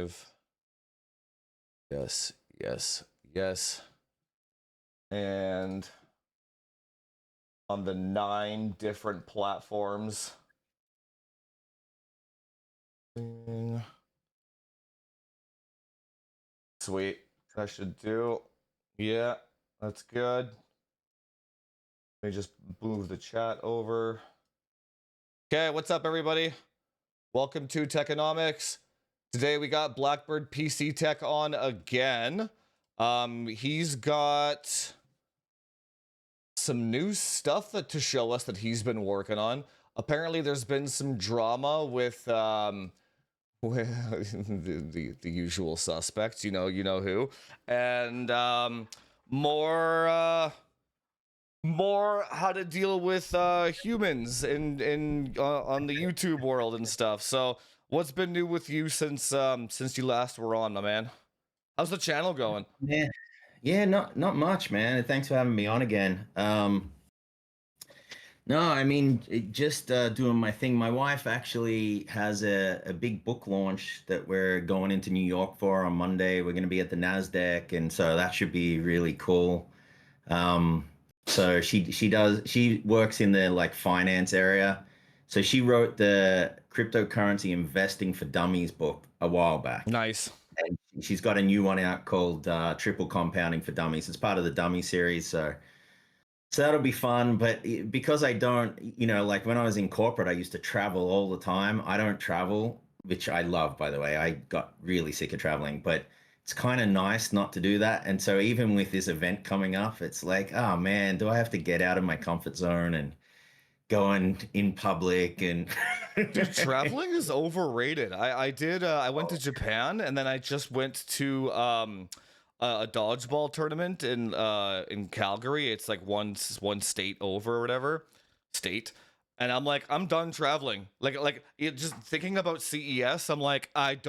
live. Yes, yes, yes. And on the 9 different platforms. Sweet. That should do. Yeah, that's good. Let me just move the chat over. Okay, what's up, everybody? Welcome to Techonomics. Today we got BlackBird PC Tech on again. He's got some new stuff to show us that he's been working on. Apparently, there's been some drama with the usual suspects. You know who, and more how to deal with humans in on the YouTube world and stuff. So, what's been new with you since you last were on, my man? How's the channel going? Yeah, not much, man. Thanks for having me on again. No, I mean, just doing my thing. My wife actually has a big book launch that we're going into New York for on Monday. We're going to be at the NASDAQ, and so that should be really cool. So she works in the like finance area. So she wrote the cryptocurrency investing for dummies book a while back. Nice. And she's got a new one out called Triple Compounding for Dummies. It's part of the Dummy series, so that'll be fun. But because I don't, like when I was in corporate, I used to travel all the time. I don't travel, which I love, by the way. I got really sick of traveling, but it's kind of nice not to do that. And so even with this event coming up, it's like, oh man, do I have to get out of my comfort zone and go in public and Dude, traveling is overrated. I went to Japan, and then I just went to a dodgeball tournament in Calgary. It's like one state over or whatever state. And I'm like, I'm done traveling. Just thinking about CES, I'm like, I'm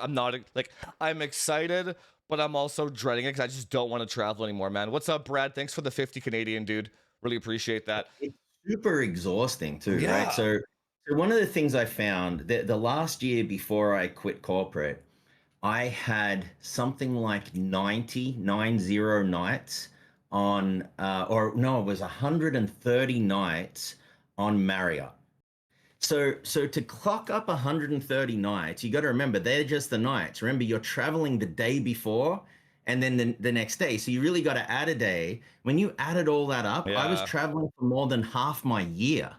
not like, I'm excited, but I'm also dreading it because I just don't want to travel anymore, man. What's up, Brad? Thanks for the 50 Canadian, dude. Really appreciate that. it's super exhausting too, right? Yeah. So one of the things I found that the last year before I quit corporate, I had something like 90 nights on, or no, it was 130 nights on Marriott. So to clock up 130 nights, you got to remember they're just the nights. Remember, you're traveling the day before and then the next day. So you really got to add a day. When you added all that up, I was Yeah. traveling for more than half my year.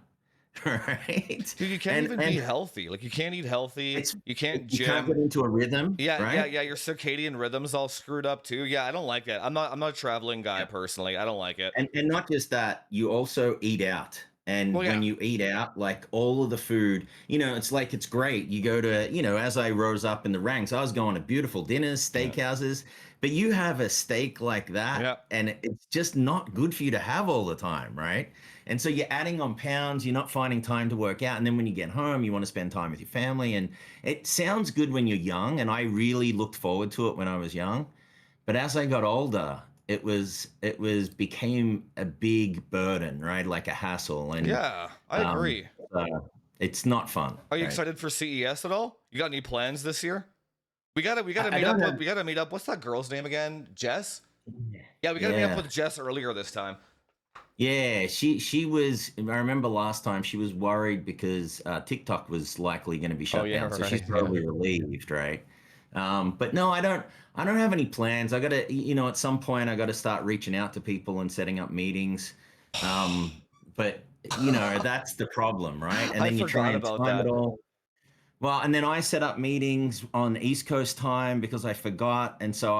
Right. Dude, you can't even be healthy. Like, you can't eat healthy. You can't you can't get gym. into a rhythm, Yeah, right? Your circadian rhythm's all screwed up too. Yeah, I don't like that. I'm not a traveling guy personally. I don't like it. And not just that, you also eat out. And Well, yeah. when you eat out, like all of the food, it's like it's great. You go to, as I rose up in the ranks, I was going to beautiful dinners, steakhouses, but you have a steak like that, Yeah. and it's just not good for you to have all the time, right? And so you're adding on pounds, you're not finding time to work out. And then when you get home, you want to spend time with your family. And it sounds good when you're young. And I really looked forward to it when I was young. But as I got older, became a big burden, right? Like a hassle. And Yeah, I agree. it's not fun. Are you right? excited for CES at all? You got any plans this year? We gotta meet up. We gotta meet up. What's that girl's name again? Jess? Yeah, we gotta meet up with Jess earlier this time. Yeah, she was. I remember last time she was worried because TikTok was likely going to be shut down, so she's probably relieved, right? But no, I don't have any plans. I got to, at some point, I got to start reaching out to people and setting up meetings. But that's the problem, right? And then you try and time it all. Well, and then I set up meetings on East Coast time because I forgot. And so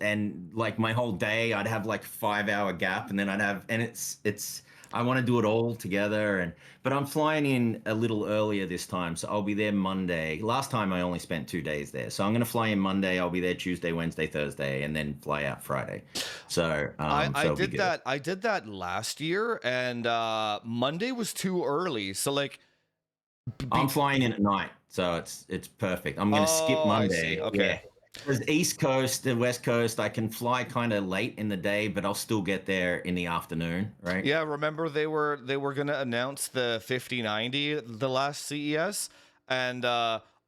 and like my whole day, I'd have like 5 hour gap, and then I want to do it all together. But I'm flying in a little earlier this time. So I'll be there Monday. Last time I only spent 2 days there. So I'm going to fly in Monday. I'll be there Tuesday, Wednesday, Thursday, and then fly out Friday. So, I did that. I did that last year, and Monday was too early. So like, I'm flying in at night, so it's perfect. I'm gonna skip Monday. Okay. Yeah. Because East Coast and West Coast, I can fly kind of late in the day, but I'll still get there in the afternoon, right? Yeah, remember they were gonna announce the 5090 the last CES, and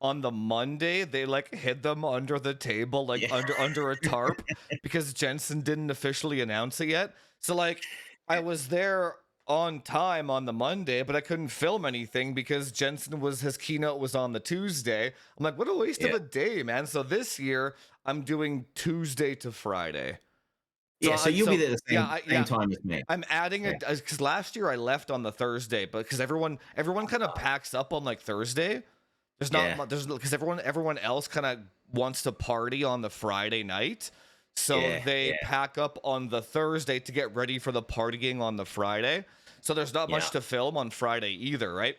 on the Monday they like hid them under the table, like Yeah. under a tarp, because Jensen didn't officially announce it yet. So like I was there on time on the Monday, but I couldn't film anything because his keynote was on the Tuesday. I'm like, what a waste of Yeah. a day, man. So this year I'm doing Tuesday to Friday. So Yeah. So you'll be there the yeah, same time as me. I'm adding Yeah. it because last year I left on the Thursday, but because everyone kind of packs up on like Thursday. Yeah. There's because everyone else kind of wants to party on the Friday night, so Yeah. they Yeah. pack up on the Thursday to get ready for the partying on the Friday. So there's not Yeah. much to film on Friday either, right?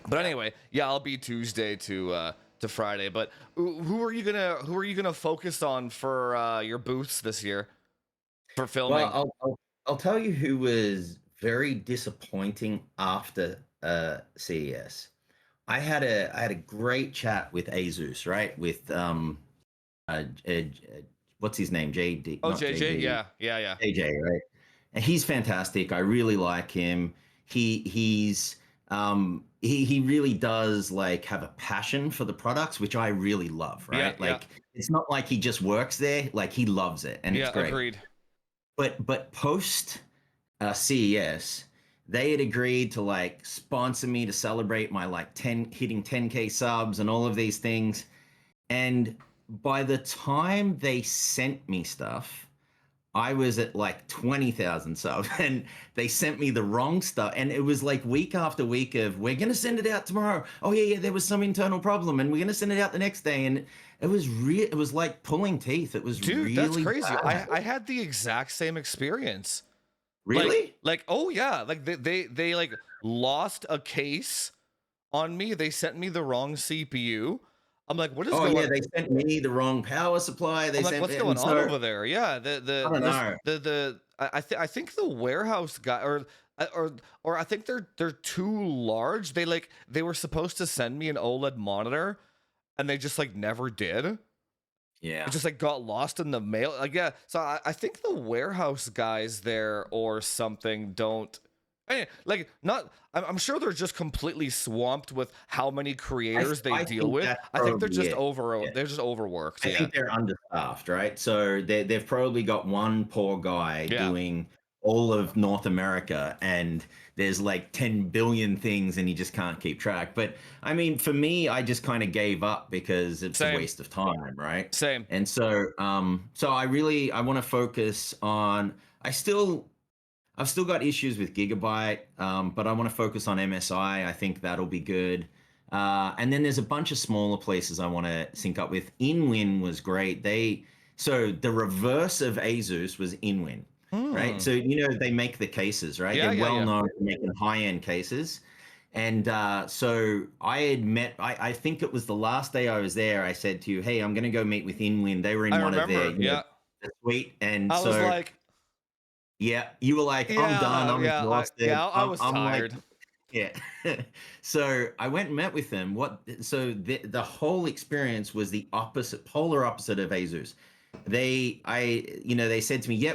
But anyway, yeah, I'll be Tuesday to Friday. But who are you gonna focus on for your booths this year for Well, filming? I'll tell you who was very disappointing after CES. I had a great chat with Asus, right? With what's his name? JD, Oh, not JJ, JD, yeah. AJ, right? And he's fantastic. I really like him. He really does like have a passion for the products, which I really love, Yeah, right? yeah, Like it's not like he just works there, like he loves it and it's yeah. great. Agreed. But post CES, they had agreed to like sponsor me to celebrate my like 10 hitting 10K subs and all of these things. And by the time they sent me stuff, I was at like 20,000 subs and they sent me the wrong stuff. And it was like week after week of, we're going to send it out tomorrow. Oh yeah, there was some internal problem and we're going to send it out the next day. And it was like pulling teeth. It was Dude, that's really crazy. bad. I had the exact same experience. Really? Oh yeah, like they like lost a case on me. They sent me the wrong CPU. I'm like, what is Oh yeah, going? they sent me the wrong power supply. They I'm like, sent what's me, going and on so over there? Yeah, I don't know. I think the warehouse guy or I think they're too large. They were supposed to send me an OLED monitor, and they just like never did. Yeah. It just like got lost in the mail. Like, yeah. So I think the warehouse guys there or something don't. Like not. I'm sure they're just completely swamped with how many creators they I deal think with. that's I think they're probably just it. Yeah. they're just overworked. I Yeah. think they're understaffed, right? So they've probably got one poor guy Yeah. doing all of North America, and there's like 10 billion things, and you just can't keep track. But I mean, for me, I just kind of gave up because it's a Same. waste of time, right? Same. And so, I want to focus on. I've still got issues with Gigabyte, but I want to focus on MSI. I think that'll be good. And then there's a bunch of smaller places I want to sync up with. InWin was great. So the reverse of Asus was InWin, right? Hmm. So they make the cases, right? Yeah. They're Yeah. well Yeah. known for making high-end cases. And so I had met. I think it was the last day I was there. I said to you, "Hey, I'm going to go meet with InWin." They were in I one of their, remember. Yeah. the suite, and I was so. like, Yeah, you were like, I'm done. yeah, I'm exhausted. I was I'm like, tired. yeah. So I went and met with them. The whole experience was the opposite, polar opposite of Asus. They said to me, yeah,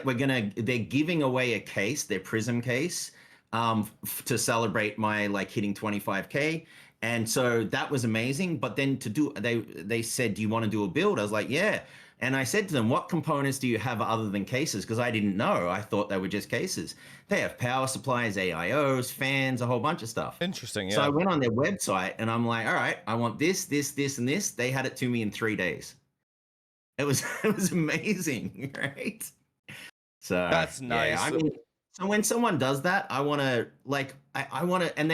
they're giving away a case, their Prism case, to celebrate my like hitting 25K. And so that was amazing. But then they said, do you want to do a build? I was like, yeah. And I said to them, what components do you have other than cases? Because I didn't know. I thought they were just cases. They have power supplies, AIOs, fans, a whole bunch of stuff. Interesting. So I Yeah. went on their website and I'm like, all right, I want this, and this. They had it to me in 3 days. It was it was amazing, right? So That's yeah, I nice. mean, so when someone does that, I want to I want to, and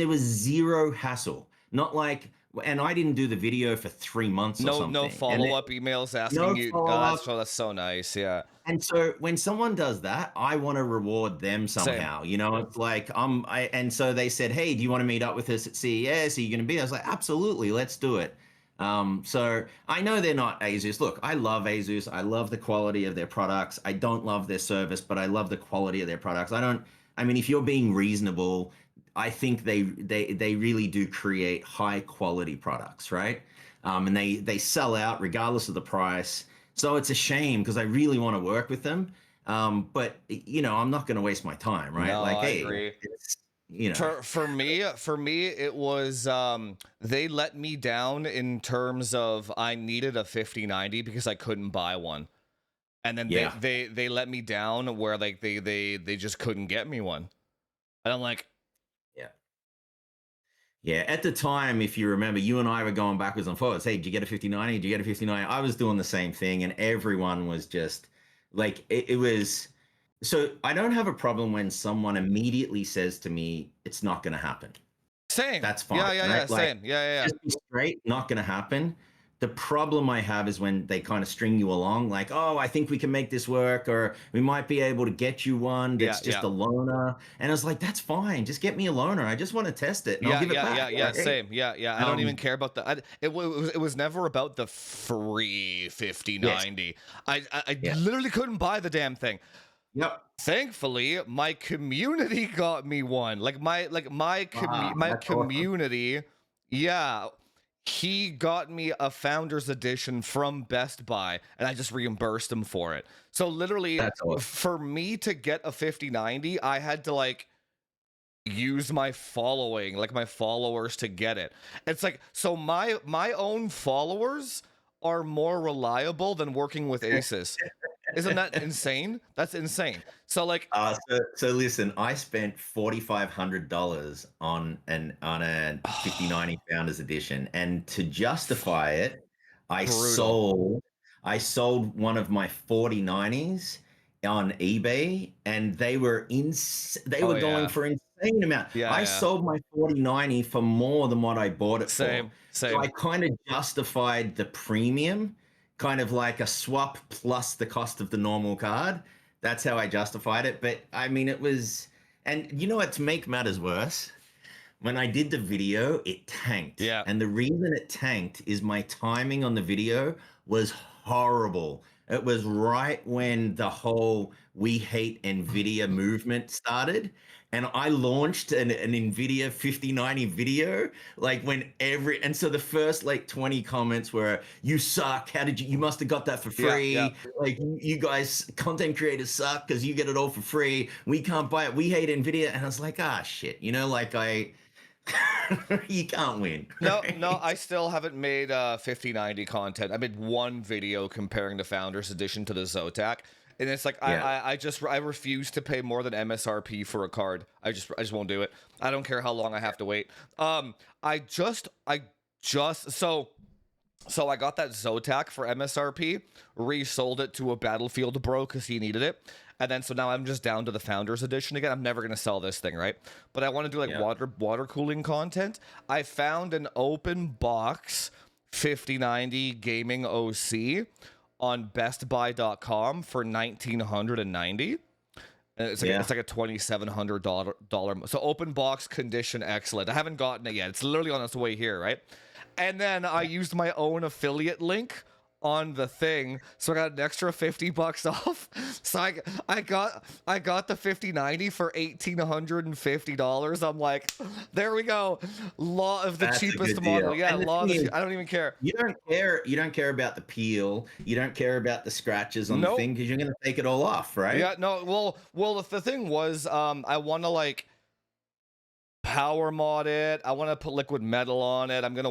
there was zero hassle. Not like, and I didn't do the video for 3 months or No something, and follow up emails asking no you. follow up. That's so nice. Yeah. And so when someone does that, I want to reward them Same. somehow. It's like and so they said, "Hey, do you want to meet up with us at CES? Are you going to be?" I was like, "Absolutely, let's do it." So I know they're not Asus. Look, I love Asus. I love the quality of their products. I don't love their service, but I love the quality of their products. I mean, if you're being reasonable, I think they really do create high quality products, right? And they sell out regardless of the price. So it's a shame because I really want to work with them. But I'm not going to waste my time, right? No, Like, I hey, agree. For me, it was they let me down in terms of I needed a 5090 because I couldn't buy one. And then Yeah. they let me down where like they just couldn't get me one. And I'm like, Yeah. Yeah, at the time, if you remember, you and I were going backwards and forwards. Hey, did you get a 5090? Did you get a 5090? I was doing the same thing, and everyone was just like, it was. So I don't have a problem when someone immediately says to me, it's not going to happen. same. That's fine, Yeah, right? Like, same. Yeah. just be straight, not going to happen. The problem I have is when they kind of string you along, like, oh, I think we can make this work, or we might be able to get you one that's just Yeah. a loaner. And I was like, that's fine. Just get me a loaner. I just want to test it and I'll give it back. Yeah. Right? Same. Yeah. I don't even Um, care about the. It was never about the free yes. 5090. I Yeah. literally couldn't buy the damn thing. Yep. Thankfully, my community got me one. My That's awesome. community, yeah, he got me a founder's edition from Best Buy, and I just reimbursed him for it. So literally, That's awesome. for me to get a 5090, I had to like use my following, like my followers to get it. It's like, so my own followers are more reliable than working with Aces. Isn't that insane? That's insane. So like, So listen, I spent $4,500 on a 5090 Founders Edition, and to justify it, I brutal. sold I sold one of my 4090s on eBay, and they Oh were going yeah. for insane amount. I Yeah. sold my 4090 for more than what I bought it for. Same. So I Same. kind of justified the premium, kind of like a swap plus the cost of the normal card. That's how I justified it. But I mean, it was, and you know what, to make matters worse, when I did the video, it tanked. Yeah. And the reason it tanked is my timing on the video was horrible. It was right when the whole "We Hate Nvidia" movement started. And I launched an Nvidia 5090 video, like and so the first like 20 comments were, you suck. How did you must have got that for Yeah. free. Like, you guys, content creators suck because you get it all for free. We can't buy it. We hate Nvidia. And I was like, shit, like you can't win. No, Right? I still haven't made 5090 content. I made one video comparing the Founders Edition to the Zotac. And it's like Yeah. I refuse to pay more than MSRP for a card. I just won't do it. I don't care how long I have to wait. So I got that Zotac for MSRP, resold it to a Battlefield bro because he needed it. And then so now I'm just down to the Founders Edition again. I'm never gonna sell this thing, right? But I want to do like Yeah. water cooling content. I found an open box 5090 gaming OC on bestbuy.com for $1,990. And it's like a $2,700. So open box, condition excellent. I haven't gotten it yet. It's literally on its way here, right? And then I used my own affiliate link on the thing, so I got an extra $50 off. So I got the 5090 for $1,850. I'm like, there we go. Law of the That's a cheapest good model. deal. Yeah, And the law of thing the is, I don't even care. you don't care about the peel. You don't care about the scratches on the Nope. thing because you're gonna take it all off, right? Yeah, no. Well, the thing was, I want to like power mod it. I want to put liquid metal on it. I'm gonna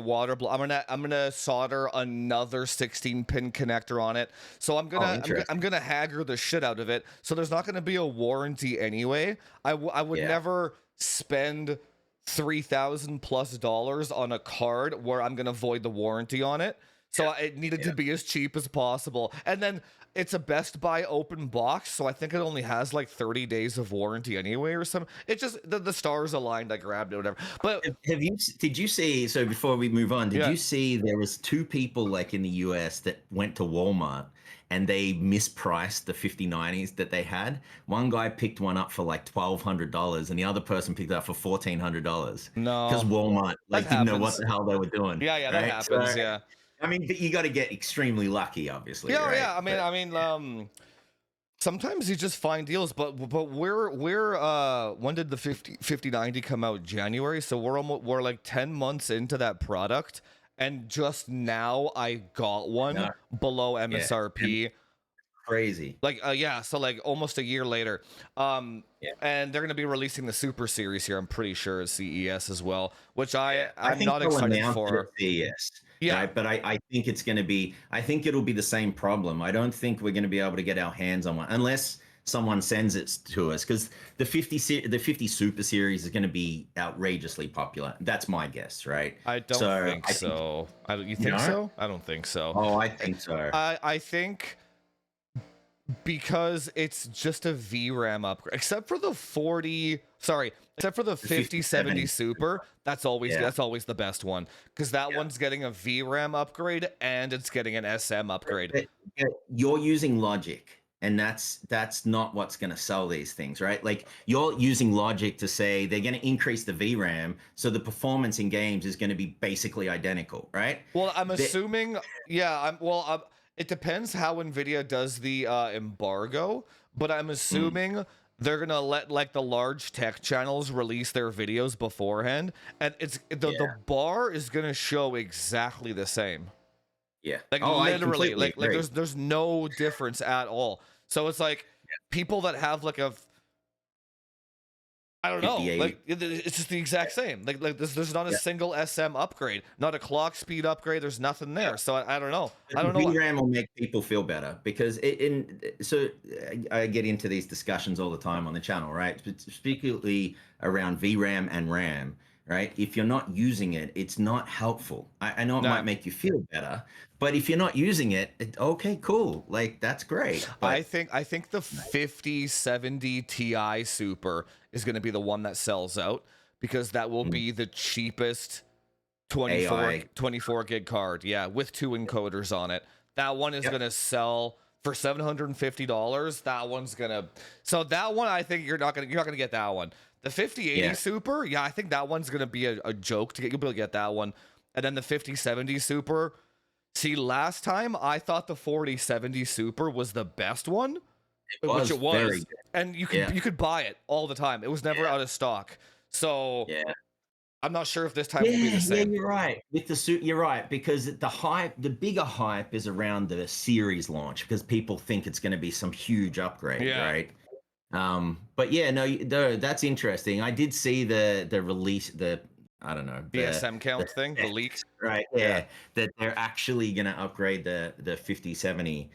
I'm gonna solder another 16-pin connector on it. So Oh, interesting. I'm gonna hagger the shit out of it. So there's not gonna be a warranty anyway. I would Yeah. never spend $3,000+ on a card where I'm gonna void the warranty on it. So it needed Yeah. to be as cheap as possible. And then it's a Best Buy open box, so I think it only has like 30 days of warranty anyway or something. It's just the stars aligned. I grabbed it, whatever. But Did you see, so before we move on, did yeah, you see there was two people like in the US that went to Walmart and they mispriced the 5090s that they had? One guy picked one up for like $1,200 and the other person picked it up for $1,400 because no, Walmart that like didn't know what happens. the hell they were doing, Yeah, that right? happens. So, Yeah, I mean, but you got to get extremely lucky, obviously, yeah, right? yeah. Sometimes you just find deals, but we're when did the 5090 come out? January, so we're like 10 months into that product, and just now I got one No, below yeah. And MSRP. crazy. Like yeah, so like almost a year later. Um Yeah, and they're going to be releasing the Super Series here, I'm pretty sure, at CES as well, which yeah. I I'm think not they'll excited announce it at for. CES, Yeah. right? But I think it's going to be. I think it'll be the same problem. I don't think we're going to be able to get our hands on one unless someone sends it to us, because the 50 Super Series is going to be outrageously popular. That's my guess, right? I don't So think I think so. You you think know. so? I don't think so. Oh, I think so. I think because it's just a VRAM upgrade, except for the 40, sorry, except for the The 5070 5070. Super. Yeah. That's always the best one, because that Yeah. one's getting a VRAM upgrade and it's getting an SM upgrade. But you're using logic, and that's not what's going to sell these things, right? Like, you're using logic to say they're going to increase the VRAM, so the performance in games is going to be basically identical, right? Well, I'm The, assuming, yeah, it depends how Nvidia does the embargo, but I'm mm, assuming they're gonna let like the large tech channels release their videos beforehand, and the yeah, bar is gonna show exactly the same. yeah. Like Oh, I literally, completely like agree. there's no difference at all. So it's like people that have like a, I don't know. 5080. Like it's just the exact same. Like there's not a Yeah. single SM upgrade, not a clock speed upgrade. There's nothing there. So I don't know. I don't The know. VRAM will make people feel better because I get into these discussions all the time on the channel, right? Particularly around VRAM and RAM, right? If you're not using it, it's not helpful. I know it might Nah, make you feel better, but if you're not using it, okay, cool. Like, that's great. But I think the 5070 Ti Super is going to be the one that sells out, because that will mm, be the cheapest 24 AI, 24 gig card. Yeah, with two encoders on it. That one is going yep, to sell for $750. That one's going to, so that one, I think you're not going to get that one. The 5080 yeah, Super, yeah, I think that one's going to be a joke to get. You'll be able to get that one. And then the 5070 Super, see, last time I thought the 4070 Super was the best one, it which was it very was, good. and Yeah, you could buy it all the time. It was never yeah, out of stock. So yeah. I'm not sure if this time will be Yeah, the yeah, same. you're right. With the suit, you're right, because the hype, the bigger hype is around the series launch because people think it's going to be some huge upgrade, Yeah, right? But yeah, no, that's interesting. I did see the release, I don't know, the SM the count thing, the leak. specs, right? Yeah, Yeah, that they're actually going to upgrade the 5070.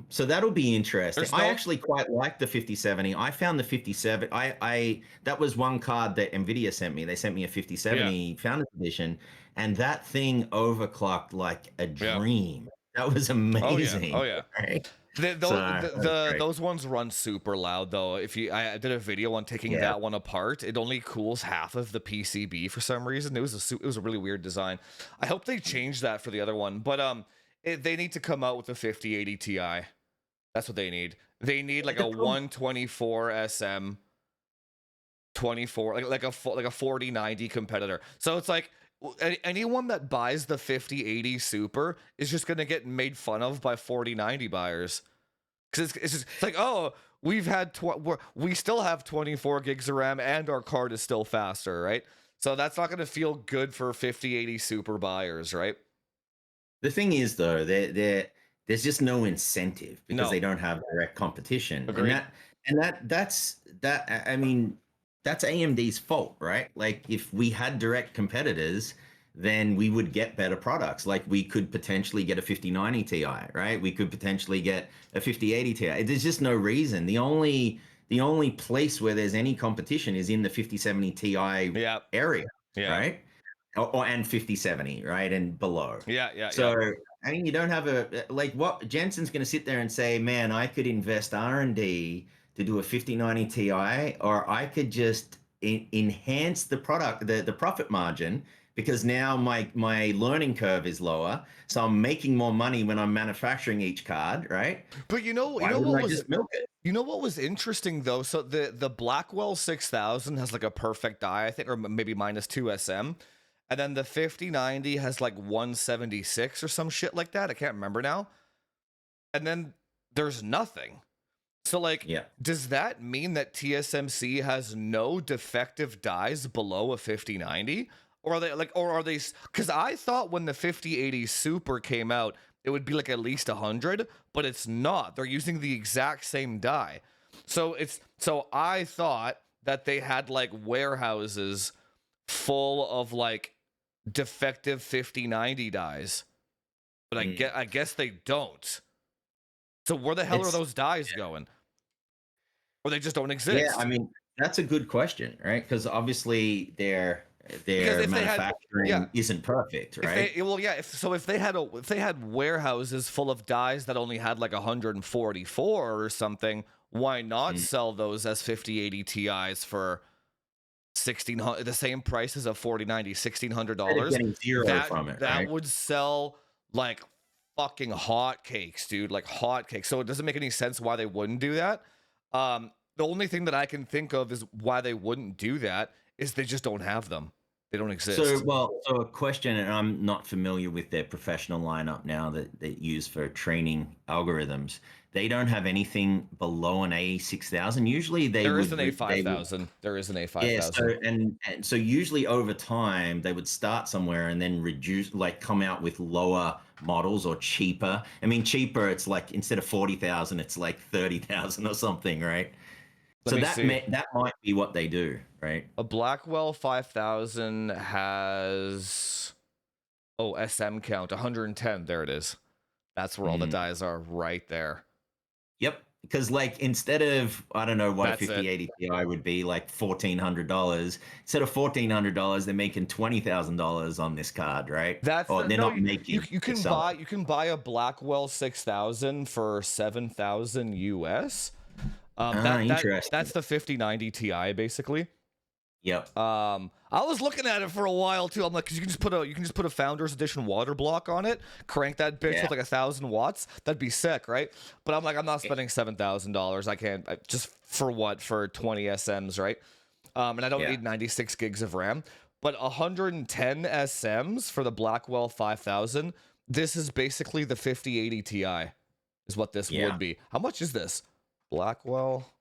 So that'll be interesting. there's I no. actually quite like the 5070. I found the 57. I that was one card that Nvidia sent me. They sent me a Yeah, 5070 Founders Edition, and that thing overclocked like a yeah. dream. That was Oh yeah, oh amazing, yeah. right? So The that was great. those ones run super loud though. If you, I did a video on taking Yeah. that one apart. It only cools half of the PCB for some reason. It was a really weird design. I hope they change that for the other one. But they need to come out with a 5080 Ti. That's what they need. They need like The a problem, 124 SM 24, like a 4090 competitor. So it's like anyone that buys the 5080 Super is just gonna get made fun of by 4090 buyers, because it's like, oh, we still have 24 gigs of RAM and our card is still faster, right? So that's not gonna feel good for 5080 Super buyers, right? the thing is though, there's just no incentive because No, they don't have direct competition, and agreed. I mean, that's AMD's fault, right? Like, if we had direct competitors, then we would get better products. Like, we could potentially get a 5090 Ti, right? We could potentially get a 5080 Ti. There's just no reason. The only place where there's any competition is in the 5070 Ti Yeah, area, yeah, right? And 5070, right? And below. yeah, yeah, yeah. So, I mean, you don't have like, what Jensen's going to sit there and say, man, I could invest R&D to do a 5090 Ti, or I could just enhance the product, the profit margin, because now my learning curve is lower. So I'm making more money when I'm manufacturing each card, right? But Why wouldn't I just milk it? you know what was interesting though? So the Blackwell 6000 has like a perfect die, I think, or maybe -2 SM. And then the 5090 has like 176 or some shit like that. I can't remember now. And then there's nothing. So like, Yeah. does that mean that TSMC has no defective dies below a 5090? Or are they like, or are they? Because I thought when the 5080 Super came out, it would be like at least 100, but it's not. They're using the exact same die. So I thought that they had like warehouses full of like defective 5090 dies, but I guess they don't. So where the hell are those dies going? Or they just don't exist? Yeah, I mean, that's a good question, right? Because obviously their manufacturing isn't perfect, right? If they had warehouses full of dies that only had like 144 or something, why not sell those as 5080 Ti's for 1,600, the same price as a 4090, $1,600? Getting zero from it, that right? would sell like fucking hotcakes, dude, like hotcakes. So it doesn't make any sense why they wouldn't do that. The only thing that I can think of is why they wouldn't do that is they just don't have them. They don't exist. So a question, and I'm not familiar with their professional lineup now that they use for training algorithms. They don't have anything below an A6000. Usually there is an A5000. There is an A5000. Yeah, so usually over time they would start somewhere and then reduce, like come out with lower models or cheaper. I mean, cheaper, it's like instead of 40,000, it's like 30,000 or something, right? So that might be what they do, right? A Blackwell 5000 has SM count 110. There it is. That's where all the dies are, right there. Yep, because like instead of, I don't know what a 5080 Ti would be, like $1,400. Instead of $1,400, they're making $20,000 on this card, right? You can buy a Blackwell 6000 for 7,000 US. Interesting. That's the 5090 Ti basically. Yep. I was looking at it for a while too. I'm like, 'cause you can just put a Founders Edition water block on it, crank that bitch with like 1,000 watts. That'd be sick, right? But I'm like, I'm not spending $7,000. I can't just for 20 SMs, right? And I don't need 96 gigs of RAM. But 110 SMs for the Blackwell 5000. This is basically the 5080 Ti, is what this would be. How much is this? Blackwell.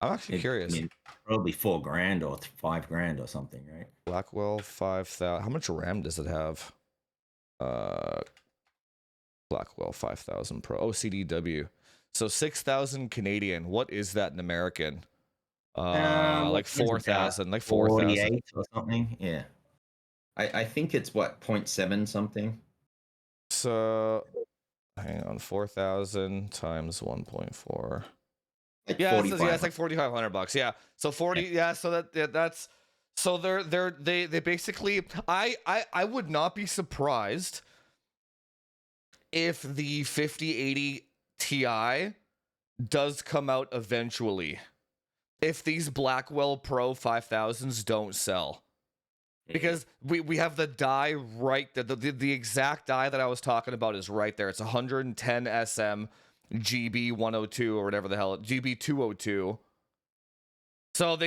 I'm actually curious. I mean, probably $4,000 or $5,000 or something, right? Blackwell 5000. How much RAM does it have? Blackwell 5000 Pro. Oh, CDW. So 6,000 Canadian. What is that in American? Like 4,000. Like 4,000 or something. Yeah. I think it's what, 0.7 something. So hang on, 4,000 times 1.4. Like it's like $4,500. Yeah. So 40. Yeah. So that's so they basically. I would not be surprised if the 5080 Ti does come out eventually. If these Blackwell Pro 5000s don't sell. Because we have the die right there. The exact die that I was talking about is right there. It's 110 SM GB 102 or whatever the hell, GB 202. So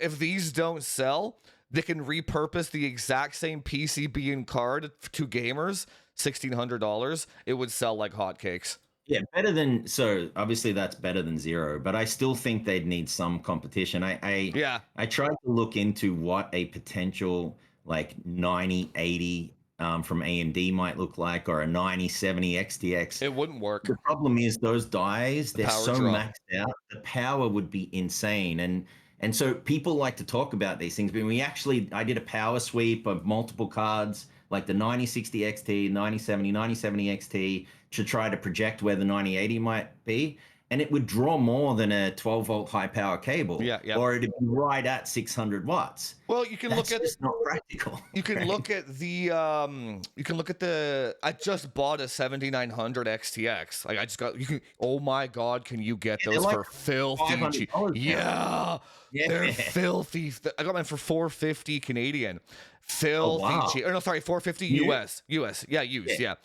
if these don't sell, they can repurpose the exact same PCB and card to gamers, $1,600. It would sell like hotcakes. Yeah, so obviously that's better than zero, but I still think they'd need some competition. I tried to look into what a potential like 9080 from AMD might look like, or a 9070 XTX. It wouldn't work. The problem is those dies, they're so maxed out. The power would be insane. And so people like to talk about these things, but I did a power sweep of multiple cards, like the 9060 XT, 9070 XT, to try to project where the 9080 might be. And it would draw more than a 12-volt high-power cable, or it'd be right at 600 watts. Well, you can look at it's not practical. You can look at the I just bought a 7900 XTX. Like I just got oh my god, can you get those for filthy cheap? Yeah, they're filthy. I got mine for 450 Canadian. Filthy cheap. Or no, sorry, 450 US. Yeah, used. Yeah.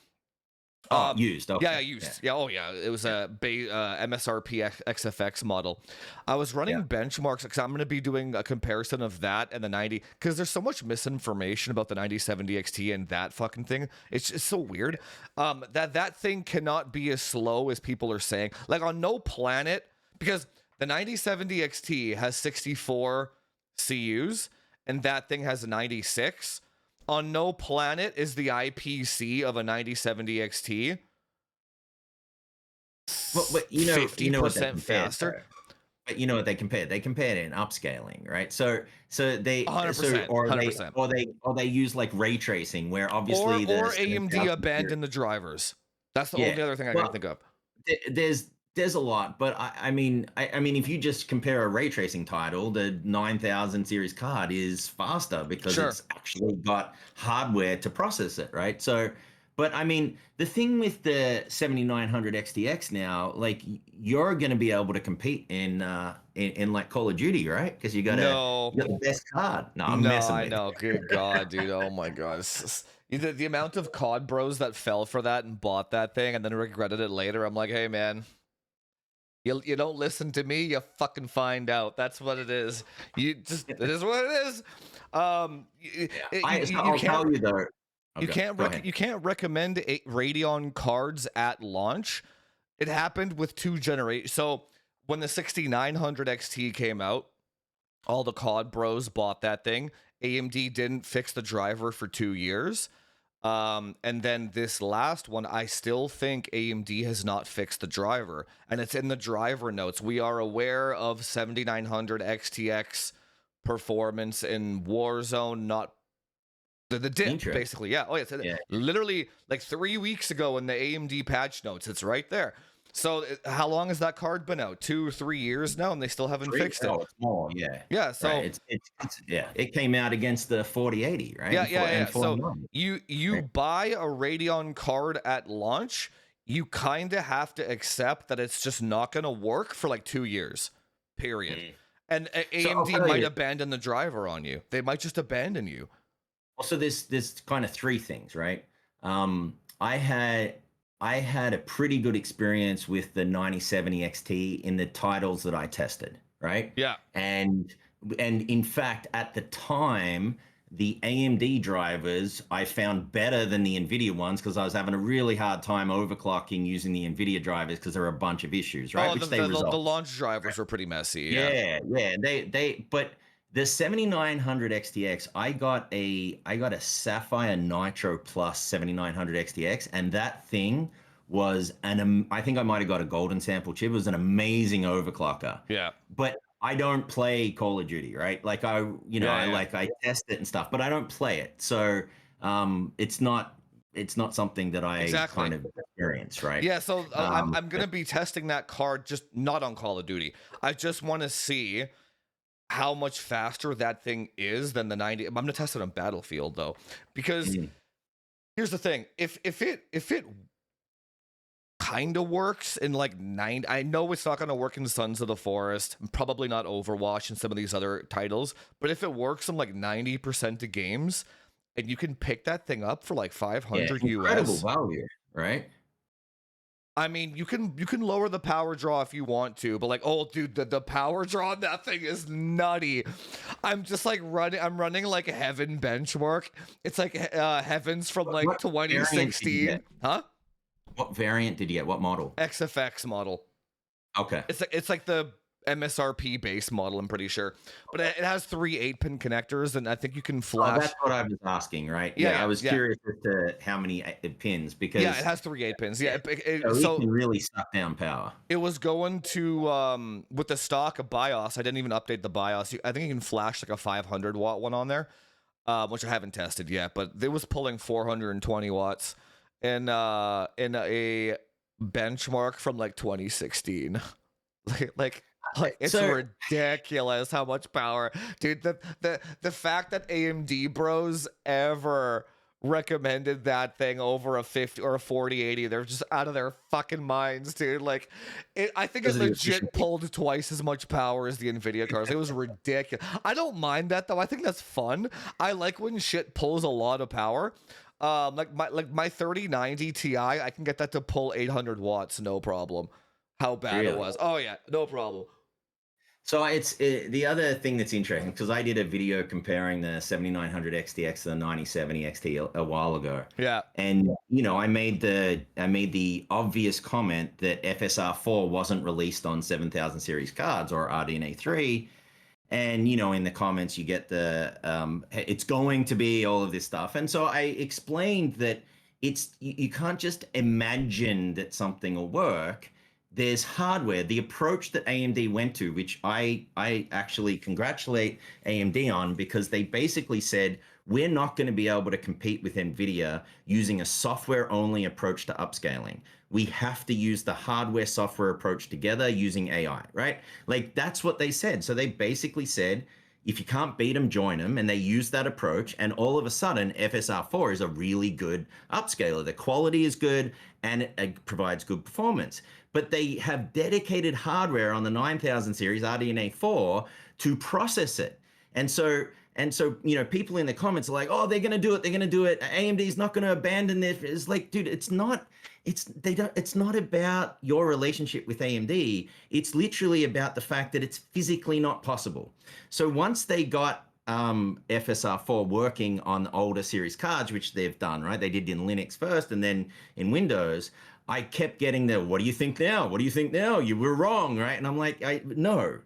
Used. Okay. Yeah, used. Yeah. Oh, yeah. It was a MSRP XFX model. I was running benchmarks because I'm going to be doing a comparison of that and the 90, because there's so much misinformation about the 9070 XT and that fucking thing. It's just so weird. That thing cannot be as slow as people are saying. Like on no planet, because the 9070 XT has 64 CUs and that thing has a 96. On no planet is the IPC of a 9070 XT But 50% faster. But you know what they compared? They compared it in upscaling, right? So they 100%, or 100%. they use like ray tracing, where obviously or AMD abandoned the drivers. That's the only other thing I can think of. There's a lot, but I mean, if you just compare a ray tracing title, the 9000 series card is faster because it's actually got hardware to process it, right? So, but I mean, the thing with the 7900 XTX now, like you're going to be able to compete in like Call of Duty, right? Because you got the best card. No, I'm messing with I know. Good God, dude. Oh my God. The amount of COD bros that fell for that and bought that thing and then regretted it later. I'm like, hey man, you don't listen to me, you fucking find out. That's what it is. It is what it is. I'll tell you though. Okay, you can't recommend Radeon cards at launch. It happened with 2 generations. So when the 6900 XT came out, all the COD bros bought that thing. AMD didn't fix the driver for 2 years. And then this last one, I still think AMD has not fixed the driver, and it's in the driver notes. We are aware of 7900 XTX performance in Warzone, not the dip, basically. Yeah. Oh, yeah. Literally like 3 weeks ago in the AMD patch notes, it's right there. So how long has that card been out? 2 or 3 years now, and they still haven't fixed it. It's more, yeah. So right. It came out against the 4080, right? Yeah. So you buy a Radeon card at launch, you kind of have to accept that it's just not going to work for like 2 years, period. And AMD might abandon the driver on you. They might just abandon you. Also, there's kind of 3 things, right? I had a pretty good experience with the 9070 XT in the titles that I tested, right? Yeah. And in fact, at the time, the AMD drivers I found better than the NVIDIA ones because I was having a really hard time overclocking using the NVIDIA drivers because there are a bunch of issues, right? Which they resolved. The launch drivers were pretty messy. Yeah. But the 7900 XTX, I got a Sapphire Nitro Plus 7900 XTX, and that thing was I think I might have got a golden sample chip. It was an amazing overclocker. Yeah. But I don't play Call of Duty, right? Like I test it and stuff, but I don't play it. So it's not something that I kind of experience, right? Yeah, so I'm going to be testing that card, just not on Call of Duty. I just want to see how much faster that thing is than the 90. I'm going to test it on Battlefield though, because here's the thing: if it kind of works in like 9, I know it's not going to work in Sons of the Forest, probably not Overwatch and some of these other titles, but if it works in like 90% of games, and you can pick that thing up for like 500 incredible US, value, right? I mean, you can lower the power draw if you want to, but like, oh, dude, the power draw on that thing is nutty. I'm just like running like Heaven benchmark. It's like Heavens from like 2016, huh? What variant did you get? What model? XFX model. Okay. It's like the MSRP base model, I'm pretty sure, but it has 3 8-pin connectors, and I think you can flash. That's what I was asking, right? Yeah, I was curious as to how many pins, because it has 3 8-pins. Yeah, so it can really suck down power. It was going to with the stock BIOS. I didn't even update the BIOS. I think you can flash like a 500 watt one on there, which I haven't tested yet, but it was pulling 420 watts in a benchmark from like 2016. like it's ridiculous how much power, dude. The fact that AMD bros ever recommended that thing over a 50 or a 4080, they're just out of their fucking minds, dude. Like I think it legit pulled twice as much power as the NVIDIA cards. It was ridiculous. I don't mind that though. I think that's fun. I like when shit pulls a lot of power. Like my 3090 Ti, I can get that to pull 800 watts, no problem. How bad it was. Oh yeah, no problem. So it's the other thing that's interesting, because I did a video comparing the 7900 XTX to the 9070 XT a while ago. Yeah. And I made the obvious comment that FSR4 wasn't released on 7000 series cards or RDNA 3. And in the comments you get the it's going to be all of this stuff. And so I explained that you can't just imagine that something will work. There's hardware. The approach that AMD went to, which I actually congratulate AMD on, because they basically said, we're not going to be able to compete with NVIDIA using a software only approach to upscaling. We have to use the hardware software approach together using AI, right? Like that's what they said. So they basically said, if you can't beat them, join them. And they used that approach. And all of a sudden, FSR4 is a really good upscaler. The quality is good and it provides good performance. But they have dedicated hardware on the 9000 series RDNA 4 to process it. And so, people in the comments are like, oh, they're going to do it. They're going to do it. AMD is not going to abandon this. It's like, dude, it's not about your relationship with AMD. It's literally about the fact that it's physically not possible. So once they got FSR4 working on older series cards, which they've done, right? They did in Linux first and then in Windows. I kept getting the, what do you think now? What do you think now? You were wrong, right? And I'm like, no.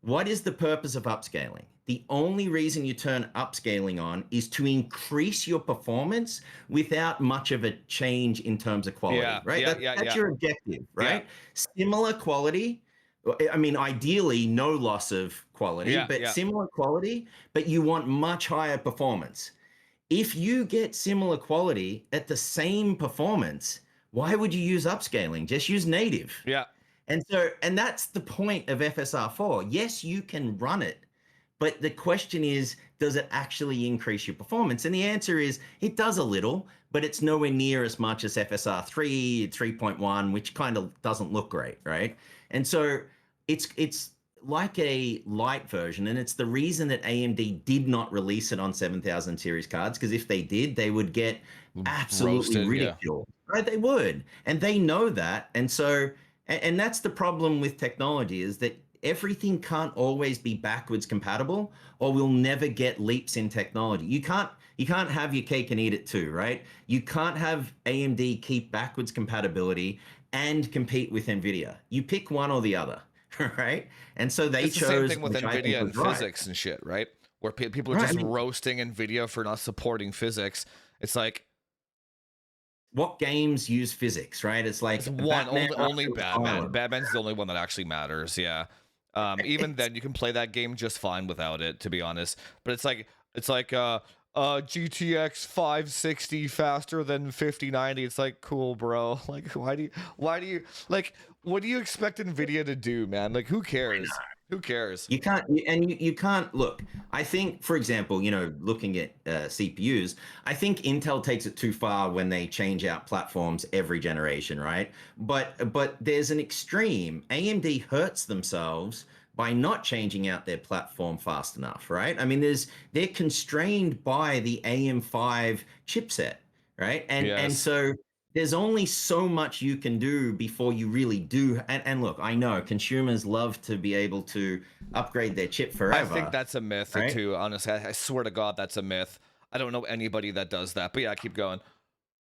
What is the purpose of upscaling? The only reason you turn upscaling on is to increase your performance without much of a change in terms of quality, right? That's your objective, right? Similar quality. I mean, ideally, no loss of quality, but similar quality, but you want much higher performance. If you get similar quality at the same performance, why would you use upscaling? Just use native. Yeah. And that's the point of FSR4. Yes, you can run it, but the question is, does it actually increase your performance? And the answer is, it does a little, but it's nowhere near as much as FSR3, 3.1, which kind of doesn't look great, right? And so it's like a light version, and it's the reason that AMD did not release it on 7000 series cards, because if they did, they would get absolutely ridiculed, right? They would, and they know that. And so, and that's the problem with technology, is that everything can't always be backwards compatible, or we'll never get leaps in technology. You can't have your cake and eat it too, right? You can't have AMD keep backwards compatibility and compete with NVIDIA. You pick one or the other, right? And so they chose. The same thing with NVIDIA and physics and shit, right? Where people are just roasting NVIDIA for not supporting physics. It's like, what games use physics, right? It's like only Batman. Batman's the only one that actually matters. Yeah. Even then, you can play that game just fine without it, to be honest. But it's like GTX 560 faster than 5090. It's like, cool, bro. Like, why do you like, what do you expect NVIDIA to do, man? Like, who cares? Who cares? You can't look. I think, for example, looking at CPUs, I think Intel takes it too far when they change out platforms every generation, right? But there's an extreme. AMD hurts themselves by not changing out their platform fast enough, right? I mean, they're constrained by the AM5 chipset, right? And so there's only so much you can do before you really do. And look, I know consumers love to be able to upgrade their chip forever. I think that's a myth, right? Too. Honestly, I swear to God, that's a myth. I don't know anybody that does that. But yeah, keep going.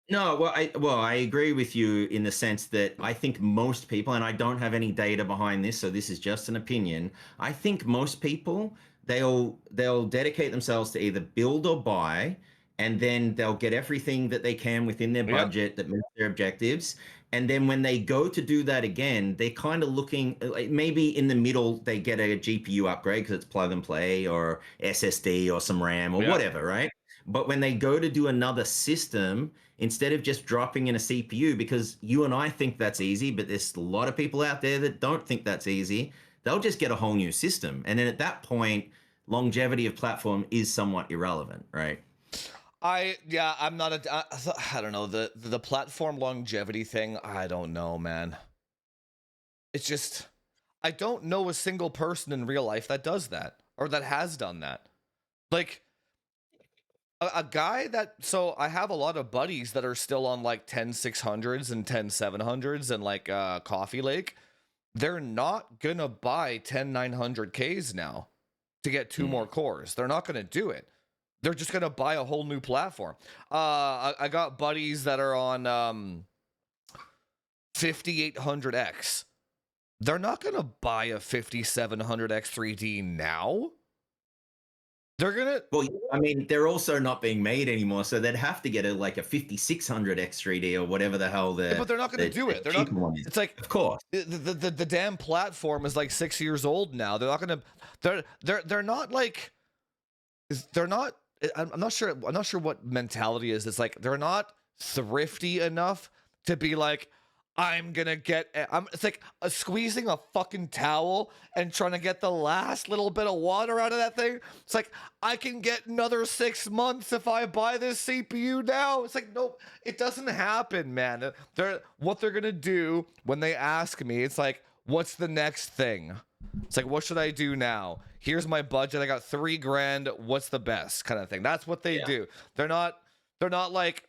No, I agree with you in the sense that I think most people, and I don't have any data behind this, so this is just an opinion. I think most people, they'll dedicate themselves to either build or buy, and then they'll get everything that they can within their budget that meets their objectives. And then when they go to do that again, they're kind of looking, maybe in the middle, they get a GPU upgrade because it's plug and play, or SSD or some RAM or whatever, right? But when they go to do another system, instead of just dropping in a CPU, because you and I think that's easy, but there's a lot of people out there that don't think that's easy, they'll just get a whole new system. And then at that point, longevity of platform is somewhat irrelevant, right? I'm not I don't know, the platform longevity thing. I don't know, man. It's just, I don't know a single person in real life that does that, or that has done that. Like, a guy that, so I have a lot of buddies that are still on like 10600s and 10700s and like Coffee Lake. They're not gonna buy 10900Ks now to get two more cores. They're not gonna do it. They're just gonna buy a whole new platform. I got buddies that are on 5800X. They're not gonna buy a 5700X 3D now. They're gonna, Well, I mean, they're also not being made anymore, so they'd have to get a like a 5600 X3D or whatever the hell yeah, but they're not gonna do the it. They're not. cheaper one is. It's like Of course. the damn platform is like 6 years old now. They're not gonna. They're not like. They're not. I'm not sure. I'm not sure what mentality is. It's like they're not thrifty enough to be like, I'm gonna get. It's like squeezing a fucking towel and trying to get the last little bit of water out of that thing. It's like I can get another 6 months if I buy this CPU now. It's like nope, it doesn't happen, man. What they're gonna do when they ask me. It's like, what's the next thing? It's like, what should I do now? Here's my budget. I got $3,000. What's the best kind of thing? That's what they do. They're not like,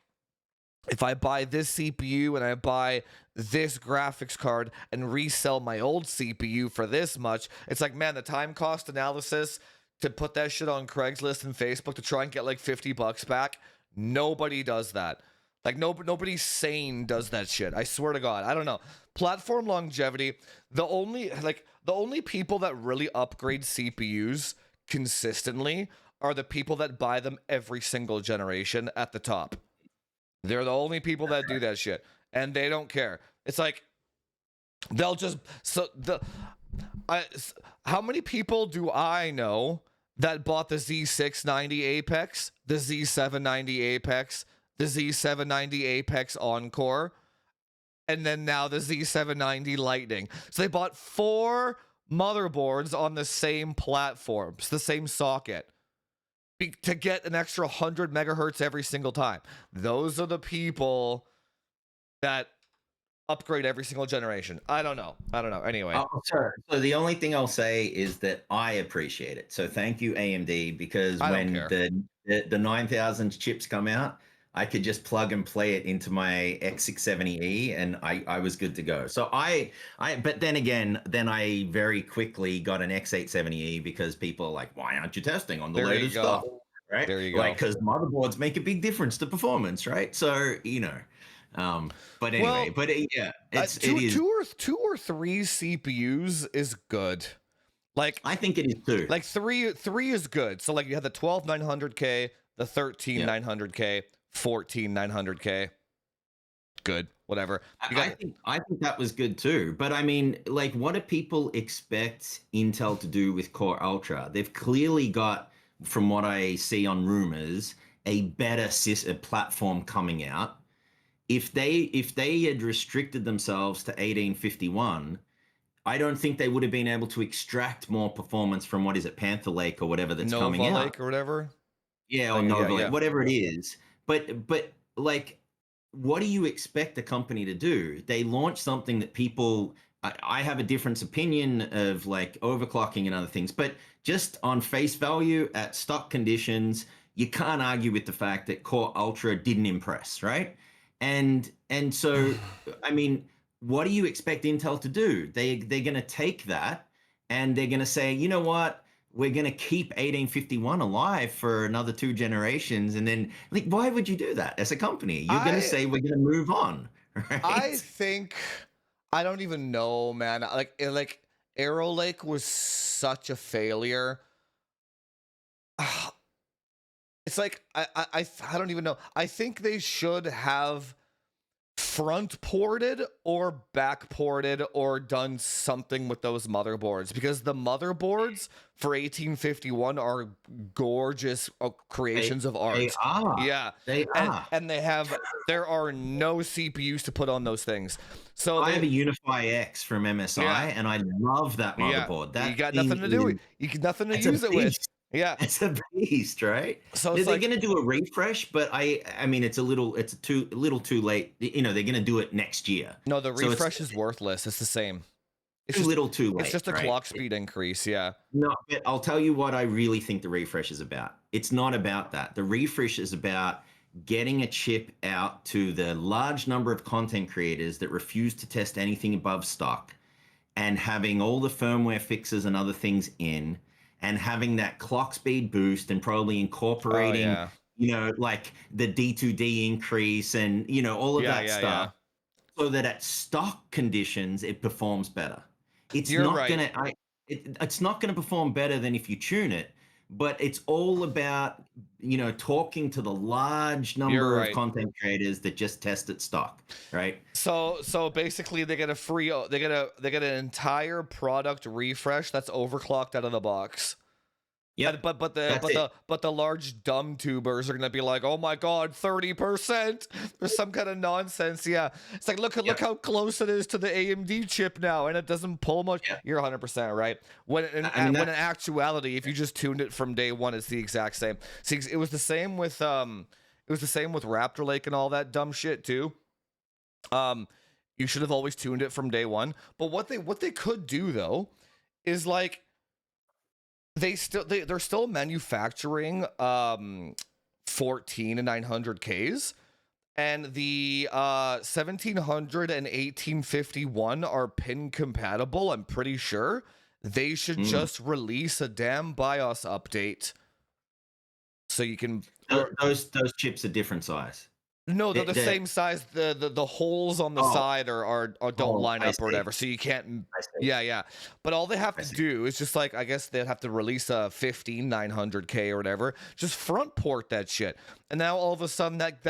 if I buy this CPU and I buy this graphics card and resell my old CPU for this much, it's like, man, the time cost analysis to put that shit on Craigslist and Facebook to try and get like $50 back. Nobody does that. Like nobody sane does that shit. I swear to God. I don't know. Platform longevity. The only people that really upgrade CPUs consistently are the people that buy them every single generation at the top. They're the only people that do that shit, and they don't care. It's like they'll just how many people do I know that bought the Z690 Apex, the Z790 Apex, the Z790 Apex Encore, and then now the Z790 Lightning? So they bought 4 motherboards on the same platforms, the same socket, to get an extra 100 megahertz every single time. Those are the people that upgrade every single generation. I don't know. Anyway. So the only thing I'll say is that I appreciate it. So thank you, AMD, because when the 9000 chips come out, I could just plug and play it into my X670E and I was good to go. So but then again, I very quickly got an X870E because people are like, why aren't you testing on the latest stuff? Right? There you go. Like, because motherboards make a big difference to performance, right? So, but anyway, yeah, it is. Two or three CPUs is good. Like, I think it is too. Like three is good. So like you have the 12900K, the 13900K, 14900K. Good, whatever. I think that was good too. But I mean, like, what do people expect Intel to do with Core Ultra? They've clearly got, from what I see on rumors, a better platform coming out. If they had restricted themselves to 1851, I don't think they would have been able to extract more performance from, what is it, Panther Lake or whatever that's coming out. Nova Lake or whatever. Yeah, or Nova Lake, whatever it is. But like, what do you expect the company to do? They launch something that people, I have a different opinion of, like overclocking and other things, but just on face value at stock conditions, you can't argue with the fact that Core Ultra didn't impress, right? And so, I mean, what do you expect Intel to do? They're going to take that and they're going to say, you know what? We're going to keep 1851 alive for another 2 generations. And then, like, why would you do that as a company? You're going to say we're going to move on, right? I think, I don't even know, man. Like Arrow Lake was such a failure. It's like, I don't even know. I think they should have front ported or back ported or done something with those motherboards, because the motherboards for 1851 are gorgeous creations of art. They are. Yeah. They are. And there are no CPUs to put on those things. So I have a Unify X from MSI and I love that motherboard. That you got nothing to do with. You got nothing to use it with. Yeah, it's a beast, right? So they're going to do a refresh, but I mean, it's a little too late. You know, they're going to do it next year. No, the refresh is worthless. It's the same. It's a little too late. It's just a clock speed increase. Yeah. No, but I'll tell you what I really think the refresh is about. It's not about that. The refresh is about getting a chip out to the large number of content creators that refuse to test anything above stock, and having all the firmware fixes and other things in, and having that clock speed boost, and probably incorporating, you know, like the D2D increase and, you know, all of that stuff, so that at stock conditions, it performs better. It's not going to perform better than if you tune it, but it's all about, talking to the large You're number of right. content creators that just tested stock, right? So basically they get a free they get an entire product refresh that's overclocked out of the box. Yep, that's it. But the large dumb tubers are gonna be like, oh my god, 30%. There's some kind of nonsense. Yeah, it's like look Yep, how close it is to the AMD chip now, and it doesn't pull much. yep. You're 100% right. When I mean when that. in actuality, if you just tuned it from day one, it's the exact same. See, it was the same with Raptor Lake and all that dumb shit too. Um, you should have always tuned it from day one. But what they could do though is like they're still manufacturing 14 and 900Ks, and the 1700 and 1851 are pin compatible. I'm pretty sure they should Mm. just release a damn BIOS update so you can Those chips are different size. no, they're the They're, same size. The holes on the oh, side are don't line I up or see. whatever, so you can't. I see. Yeah. But all they have I to see. do is just like, I guess they'd have to release a 15900K or whatever. Just front port that shit, and now all of a sudden that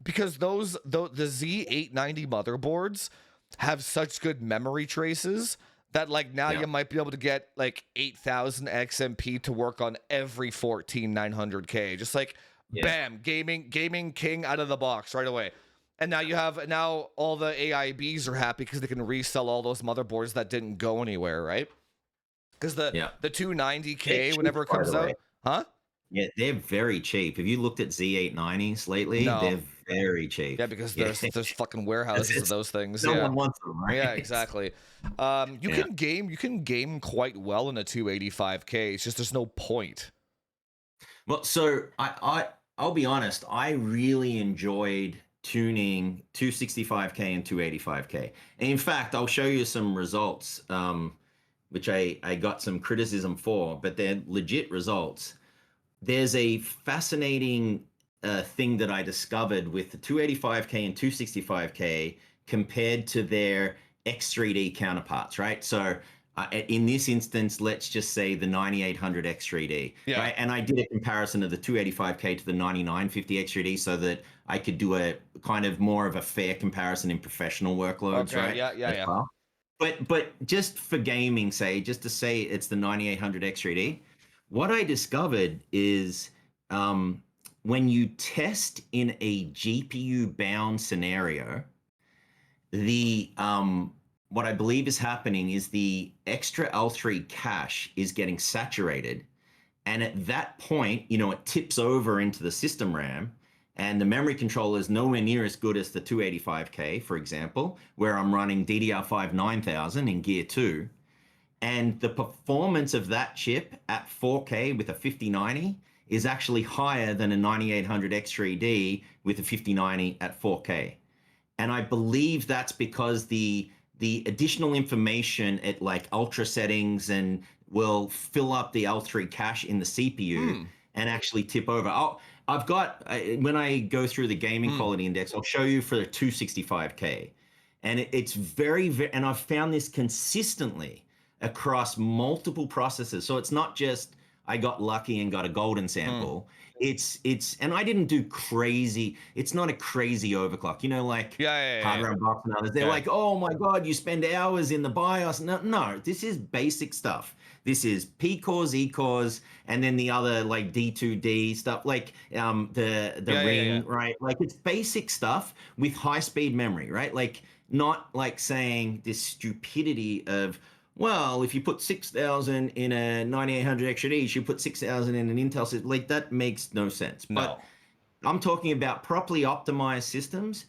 because the Z890 motherboards have such good memory traces that like now Yeah. you might be able to get like 8000 XMP to work on every 14900K. Just like Yeah. bam, gaming king out of the box right away. And now all the AIBs are happy because they can resell all those motherboards that didn't go anywhere, right? Because Yeah. the They're 290K cheap, whenever it by comes the way. out, huh? Yeah, they're very cheap. Have you looked at Z890s lately? No. They're very cheap. Yeah, because Yeah. there's fucking It's, warehouses of it's those things. no Yeah. one wants them, Yeah, right? exactly. Yeah. You can game quite well in a 285K. It's just there's no point. Well, so I'll be honest, I really enjoyed tuning 265K and 285K. And in fact, I'll show you some results, which I got some criticism for, but they're legit results. There's a fascinating thing that I discovered with the 285K and 265K compared to their X3D counterparts, right? So in this instance, let's just say the 9800 X3D, Yeah. right? And I did a comparison of the 285K to the 9950 X3D so that I could do a kind of more of a fair comparison in professional workloads, Okay. right? Yeah. As well. But just for gaming, just to say it's the 9800 X3D, what I discovered is when you test in a GPU bound scenario, the what I believe is happening is the extra L3 cache is getting saturated, and at that point, it tips over into the system RAM, and the memory controller is nowhere near as good as the 285K, for example, where I'm running DDR5 9000 in Gear 2. And the performance of that chip at 4K with a 5090 is actually higher than a 9800 X3D with a 5090 at 4K. And I believe that's because the additional information at like ultra settings and will fill up the L3 cache in the CPU and actually tip over. I've got, when I go through the gaming quality index, I'll show you for the 265K. And it's very, and I've found this consistently across multiple processes. So it's not just I got lucky and got a golden sample. It's and I didn't do crazy. It's not a crazy overclock. Like Hardware Unboxed and others. They're like, oh my god, you spend hours in the BIOS. No, this is basic stuff. This is P cores, E cores, and then the other like D2D stuff, like the ring, right? Like it's basic stuff with high speed memory, right? Like not like saying this stupidity of, well, if you put 6,000 in a 9800 XD, you should put 6,000 in an Intel system. Like that makes no sense. No. But I'm talking about properly optimized systems.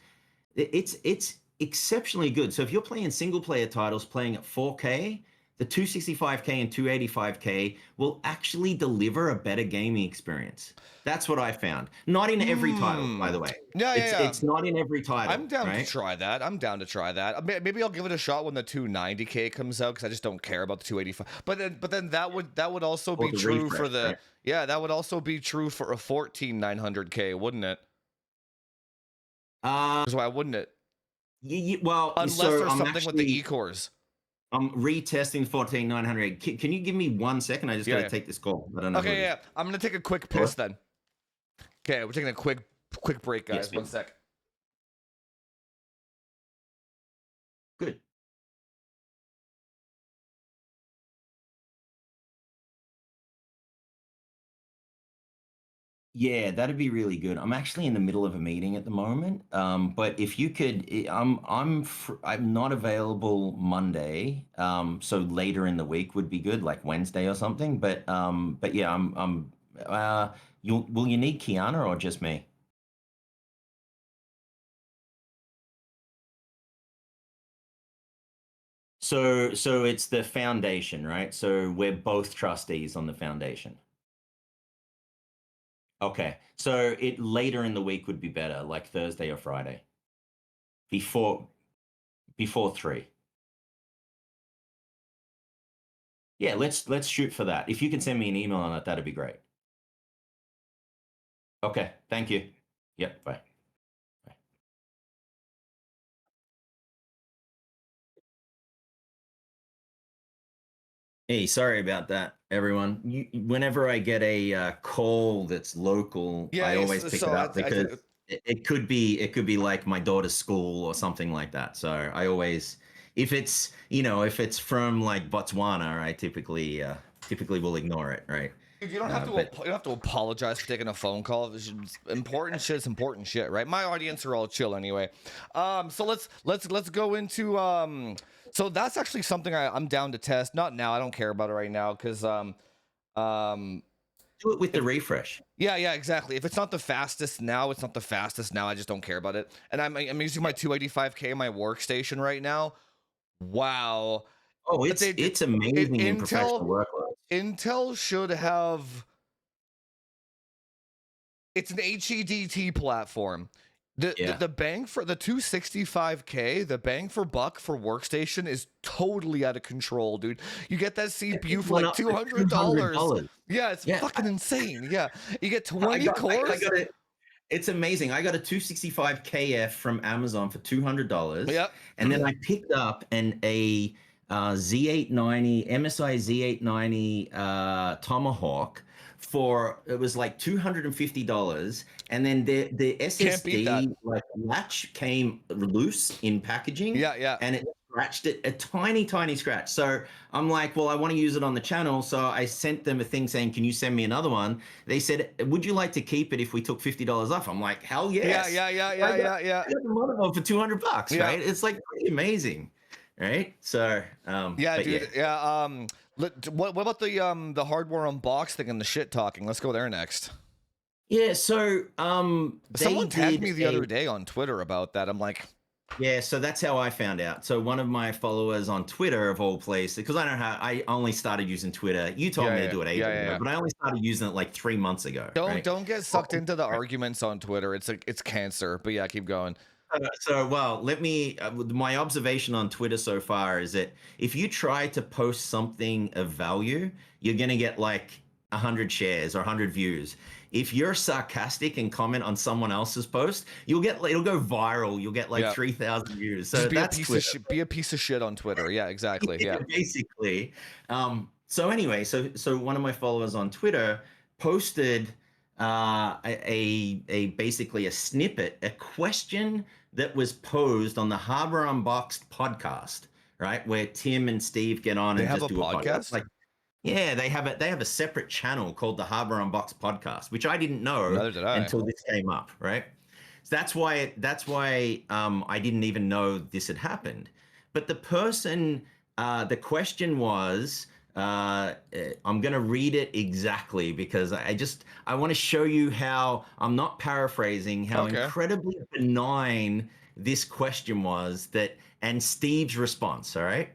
It's exceptionally good. So if you're playing single player titles playing at 4K, the 265K and 285K will actually deliver a better gaming experience. That's what I found. Not in every title, by the way. It's not in every title. I'm down right? to try that. I'm down to try that. Maybe I'll give it a shot when the 290K comes out because I just don't care about the 285. But then that would also be true refresh, for the right? that would also be true for a 14900K, wouldn't it? Because why wouldn't it? Well, Unless so there's I'm something with the actually, E cores. I'm retesting 14900. Can you give me 1 second? I just got to take this call. I don't know who it Okay, is. yeah. I'm gonna take a quick piss then. Okay, we're taking a quick break, guys. Yes, 1 sec. good. Yeah, that'd be really good. I'm actually in the middle of a meeting at the moment. But if you could, I'm not available Monday. So later in the week would be good, like Wednesday or something. But yeah, will you need Kiana or just me? So it's the foundation, right? So we're both trustees on the foundation. Okay. So it later in the week would be better, like Thursday or Friday. Before before 3. Yeah, let's shoot for that. If you can send me an email on it, that'd be great. Okay, thank you. Yep, bye. Bye. Hey, sorry about that, everyone. Whenever I get a call that's local, Yeah, I always pick so it up because it could be like my daughter's school or something like that. So I always, if it's from like Botswana, I typically will ignore it, right? dude, you don't have to But you don't have to apologize for taking a phone call. Important shit is important shit, right? My audience are all chill anyway. So let's go into so that's actually something I'm down to test. Not now, I don't care about it right now because um do it with the if refresh. yeah, exactly. If it's not the fastest now, it's not the fastest now. I just don't care about it. And I'm using my 285K my workstation right now. Wow. Oh, But it's they it's amazing in professional Intel workloads. Intel should have. It's an HEDT platform. Yeah. The bang for the 265K, the bang for buck for workstation is totally out of control, dude. You get that It CPU for went like up to $200. $200. Yeah, it's Yeah, fucking insane. Yeah, you get I 20 got I cores. got it. It's amazing. I got a 265 KF from Amazon for $200, Yep. and then I picked up a Z890 MSI Z890 Tomahawk for it was like $250, and then the Can't beat that. SSD like latch came loose in packaging, Yeah. and it scratched it a tiny scratch. So I'm like, well, I want to use it on the channel, so I sent them a thing saying, can you send me another one? They said, would you like to keep it if we took $50 off? I'm like, hell yes. I got the motherboard for $200, Yeah. right? It's like pretty amazing, right? So, Yeah, but yeah. dude. Yeah. What about the hardware unboxing and the shit talking? Let's go there next. Yeah, so they Someone tagged did me the a other day on Twitter about that. I'm like, yeah, so that's how I found out. So one of my followers on Twitter of all places, because I only started using Twitter. You told me to do it ages ago, yeah. but I only started using it like 3 months ago, right? Don't get sucked into the arguments on Twitter. It's cancer. But yeah, keep going. Well, my observation on Twitter so far is that if you try to post something of value, you're going to get like 100 shares or 100 views. If you're sarcastic and comment on someone else's post, it'll go viral. You'll get like Yeah. 3,000 views. So Just be a that's piece of Twitter. shit. Be a piece of shit on Twitter. Yeah, exactly. Yeah. Basically. So anyway, so one of my followers on Twitter posted a basically a snippet, a question that was posed on the Harbor Unboxed podcast, right, where Tim and Steve get on They and have just a do a podcast. podcast? Like, yeah, they have a separate channel called the Harbor Unboxed podcast, which I didn't know Neither did I. until this came up, right? So that's why I didn't even know this had happened. But the question was, I'm going to read it exactly because I want to show you how I'm not paraphrasing how Okay. incredibly benign this question was and Steve's response. All right.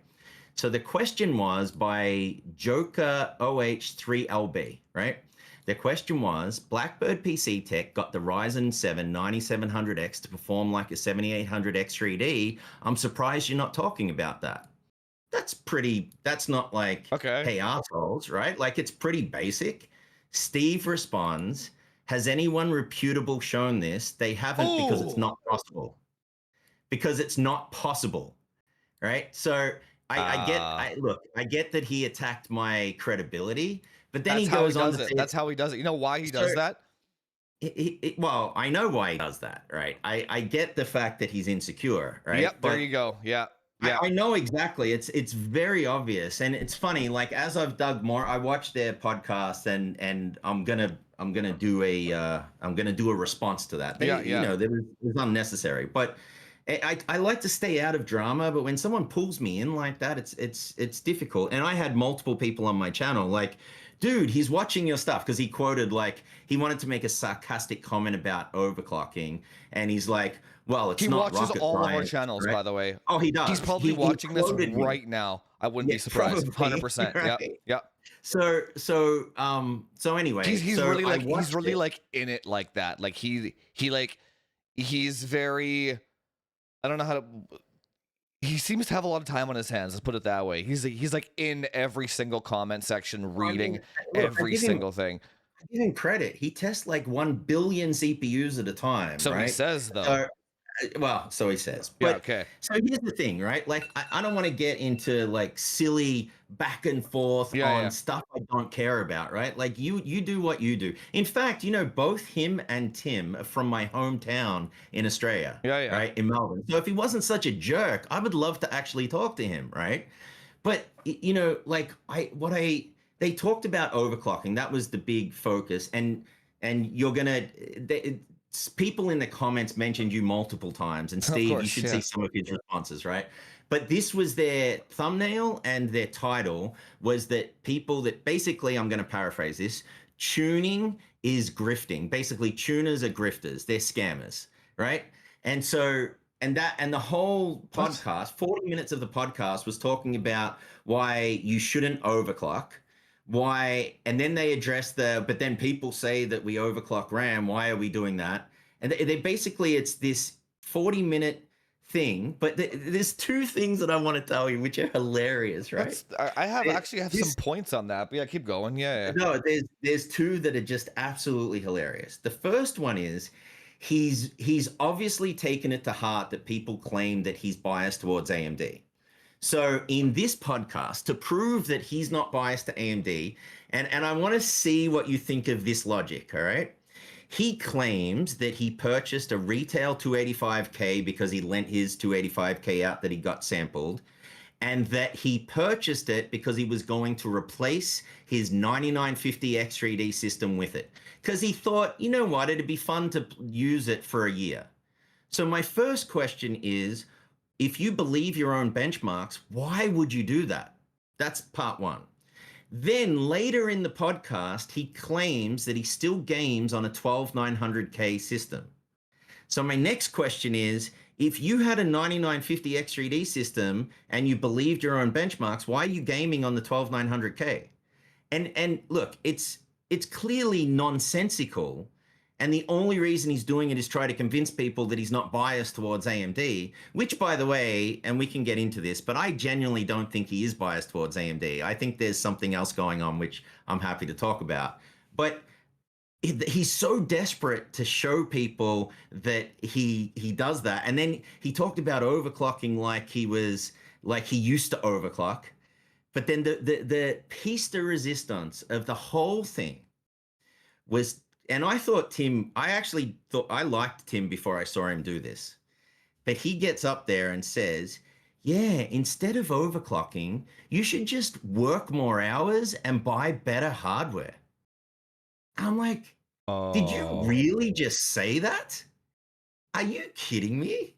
So the question was by Joker OH3LB, right? The question was, BlackBird PC Tech got the Ryzen 7 9700X to perform like a 7800X 3D. I'm surprised you're not talking about that. That's not like, Okay. hey, assholes, right? Like it's pretty basic. Steve responds, has anyone reputable shown this? They haven't because it's Oh, not possible. Because it's not possible, right? So Uh, I get that he attacked my credibility, but then that's he how he goes on does to it. say, That's how he does it. You know why he so does that? well, I know why he does that, right? I get the fact that he's insecure, right? Yep, there But you go. Yeah. Yeah. I know exactly. It's very obvious, and it's funny. Like as I've dug more, I watched their podcast, and I'm gonna do a I'm gonna do a response to that. They Yeah, you yeah. know it was unnecessary, but I like to stay out of drama. But when someone pulls me in like that, it's difficult. And I had multiple people on my channel like, dude, he's watching your stuff because he quoted like he wanted to make a sarcastic comment about overclocking, and he's like, well, He it's not watches rocket all of our science, channels, right? by the way. Oh, he He's does. probably He watching this quoted me. right now. I wouldn't Yeah, be surprised. probably 100%. Yep. right. Yep. So He's anyway, he's so really I like he's watched really it. like in it like that. Like he like he's very I don't know how to he seems to have a lot of time on his hands, let's put it that way. He's like in every single comment section I mean, reading look, every single thing. I give him credit. He tests like 1 billion CPUs at a time, So he right? says though. So well, so he says. Yeah, But okay. so here's the thing, right? Like, I don't want to get into like silly back and forth Yeah, on yeah. stuff I don't care about, right? Like, you do what you do. In fact, both him and Tim are from my hometown in Australia, Yeah, yeah. right? In Melbourne. So if he wasn't such a jerk, I would love to actually talk to him, right? But like they talked about overclocking. That was the big focus, and you're gonna people in the comments mentioned you multiple times, and Of Steve, you course, should see yeah. some of his responses, right? But this was their thumbnail, and their title was that people that basically, I'm going to paraphrase this, tuning is grifting. Basically, tuners are grifters. They're scammers, right? And so, and the whole What? podcast, 40 minutes of the podcast was talking about why you shouldn't overclock, why, and then they address but then people say that we overclock RAM. Why are we doing that? And they basically, it's this 40-minute thing, but there's two things that I want to tell you, which are hilarious, right? I have It- actually have some this points on that, but yeah, keep going. Yeah, yeah. no, there's two that are just absolutely hilarious. The first one is he's obviously taken it to heart that people claim that he's biased towards AMD. So in this podcast, to prove that he's not biased to AMD, and I want to see what you think of this logic, all right? He claims that he purchased a retail 285K because he lent his 285K out that he got sampled, and that he purchased it because he was going to replace his 9950 X3D system with it. Because he thought, you know what, it'd be fun to use it for a year. So my first question is, if you believe your own benchmarks, why would you do that? That's part one. Then later in the podcast, he claims that he still games on a 12900K system. So my next question is, if you had a 9950 X3D system and you believed your own benchmarks, why are you gaming on the 12900K? And look, it's clearly nonsensical, and the only reason he's doing it is try to convince people that he's not biased towards AMD, which, by the way, and we can get into this, but I genuinely don't think he is biased towards AMD. I think there's something else going on, which I'm happy to talk about. But he's so desperate to show people that he does that. And then he talked about overclocking like he used to overclock. But then the piece de resistance of the whole thing was, and I actually thought I liked Tim before I saw him do this. But he gets up there and says, yeah, instead of overclocking, you should just work more hours and buy better hardware. I'm like, did you Oh, really just say that? Are you kidding me?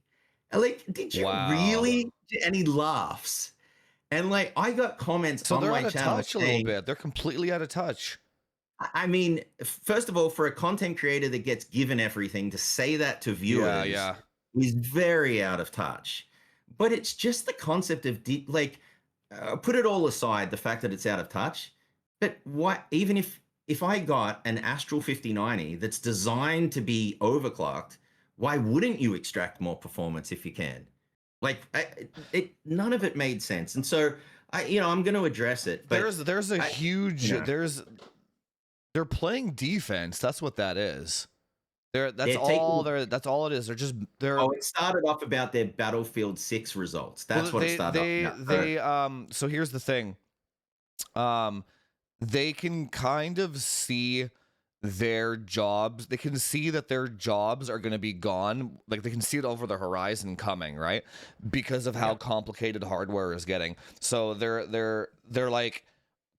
Like, did you wow. really? And he laughs. And like, I got comments So on they're my out of channel touch a little saying, bit. They're completely out of touch. I mean, first of all, for a content creator that gets given everything, to say that to Yeah, viewers yeah. is very out of touch. But it's just the concept of put it all aside, the fact that it's out of touch. But what, even if I got an Astral 5090 that's designed to be overclocked, why wouldn't you extract more performance if you can? Like, none of it made sense. And so I'm going to address it, but There's a I, huge you know, they're playing defense. That's what that is. That's They're all taking. they're that's all it is. They're Oh, it started off about their Battlefield 6 results. well That's what it started off about. So, so here's the thing. Um they can kind of see their jobs. They can see that their jobs are going to be gone. Like they can see it over the horizon coming, right? Because of how yeah. complicated hardware is getting. So they're like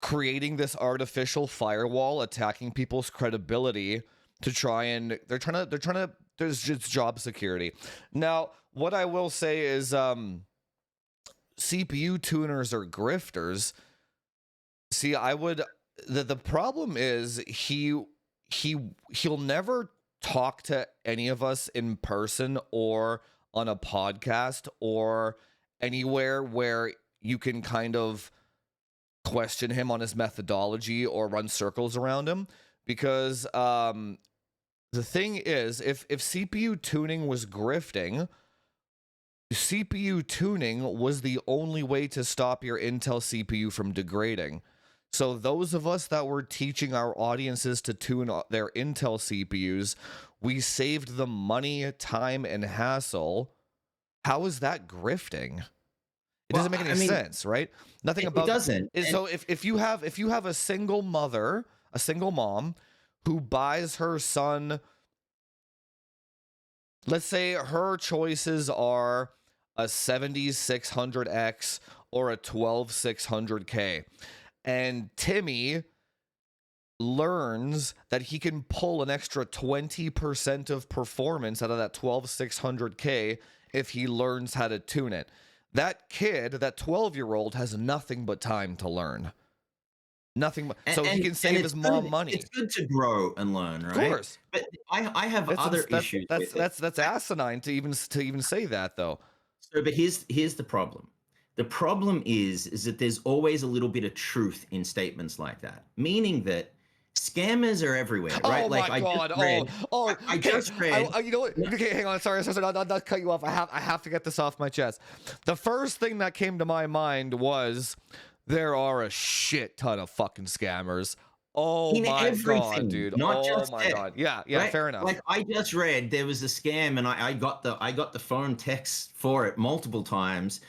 creating this artificial firewall attacking people's credibility to try and they're trying to there's just job security. Now, what I will say is CPU tuners are grifters. See, I would the problem is he'll never talk to any of us in person or on a podcast or anywhere where you can kind of question him on his methodology or run circles around him because the thing is if CPU tuning was grifting, CPU tuning was the only way to stop your Intel CPU from degrading. So those of us that were teaching our audiences to tune their Intel CPUs, we saved them money, time, and hassle. How is that grifting? It Well, doesn't make any I mean, sense, right? Nothing it about doesn't. so if you have a single mother, a single mom who buys her son, let's say her choices are a 7600X or a 12600K. And Timmy learns that he can pull an extra 20% of performance out of that 12600K if he learns how to tune it. That kid, that 12-year-old, has nothing but time to learn. Nothing but, so he can save his mom money. It's good to grow and learn, right? Of course. But I have other issues with it. That's asinine to even say that though. So, but here's the problem. The problem is that there's always a little bit of truth in statements like that, meaning that scammers are everywhere, right? Oh like my God! I just read. You know what? Okay, hang on. Sorry, not cut you off. I have to get this off my chest. The first thing that came to my mind was there are a shit ton of fucking scammers. Oh In my everything, God, dude! not Oh just my tech, God! Yeah, right? fair enough. Like I just read there was a scam, and I got the phone text for it multiple times.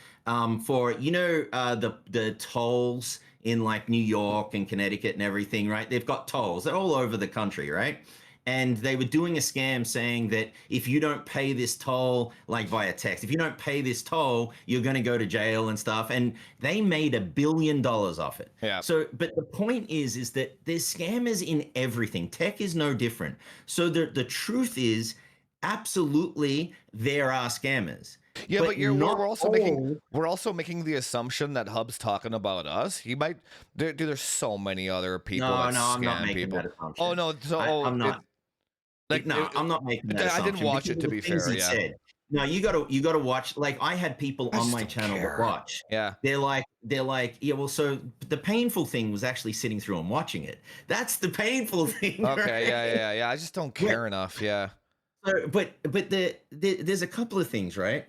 For the tolls in like New York and Connecticut and everything, right? They've got tolls. They're all over the country, right? And they were doing a scam saying that if you don't pay this toll, like via text, if you don't pay this toll, you're going to go to jail and stuff. And they made $1 billion off it. Yeah. So, but the point is that there's scammers in everything. Tech is no different. So the truth is, absolutely, there are scammers. Yeah, but we're also making the assumption that Hub's talking about us. He might. There's so many other people that No, I'm not scam making people. that assumption. Oh no, I'm not. I'm not making that assumption. I didn't watch it, to be fair. Yeah. Said. No, you got to watch. Like I had people on my channel that watch. Yeah. They're like, yeah. Well, so the painful thing was actually sitting through and watching it. That's the painful thing. Okay. Right? Yeah. I just don't care enough. Yeah. So, but there's a couple of things, right?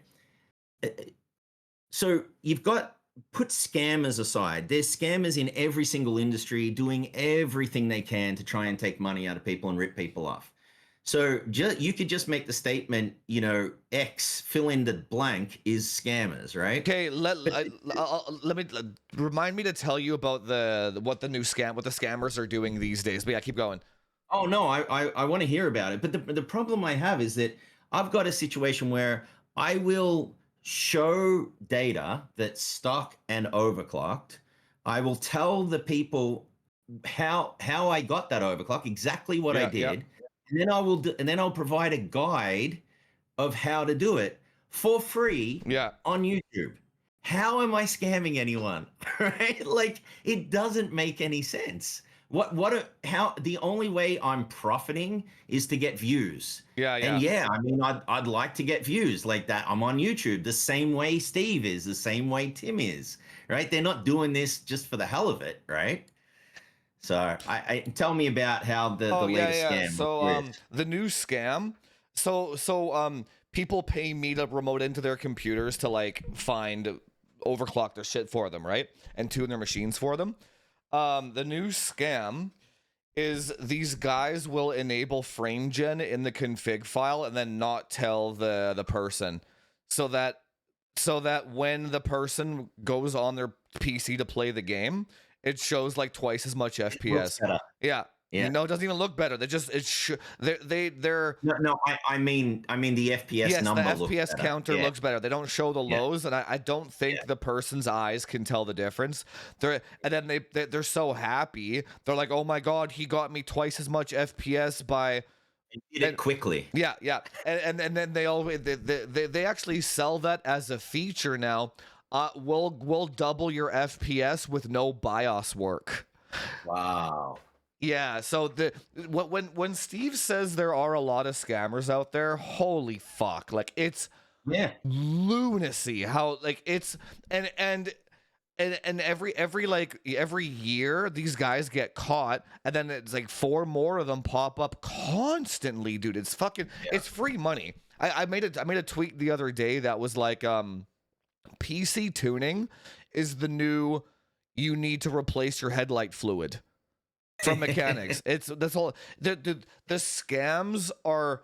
So you've got put scammers aside. There's scammers in every single industry doing everything they can to try and take money out of people and rip people off. So you could just make the statement, X fill in the blank is scammers, right? Okay, let me remind me to tell you about what the scammers are doing these days. But yeah, keep going. Oh no, I want to hear about it. But the problem I have is that I've got a situation where I will show data that's stuck and overclocked. I will tell the people how I got that overclock, exactly what I did. Yeah. And then I'll provide a guide of how to do it for free on YouTube. How am I scamming anyone? Right? Like it doesn't make any sense. How the only way I'm profiting is to get views. Yeah. And I mean, I'd like to get views like that. I'm on YouTube the same way Steve is, the same way Tim is, right? They're not doing this just for the hell of it, right? So I tell me about how the latest scam. So the new scam. So people pay me to remote into their computers to like overclock their shit for them, right? And tune their machines for them. The new scam is these guys will enable frame gen in the config file and then not tell the person, so that when the person goes on their PC to play the game, it shows like twice as much FPS. Yeah. Yeah. No, it doesn't even look better. They're no. I mean the FPS number. Yes, the FPS counter looks better. They don't show the lows, and I don't think the person's eyes can tell the difference. They're so happy. They're like, oh my god, he got me twice as much FPS by. Did it quickly. Yeah, and then they actually sell that as a feature now. We'll double your FPS with no BIOS work. Wow. Yeah, so when Steve says there are a lot of scammers out there, holy fuck, like it's lunacy how like it's and every year these guys get caught, and then it's like 4 more of them pop up constantly, dude. It's fucking it's free money. I made a tweet the other day that was like PC tuning is the new you need to replace your headlight fluid from mechanics. That's all. The scams are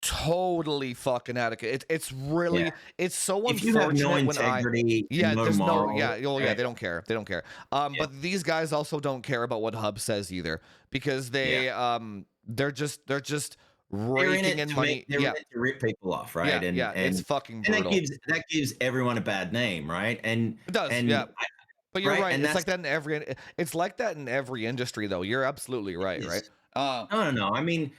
totally fucking adequate. It's really it's so if you have no integrity, there's moral, they don't care. But these guys also don't care about what Hub says either, because they're just raking in money. They're in it to rip people off, right? And it's fucking brutal. And that gives everyone a bad name, right? And it does, but you're right. It's like that in every industry, though. You're absolutely right, right? No. I mean,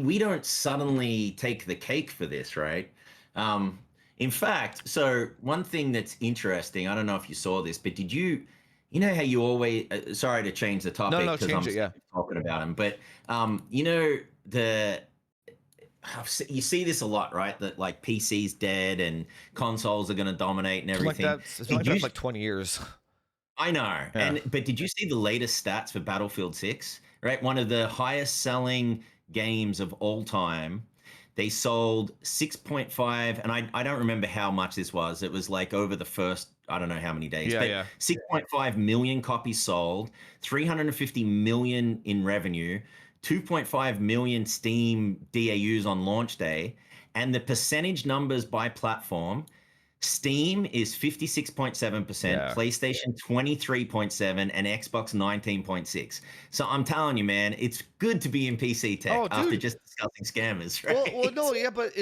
we don't suddenly take the cake for this, right? In fact, so one thing that's interesting, I don't know if you saw this, but did you know how you always? Sorry to change the topic because I'm talking about them, but you know you see this a lot, right? That like PC's dead and consoles are going to dominate and everything. It's been like 20 years. I know. Yeah. But did you see the latest stats for Battlefield 6? Right? One of the highest selling games of all time. They sold 6.5, and I don't remember how much this was. It was like over the first, I don't know how many days, but 6.5 million copies sold, 350 million in revenue, 2.5 million Steam DAUs on launch day, and the percentage numbers by platform, Steam is 56.7%, PlayStation 23.7%, and Xbox 19.6%. So I'm telling you, man, it's good to be in PC tech after just discussing scammers, right? Well, no, but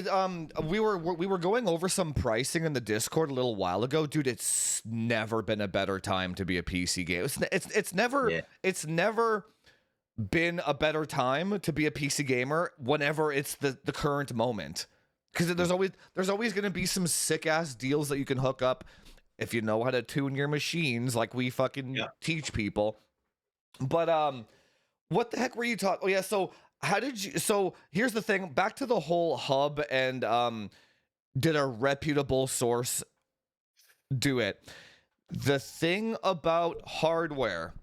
we were going over some pricing in the Discord a little while ago, dude. It's never been a better time to be a PC game. It's never been a better time to be a PC gamer whenever it's the current moment. Because there's always going to be some sick ass deals that you can hook up if you know how to tune your machines, like we fucking teach people. But what the heck were you talking? Oh yeah, so here's the thing. Back to the whole Hub and did a reputable source do it? The thing about hardware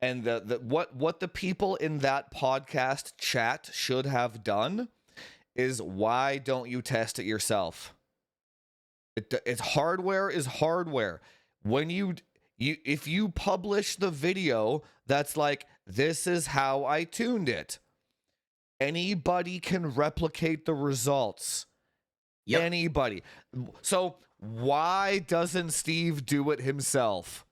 and what the people in that podcast chat should have done is, why don't you test it yourself? It's hardware is hardware. When if you publish the video that's like, this is how I tuned it, anybody can replicate the results. Anybody. So why doesn't Steve do it himself?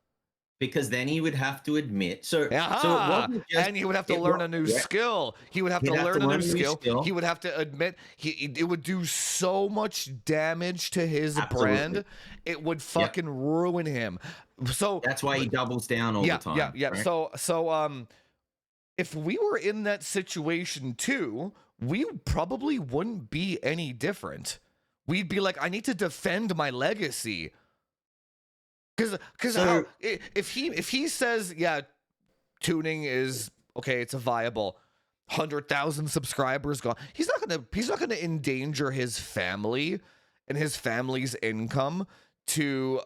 Because then he would have to admit. So it wasn't just, and he would have to learn a new skill. He would have to learn a new skill. He would have to admit it would do so much damage to his brand. It would fucking ruin him. So that's why he doubles down all the time. Yeah. Right? So if we were in that situation too, we probably wouldn't be any different. We'd be like, I need to defend my legacy. Because if he says, tuning is okay, it's a viable 100,000 subscribers gone, he's not gonna endanger his family and his family's income to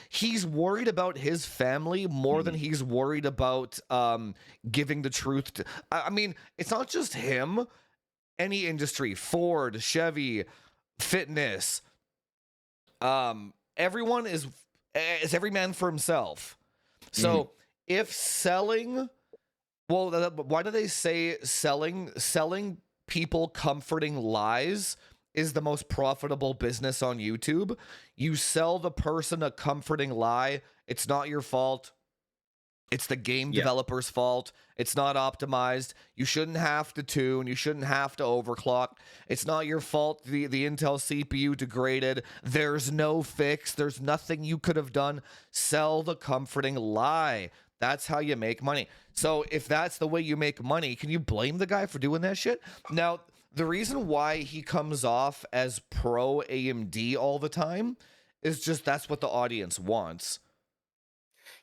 he's worried about his family more than he's worried about giving the truth to. I mean, it's not just him. Any industry, Ford, Chevy, fitness, everyone is every man for himself. So if selling Well, why do they say selling people comforting lies is the most profitable business on YouTube? You sell the person a comforting lie. It's not your fault. It's the game Yeah. developer's fault. It's not optimized. You shouldn't have to tune. You shouldn't have to overclock. It's not your fault the Intel CPU degraded. There's no fix. There's nothing you could have done. Sell the comforting lie. That's how you make money. So if that's the way you make money, can you blame the guy for doing that shit? Now, the reason why he comes off as pro AMD all the time is just that's what the audience wants.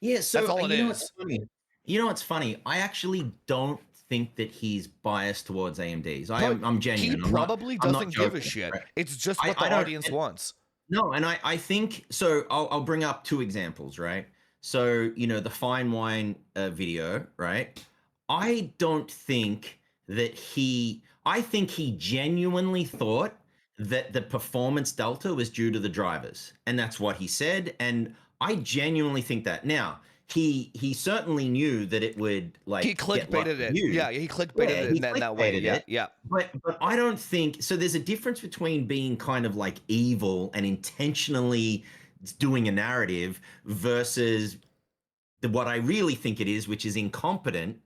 Yeah, That's so all it you know what's is. funny? You know what's funny? I actually don't think that he's biased towards AMDs. I'm He genuine. probably I'm not doesn't give a joking, shit. right? It's just I what the I don't audience and wants. no, and I think so. I'll bring up two examples, right? So the fine wine video, right? I don't think that I think he genuinely thought that the performance delta was due to the drivers, and that's what he said. And I genuinely think that. Now, he certainly knew that it would He get lots clickbaited of it. views. Yeah, he clickbaited Yeah, it he in that way. clickbaited Yeah, it. yeah. But I don't think so. There's a difference between being kind of like evil and intentionally doing a narrative versus what I really think it is, which is incompetent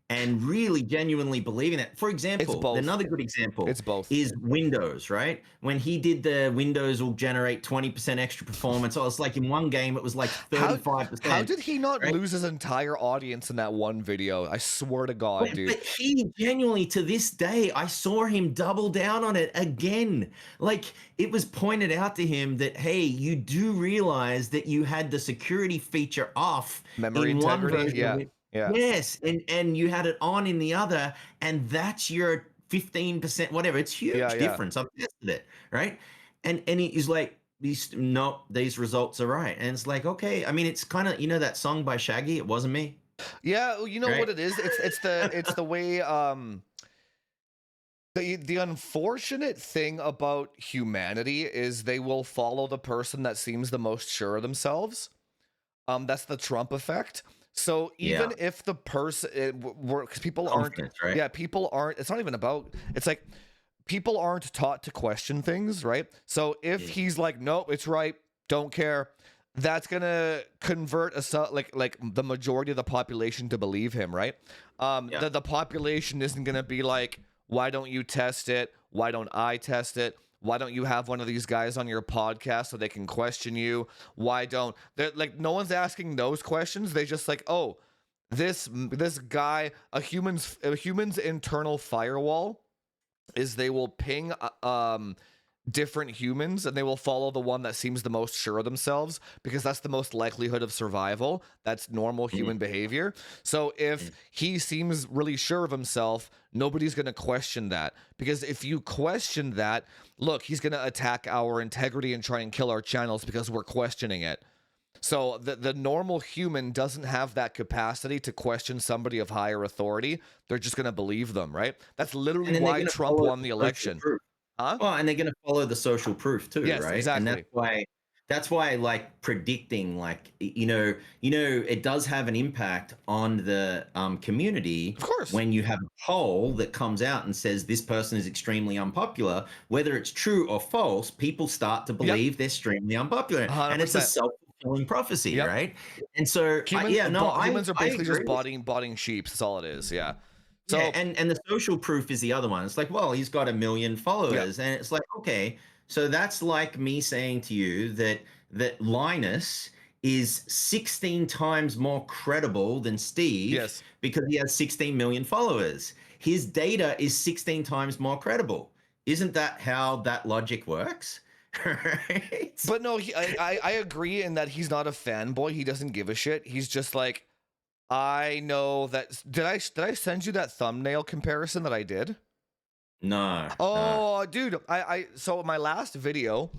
and really genuinely believing that. For It's example, both. another good example It's both. is Windows, right? When he did the Windows will generate 20% extra performance, I was like in one game, it was like How 35%, did he not right? lose his entire audience in that one video? I swear to God, dude. But he genuinely, to this day, I saw him double down on it again. Like it was pointed out to him that, hey, you do realize that you had the security feature off Memory in one integrity. version of Yeah, it. yeah, Yes, and you had it on in the other, and that's your 15%, whatever. It's yeah, huge yeah. difference. I've tested it, right? And he's like, these results are right. And it's like, okay, I mean, it's kind of, that song by Shaggy, It Wasn't Me, Yeah, well, you know what right? it is? It's the way the unfortunate thing about humanity is they will follow the person that seems the most sure of themselves. That's the Trump effect. So Yeah, even if the person, because people aren't, confidence, right? yeah, people aren't. It's not even about. It's like people aren't taught to question things, right? So if Yeah. he's like, nope, it's right, don't care, that's gonna convert like the majority of the population to believe him, right? Yeah. The population isn't gonna be like, why don't you test it? Why don't I test it? Why don't you have one of these guys on your podcast so they can question you? Why don't they're like no one's asking those questions? They just like, oh, this guy, a human's internal firewall is they will ping different humans and they will follow the one that seems the most sure of themselves because that's the most likelihood of survival. That's normal Mm, human behavior. So if mm, he seems really sure of himself, nobody's going to question that, because if you question that, look, he's going to attack our integrity and try and kill our channels because we're questioning it. So the normal human doesn't have that capacity to question somebody of higher authority. They're just going to believe them, right? That's literally and then they're why gonna Trump follow won the the social election. proof. Huh? Well, and they're gonna follow the social proof too, Yes, right? And exactly. that's why like predicting, like it does have an impact on the community Of course. when you have a poll that comes out and says this person is extremely unpopular, whether it's true or false, people start to Yep. believe they're extremely unpopular, and it's a 100%. self-fulfilling prophecy, Yep. right? And so, yeah, no, Humans are I basically just agree with botting sheep. That's all it is. Yeah. yeah, So, and the social proof is the other one. It's like, well, he's got 1 million yep. followers, and it's like, okay, so that's like me saying to you that Linus is 16 times more credible than Steve Yes. because he has 16 million followers. His data is 16 times more credible. Isn't that how that logic works? Right? But no, I agree in that he's not a fanboy. He doesn't give a shit. He's just like, I know that. Did I send you that thumbnail comparison that I did? No, no. Oh, dude, so my last video,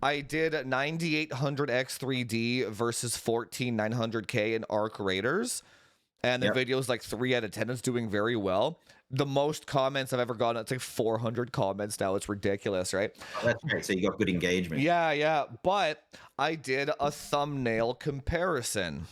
I did 9800 X3D versus 14900K in Arc Raiders, and the Yep. video's like 3 out of 10. It's doing very well. The most comments I've ever gotten, it's like 400 comments now. It's ridiculous, right? Oh, that's great. So you got good engagement. Yeah, yeah. But I did a thumbnail comparison.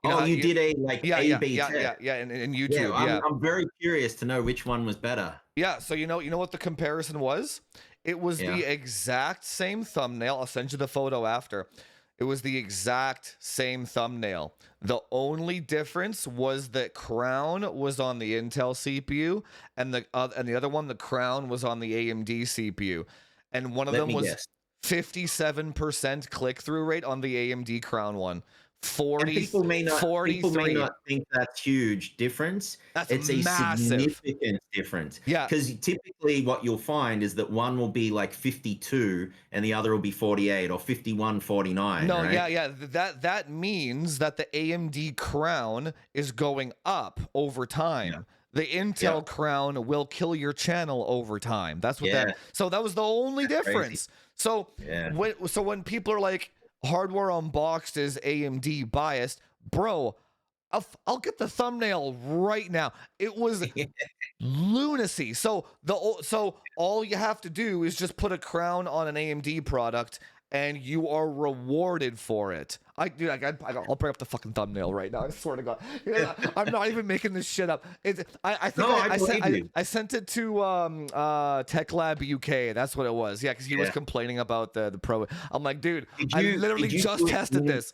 You know Oh, how you you, did a like yeah, yeah, A/B yeah, test. yeah, yeah, in Yeah, YouTube, I'm yeah. I'm very curious to know which one was better. Yeah, so you know what the comparison was? It was Yeah. the exact same thumbnail. I'll send you the photo after. It was the exact same thumbnail. The only difference was that crown was on the Intel CPU, and the other one, the crown, was on the AMD CPU. And one of Let them me was guess. 57% click-through rate on the AMD crown one. And 40 people may not 43. think that's huge difference. That's It's a massive. significant difference Yeah. because typically what you'll find is that one will be like 52 and the other will be 48 or 51, 49, No, yeah, right? yeah. That means that the AMD crown is going up over Yeah. time. The Intel Yep. crown will kill your channel over time. That's what Yeah. that. So that was the only That's crazy. difference. So Yeah. when people are like hardware unboxed is AMD biased, bro, I'll get the thumbnail right now. It was lunacy. So all you have to do is just put a crown on an AMD product, and you are rewarded for it. I'll bring up the fucking thumbnail right now. I swear to God, I'm not even making this shit up. I think No, I believe you. I sent it to Tech Lab UK. That's what it was. Yeah, because he was Yeah. complaining about the Pro. I'm like, dude, Did I you literally did you just do it tested in this.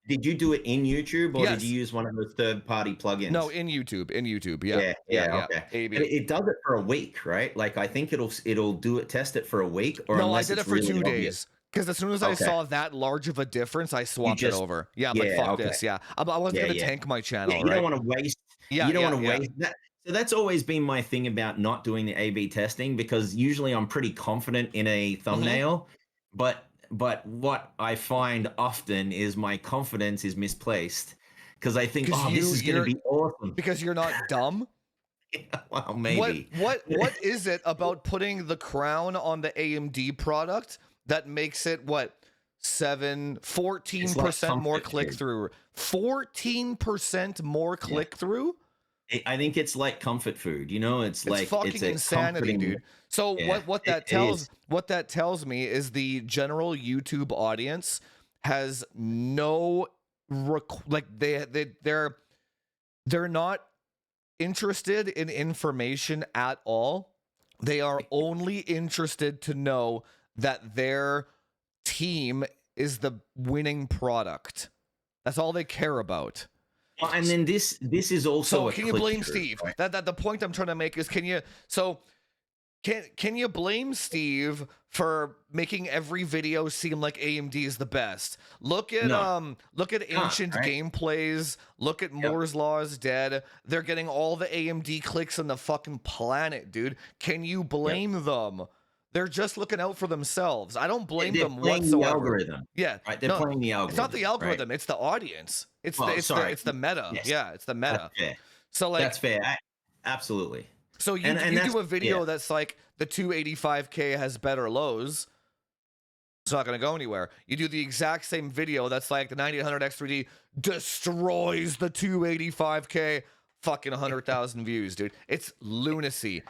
did you do it in YouTube or did you Yes. use one of those third-party No, plugins? in YouTube. In YouTube. Yeah. Yeah, Yeah. yeah, Yeah. okay. But AB. it does it for a week, right? Like I think it'll do it, test it for a week, or No, I unless did it it's for really two obvious. days. Because as soon as I Okay. saw that large of a difference, I You swapped it just over. Yeah, I'm like, Yeah, fuck okay. this. Yeah. I wasn't Yeah, going to yeah. tank my Yeah, channel, you don't right? wanna waste Yeah, you don't yeah, wanna yeah. waste that. So that's always been my thing about not doing the A/B testing because usually I'm pretty confident in a hmm thumbnail, but what I find often is my confidence is misplaced because I think, Because "Oh, this is gonna you're be awesome." because you're not dumb. Well, What maybe. what what is it about putting the crown on the AMD product that makes it what It's like 14% more comfort click food. through? 14% more Yeah. click through? I think it's like comfort food, it's It's like it's fucking a insanity, comforting. dude. So Yeah, it is. what that tells me is the general YouTube audience has no like they're not interested in information at all. They are only interested to know that their team is the winning product. That's all they care about. Well, and then this is So also a can you blame click-through, Steve? right? That the point I'm trying to make is can you blame Steve for making every video seem like AMD is the best? No, Look at can't, ancient right? gameplays. Look at Yep. Moore's Law is dead. They're getting all the AMD clicks on the fucking planet, dude. Can you Yep. blame them? They're just looking out for themselves. I don't blame They're them playing the whatsoever. algorithm, Yeah, right? They're no, playing the it's not the algorithm, right? algorithm. It's the audience. Oh, sorry. It's the meta. Yes, Yeah, it's the that's meta. fair. So That's like fair. Absolutely. so And you that's do a yeah. video that's like the 285K has better lows. It's not going to go anywhere. You do the exact same video that's like the 9800X3D destroys the 285K, fucking 100,000 views, dude. It's lunacy.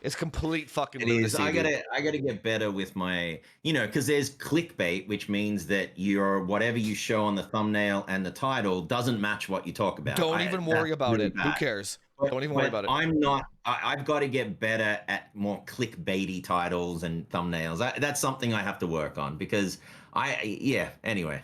It's complete fucking It is. lunacy, dude. I gotta get better with my, because there's clickbait, which means that your whatever you show on the thumbnail and the title doesn't match what you talk about. Don't even That's worry about really it. Who bad. cares? But Don't even worry but about it. I'm not. I've got to get better at more clickbaity titles and thumbnails. That's something I have to work on because yeah. Anyway,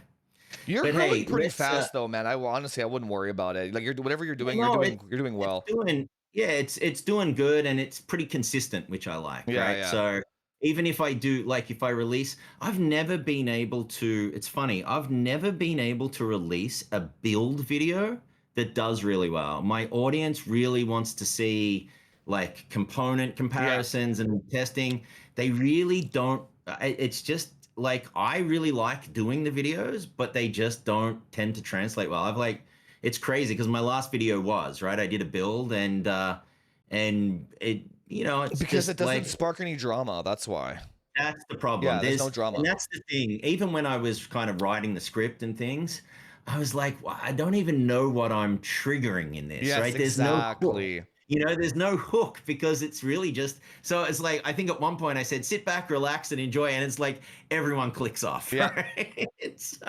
You're but growing hey, pretty let's. fast though, man. Honestly, I wouldn't worry about it. Like whatever No, you're doing it's well. doing yeah, it's doing good and it's pretty consistent, which I like, Yeah, right? yeah. So even if I do like if I release, I've never been able to, it's funny, I've never been able to release a build video that does really well. My audience really wants to see like component Yeah. comparisons and testing. They really don't it's just like I really like doing the videos, but they just don't tend to translate well. I've like it's crazy because my last video was right. I did a build and it it's Because it just doesn't like spark any drama. That's why. that's the problem. Yeah, there's no And drama. that's the thing. Even when I was kind of writing the script and things, I was like, "Well, I don't even know what I'm triggering in this, Yes, right? There's no hook. exactly. There's no hook because it's really just so it's like I think at one point I said sit back, relax, and enjoy, and it's like everyone clicks off, Yeah. right? So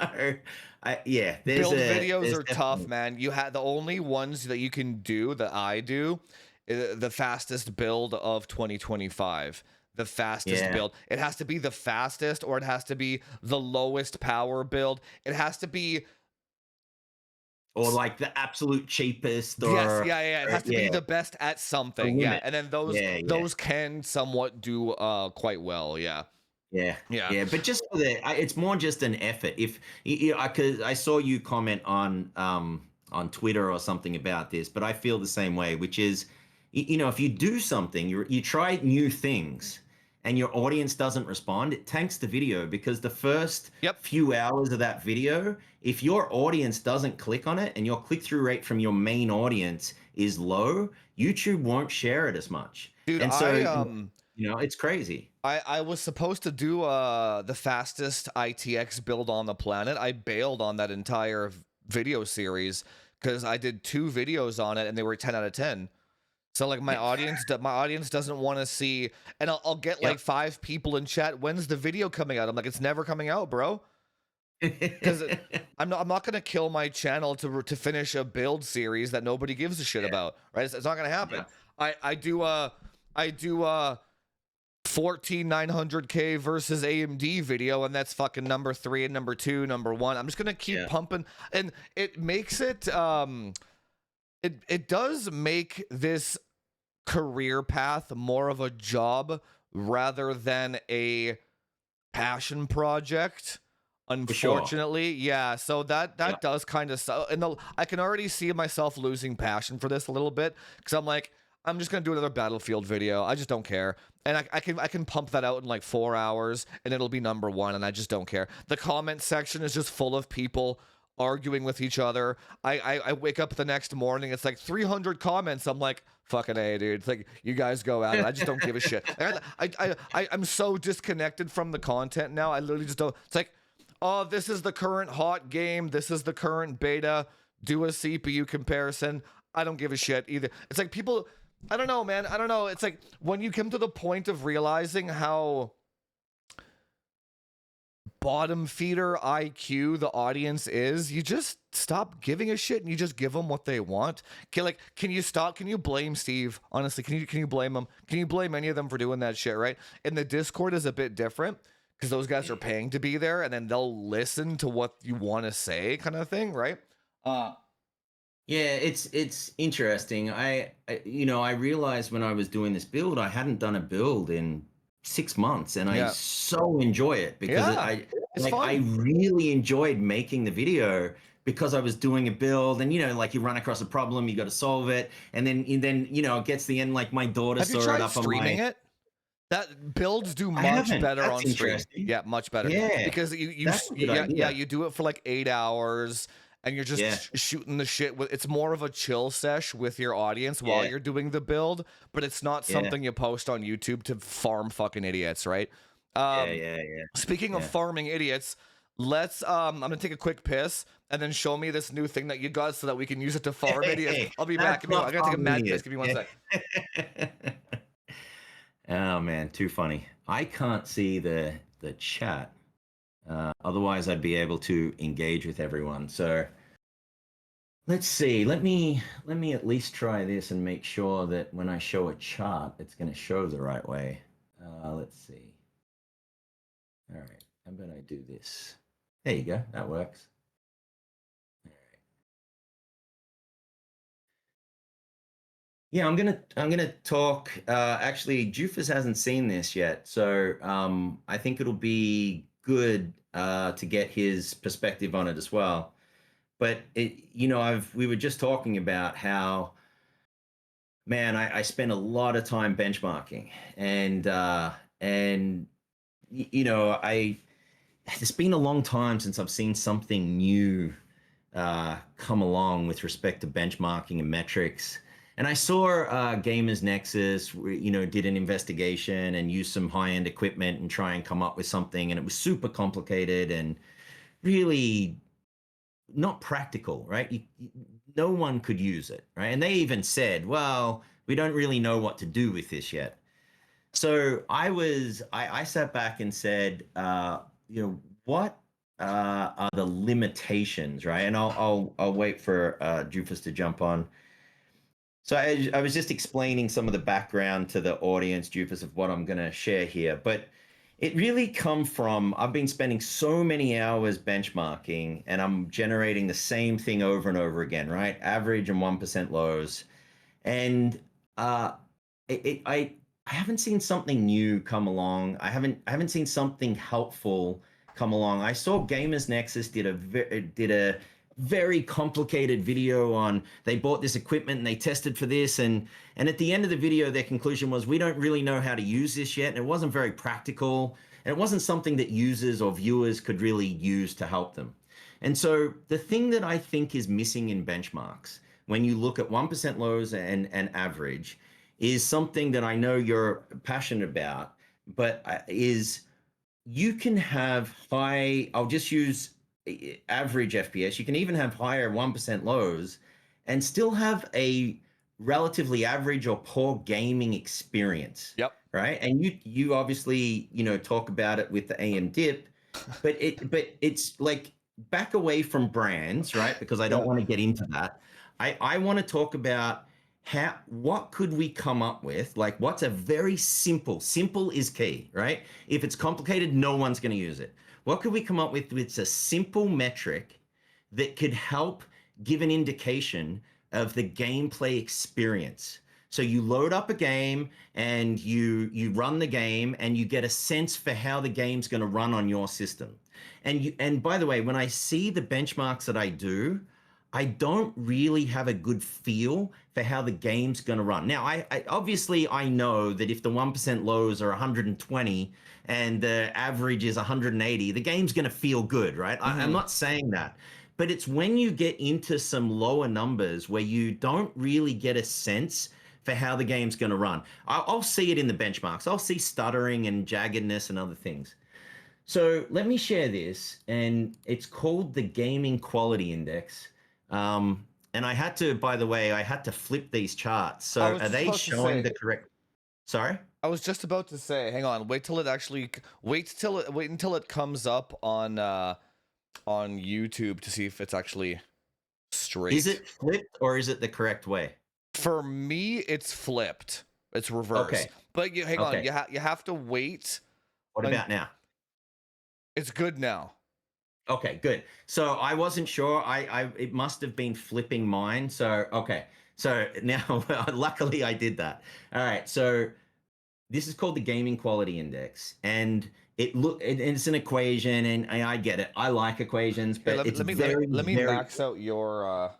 yeah, Build videos there's are tough, definitely, man. You have the only ones that you can do that I do, the fastest build of 2025. The fastest yeah, build. It has to be the fastest, or it has to be the lowest power build. It has to be or like the absolute cheapest, yes, yeah, yeah. It or has to be yeah, the best at a something. Yeah, limit. and then Yeah, yeah. those can somewhat do quite well. Yeah, Yeah, yeah. yeah, but just for it's more just an effort. If cause I saw you comment on Twitter or something about this, but I feel the same way, which is, if you do something, you try new things, and your audience doesn't respond, it tanks the video, because the first Yep. few hours of that video, if your audience doesn't click on it and your click-through rate from your main audience is low, YouTube won't share it as much, Dude, and so it's crazy. I was supposed to do the fastest ITX build on the planet. I bailed on that entire video series because I did 2 videos on it and they were 10 out of 10. So like my audience doesn't want to see, and I'll get like Yep. 5 people in chat. When's the video coming out? I'm like, it's never coming out, bro. Because I'm not gonna kill my channel to finish a build series that nobody gives a shit Yeah, about, right? It's not gonna happen. yeah, I do 14900K versus AMD video, and that's fucking number 3 and number 2, number 1. I'm just gonna keep yeah, pumping, and it makes it it does make this career path more of a job rather than a passion project, for sure. unfortunately. Yeah, so that Yeah, does kind of and I can already see myself losing passion for this a little bit, because I'm like, I'm just gonna do another Battlefield video. I just don't care, and I can pump that out in like 4 hours and it'll be number 1, and I just don't care. The comment section is just full of people arguing with each other. I wake up the next morning, it's like 300 comments. I'm like, fucking A, dude. It's like, you guys go at it. I just don't give a shit. I'm so disconnected from the content now. I literally just don't. It's like, oh, this is the current hot game. This is the current beta. Do a CPU comparison. I don't give a shit either. It's like people, I don't know, man. I don't know. It's like when you come to the point of realizing how bottom feeder IQ the audience is, you just stop giving a shit and you just give them what they want. Can you stop? Can you blame Steve? Honestly, can you blame him? Can you blame any of them for doing that shit, right? And the Discord is a bit different because those guys are paying to be there, and then they'll listen to what you want to say, kind of thing, right? yeah, it's interesting. I realized when I was doing this build, I hadn't done a build in 6 months, and I Yeah. so enjoy it because Yeah. It's I fun. really enjoyed making the video, because I was doing a build, and like you run across a problem, you got to solve it, and then it gets to the end, like my daughter Have you saw it tried up on streaming my. it? That builds do I much haven't. better That's on stream. interesting. Yeah, much better, Yeah, because that's a good yeah, idea. you do it for like 8 hours, and you're just Yeah, shooting the shit with. It's more of a chill sesh with your audience while yeah, you're doing the build, but it's not yeah, something you post on YouTube to farm fucking idiots, right? yeah, Um, yeah, yeah, Speaking of yeah. farming idiots, let's I'm gonna take a quick piss and then show me this new thing that you got so that we can use it to farm idiots. Hey, I'll be back. that's I not gotta take a farming mad piss. idiots. Give me one sec. Oh man, too funny. I can't see the chat. Otherwise, I'd be able to engage with everyone. So let's see. Let me at least try this and make sure that when I show a chart, it's going to show the right way. Let's see. All right. How about I do this? There you go. That works. Yeah, I'm gonna talk. Actually, Jufus hasn't seen this yet, so I think it'll be good to get his perspective on it as well. But we were just talking about how, man, I spend a lot of time benchmarking, and I it's been a long time since I've seen something new come along with respect to benchmarking and metrics. And I saw Gamers Nexus, did an investigation and used some high-end equipment and try and come up with something, and it was super complicated and really not practical, right? No one could use it, right? And they even said, "Well, we don't really know what to do with this yet." So I sat back and said, what are the limitations, right? And I'll wait for Jufus to jump on. So I was just explaining some of the background to the audience, Jufus, of what I'm going to share here. But it really come from, I've been spending so many hours benchmarking and I'm generating the same thing over and over again, right? Average and 1% lows. And uh, I haven't seen something new come along. I haven't seen something helpful come along. I saw Gamers Nexus did a very complicated video on they bought this equipment and they tested for this and at the end of the video their conclusion was we don't really know how to use this yet and it wasn't very practical and it wasn't something that users or viewers could really use to help them. And so the thing that I think is missing in benchmarks when you look at 1% lows and average is something that I know you're passionate about, but is you can have high, I'll just use average FPS. You can even have higher 1% lows and still have a relatively average or poor gaming experience. Yep. Right. And you obviously, talk about it with the AM dip, but it's like back away from brands, right? Because I don't want to get into that. I want to talk about what could we come up with? Like what's a very simple is key, right? If it's complicated, no one's going to use it. What could we come up with? It's a simple metric that could help give an indication of the gameplay experience. So you load up a game and you run the game and you get a sense for how the game's going to run on your system. And by the way, when I see the benchmarks that I do, I don't really have a good feel for how the game's going to run. Now, I obviously I know that if the 1% lows are 120 and the average is 180, the game's going to feel good, right? Mm-hmm. I'm not saying that. But it's when you get into some lower numbers where you don't really get a sense for how the game's going to run. I'll see it in the benchmarks. I'll see stuttering and jaggedness and other things. So let me share this, and it's called the Gaming Quality Index. And I had to, by the way, I had to flip these charts. So are they showing the correct? Sorry? I was just about to say, hang on, wait until it comes up on YouTube to see if it's actually straight. Is it flipped or is it the correct way? For me, it's flipped. It's reversed. Okay. But hang on, you have to wait. What about now? It's good now. Okay, good. So I wasn't sure. It must have been flipping mine. So okay. So now, luckily, I did that. All right. So this is called the Gaming Quality Index, and it's an equation, and I get it. I like equations, but let me max out your.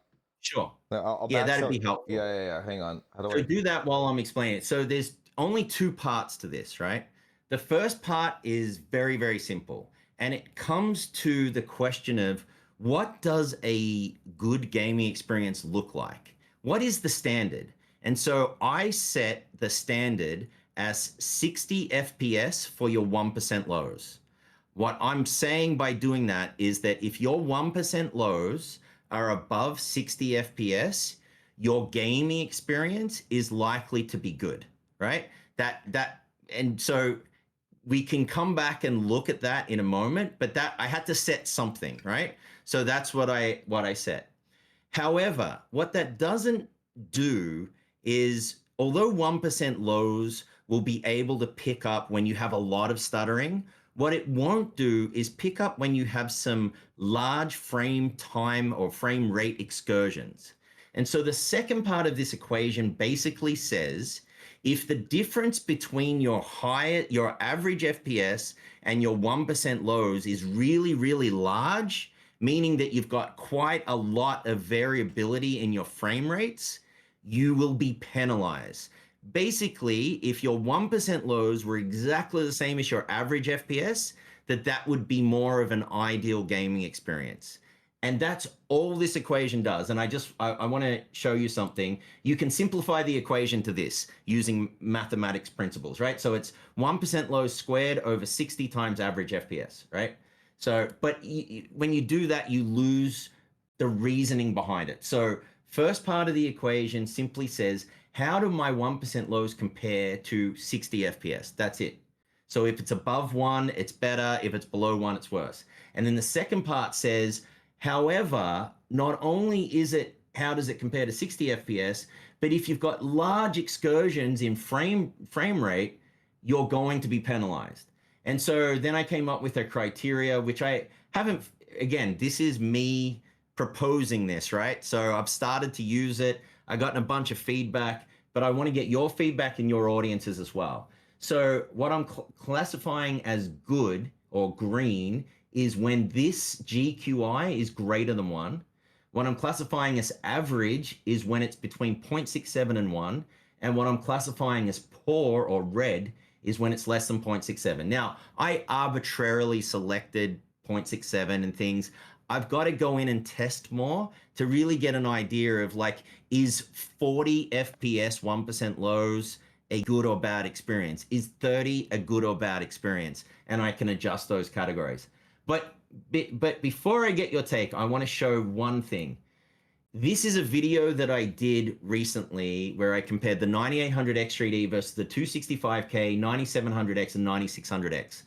Sure. That'd be helpful. Yeah. Hang on. How do I do that while I'm explaining it? So there's only two parts to this, right? The first part is very, very simple. And it comes to the question of what does a good gaming experience look like? What is the standard? And so I set the standard as 60 FPS for your 1% lows. What I'm saying by doing that is that if your 1% lows are above 60 FPS, your gaming experience is likely to be good, right? And so we can come back and look at that in a moment, but that I had to set something, right? So that's what I set. However, what that doesn't do is, although 1% lows will be able to pick up when you have a lot of stuttering, what it won't do is pick up when you have some large frame time or frame rate excursions. And so the second part of this equation basically says, if the difference between your average FPS and your 1% lows is really, really large, meaning that you've got quite a lot of variability in your frame rates, you will be penalized. Basically, if your 1% lows were exactly the same as your average FPS, that would be more of an ideal gaming experience. And that's all this equation does. And I want to show you something. You can simplify the equation to this using mathematics principles, right? So it's 1% low squared over 60 times average FPS, right? So, but when you do that, you lose the reasoning behind it. So first part of the equation simply says, how do my 1% lows compare to 60 FPS? That's it. So if it's above 1, it's better. If it's below 1, it's worse. And then the second part says, however, not only is it how does it compare to 60 FPS, but if you've got large excursions in frame rate, you're going to be penalized. And so then I came up with a criteria, which I haven't, again, this is me proposing this, right? So I've started to use it. I gotten a bunch of feedback, but I want to get your feedback and your audiences as well. So what I'm classifying as good or green is when this GQI is greater than 1. What I'm classifying as average is when it's between 0.67 and 1. And what I'm classifying as poor or red is when it's less than 0.67. Now, I arbitrarily selected 0.67 and things. I've got to go in and test more to really get an idea of like, is 40 FPS 1% lows a good or bad experience? Is 30 a good or bad experience? And I can adjust those categories. But before I get your take, I want to show one thing. This is a video that I did recently where I compared the 9800X3D versus the 265K, 9700X, and 9600X.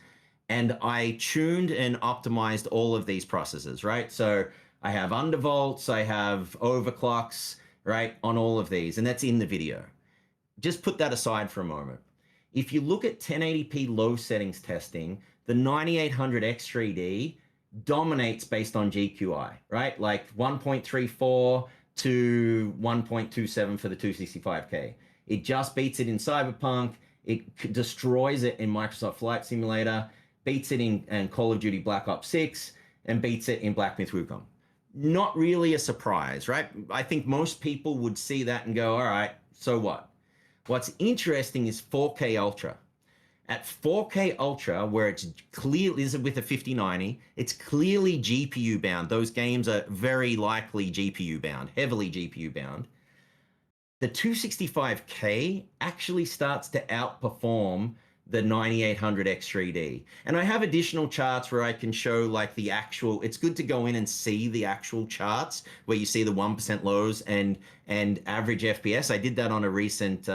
And I tuned and optimized all of these processors, right? So I have undervolts, I have overclocks, right, on all of these, and that's in the video. Just put that aside for a moment. If you look at 1080p low settings testing, the 9800X3D dominates based on GQI, right? Like 1.34 to 1.27 for the 265K. It just beats it in Cyberpunk. It destroys it in Microsoft Flight Simulator, beats it in Call of Duty Black Ops 6, and beats it in Black Myth Wukong. Not really a surprise, right? I think most people would see that and go, all right, so what? What's interesting is 4K Ultra. At 4K Ultra, where it's clearly, this is with a 5090, it's clearly GPU bound. Those games are very likely GPU bound, heavily GPU bound. The 265K actually starts to outperform the 9800X3D. And I have additional charts where I can show like the actual, it's good to go in and see the actual charts where you see the 1% lows and average FPS. I did that on a recent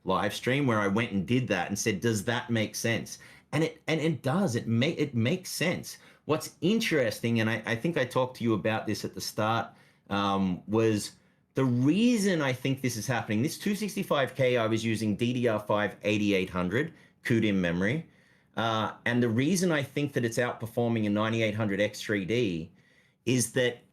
live stream where I went and did that and said, does that make sense? And it does, it makes sense. What's interesting, and I think I talked to you about this at the start, was the reason I think this is happening. This 265K, I was using DDR5 8800 CUDA memory. And the reason I think that it's outperforming a 9800X3D is that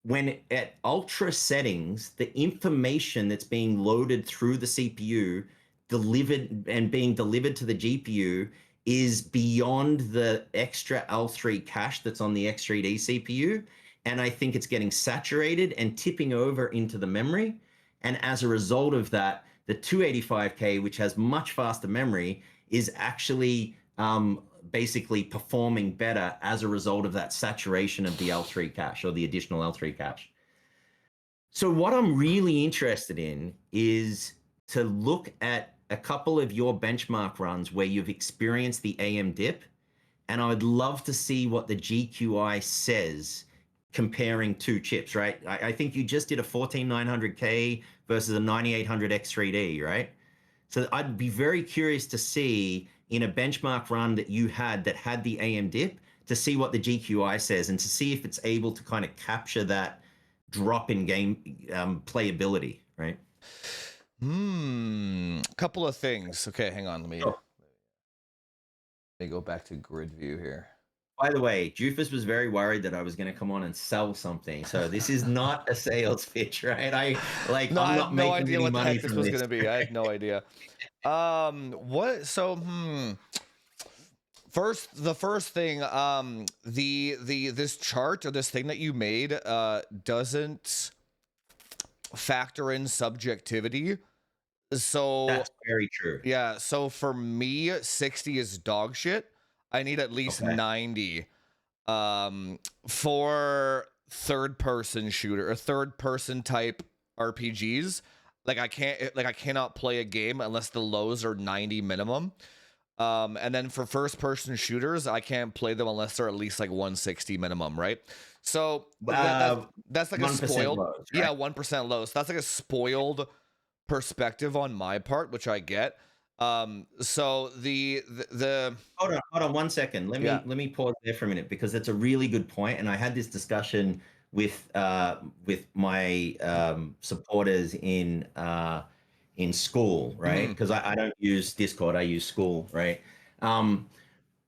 when at ultra settings, the information that's being loaded through the CPU delivered and being delivered to the GPU is beyond the extra L3 cache that's on the X3D CPU. And I think it's getting saturated and tipping over into the memory. And as a result of that, the 285K, which has much faster memory, is actually basically performing better as a result of that saturation of the L3 cache or the additional L3 cache. So what I'm really interested in is to look at a couple of your benchmark runs where you've experienced the AM dip, and I would love to see what the GQI says comparing two chips, right? I think you just did a 14900K versus a 9800X3D, right? So I'd be very curious to see in a benchmark run that you had that had the AM dip to see what the GQI says and to see if it's able to kind of capture that drop in game playability, right? Couple of things. Okay, hang on. Let me go back to grid view here. By the way, Jufus was very worried that I was going to come on and sell something. So this is not a sales pitch, right? I'm not making any money from this. I had no idea what the heck this was going to be. I had no idea. What? So, the first thing, this chart or this thing that you made, doesn't factor in subjectivity. So that's very true. Yeah. So for me, 60 is dog shit. I need at least 90 for third person shooter or third person type RPGs. Like I cannot play a game unless the lows are 90 minimum. And then for first person shooters, I can't play them unless they're at least like 160 minimum, right? So that's like a spoiled lows, right? Yeah, 1% low. So that's like a spoiled perspective on my part, which I get. So the Hold on 1 second. yeah. Let me pause there for a minute because that's a really good point. And I had this discussion with my supporters in school, right? Mhm. Because I don't use Discord, I use school, right? Um,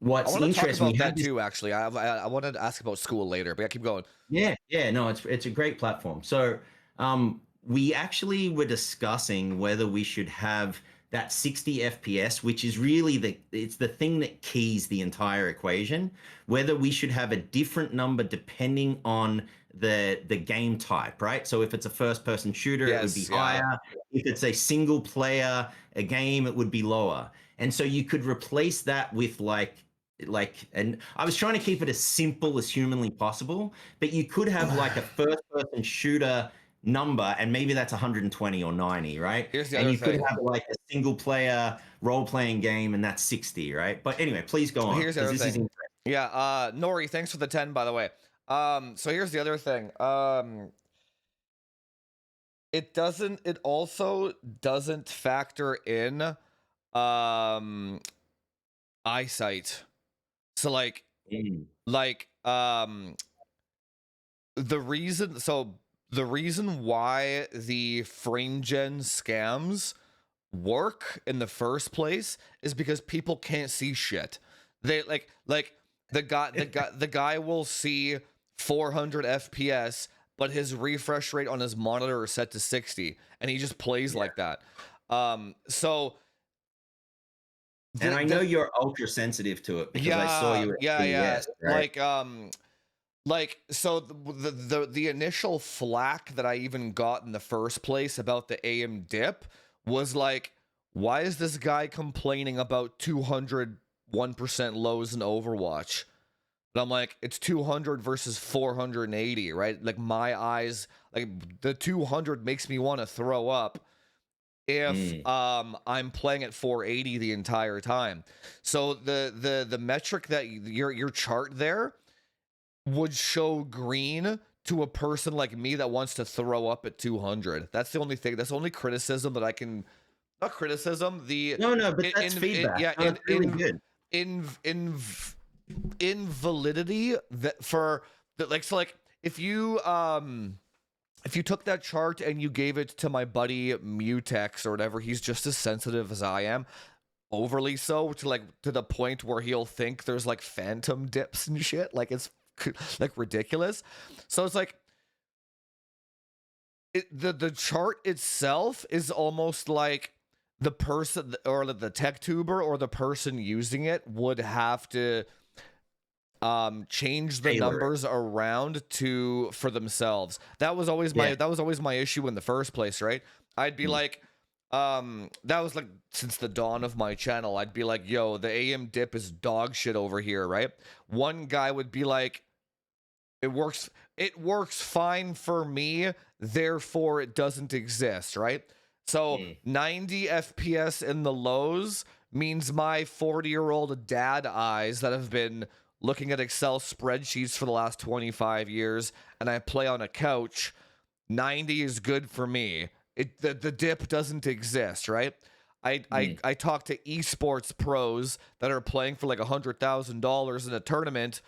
I what's want to talk interesting, we about had that this. too. Actually, I wanted to ask about school later, but yeah, keep going. Yeah, yeah, no, it's a great platform. So, we actually were discussing whether we should have that 60 FPS, which is really it's the thing that keys the entire equation, whether we should have a different number depending on the game type, right? So if it's a first person shooter, it would be Yes, yeah. higher. If it's a single player a game, it would be lower. And so you could replace that with and I was trying to keep it as simple as humanly possible, but you could have like a first person shooter number and maybe that's 120 or 90, right? Here's the And other you could thing. have like a single player role playing game and that's 60, right? But anyway, please go on Here's the because other this is thing. interesting. Yeah, Nori, thanks for the 10, by the way. So here's the other thing. It also doesn't factor in um eyesight. So Mm, like the reason why the frame gen scams work in the first place is because people can't see shit. They like the guy will see 400 FPS, but his refresh rate on his monitor is set to 60, and he just plays yeah. like that. So And the I know the you're ultra sensitive to it because I saw yeah you at yeah, CES, right? so the initial flack that I even got in the first place about the AM dip was like, why is this guy complaining about 201% lows in Overwatch? But I'm like, it's 200 versus 480, right? Like my eyes, like the 200 makes me want to throw up if Mm, I'm playing at 480 the entire time. So the metric that your chart there would show green to a person like me that wants to throw up at 200. That's the only thing. That's the only criticism that I can. Not criticism. The no, no, but that's in feedback. yeah No, it's really good. in in invalidity that for that like so like if you took that chart and you gave it to my buddy Mutex or whatever, he's just as sensitive as I am, overly so to the point where he'll think there's like phantom dips and shit. Like it's like ridiculous. So it's like the chart itself is almost like the person or the tech tuber or the person using it would have to change the Tailor it. numbers around to for themselves. Yeah. That was always my issue in the first place, right? I'd be Mm. like that was like since the dawn of my channel, I'd be like, yo, the AM dip is dog shit over here, right? One guy would be like, it works fine for me, therefore it doesn't exist, right? So Mm. 90 FPS in the lows means my 40-year-old dad eyes that have been looking at Excel spreadsheets for the last 25 years and I play on a couch, 90 is good for me. The dip doesn't exist, right? Mm. I talk to esports pros that are playing for like $100,000 in a tournament.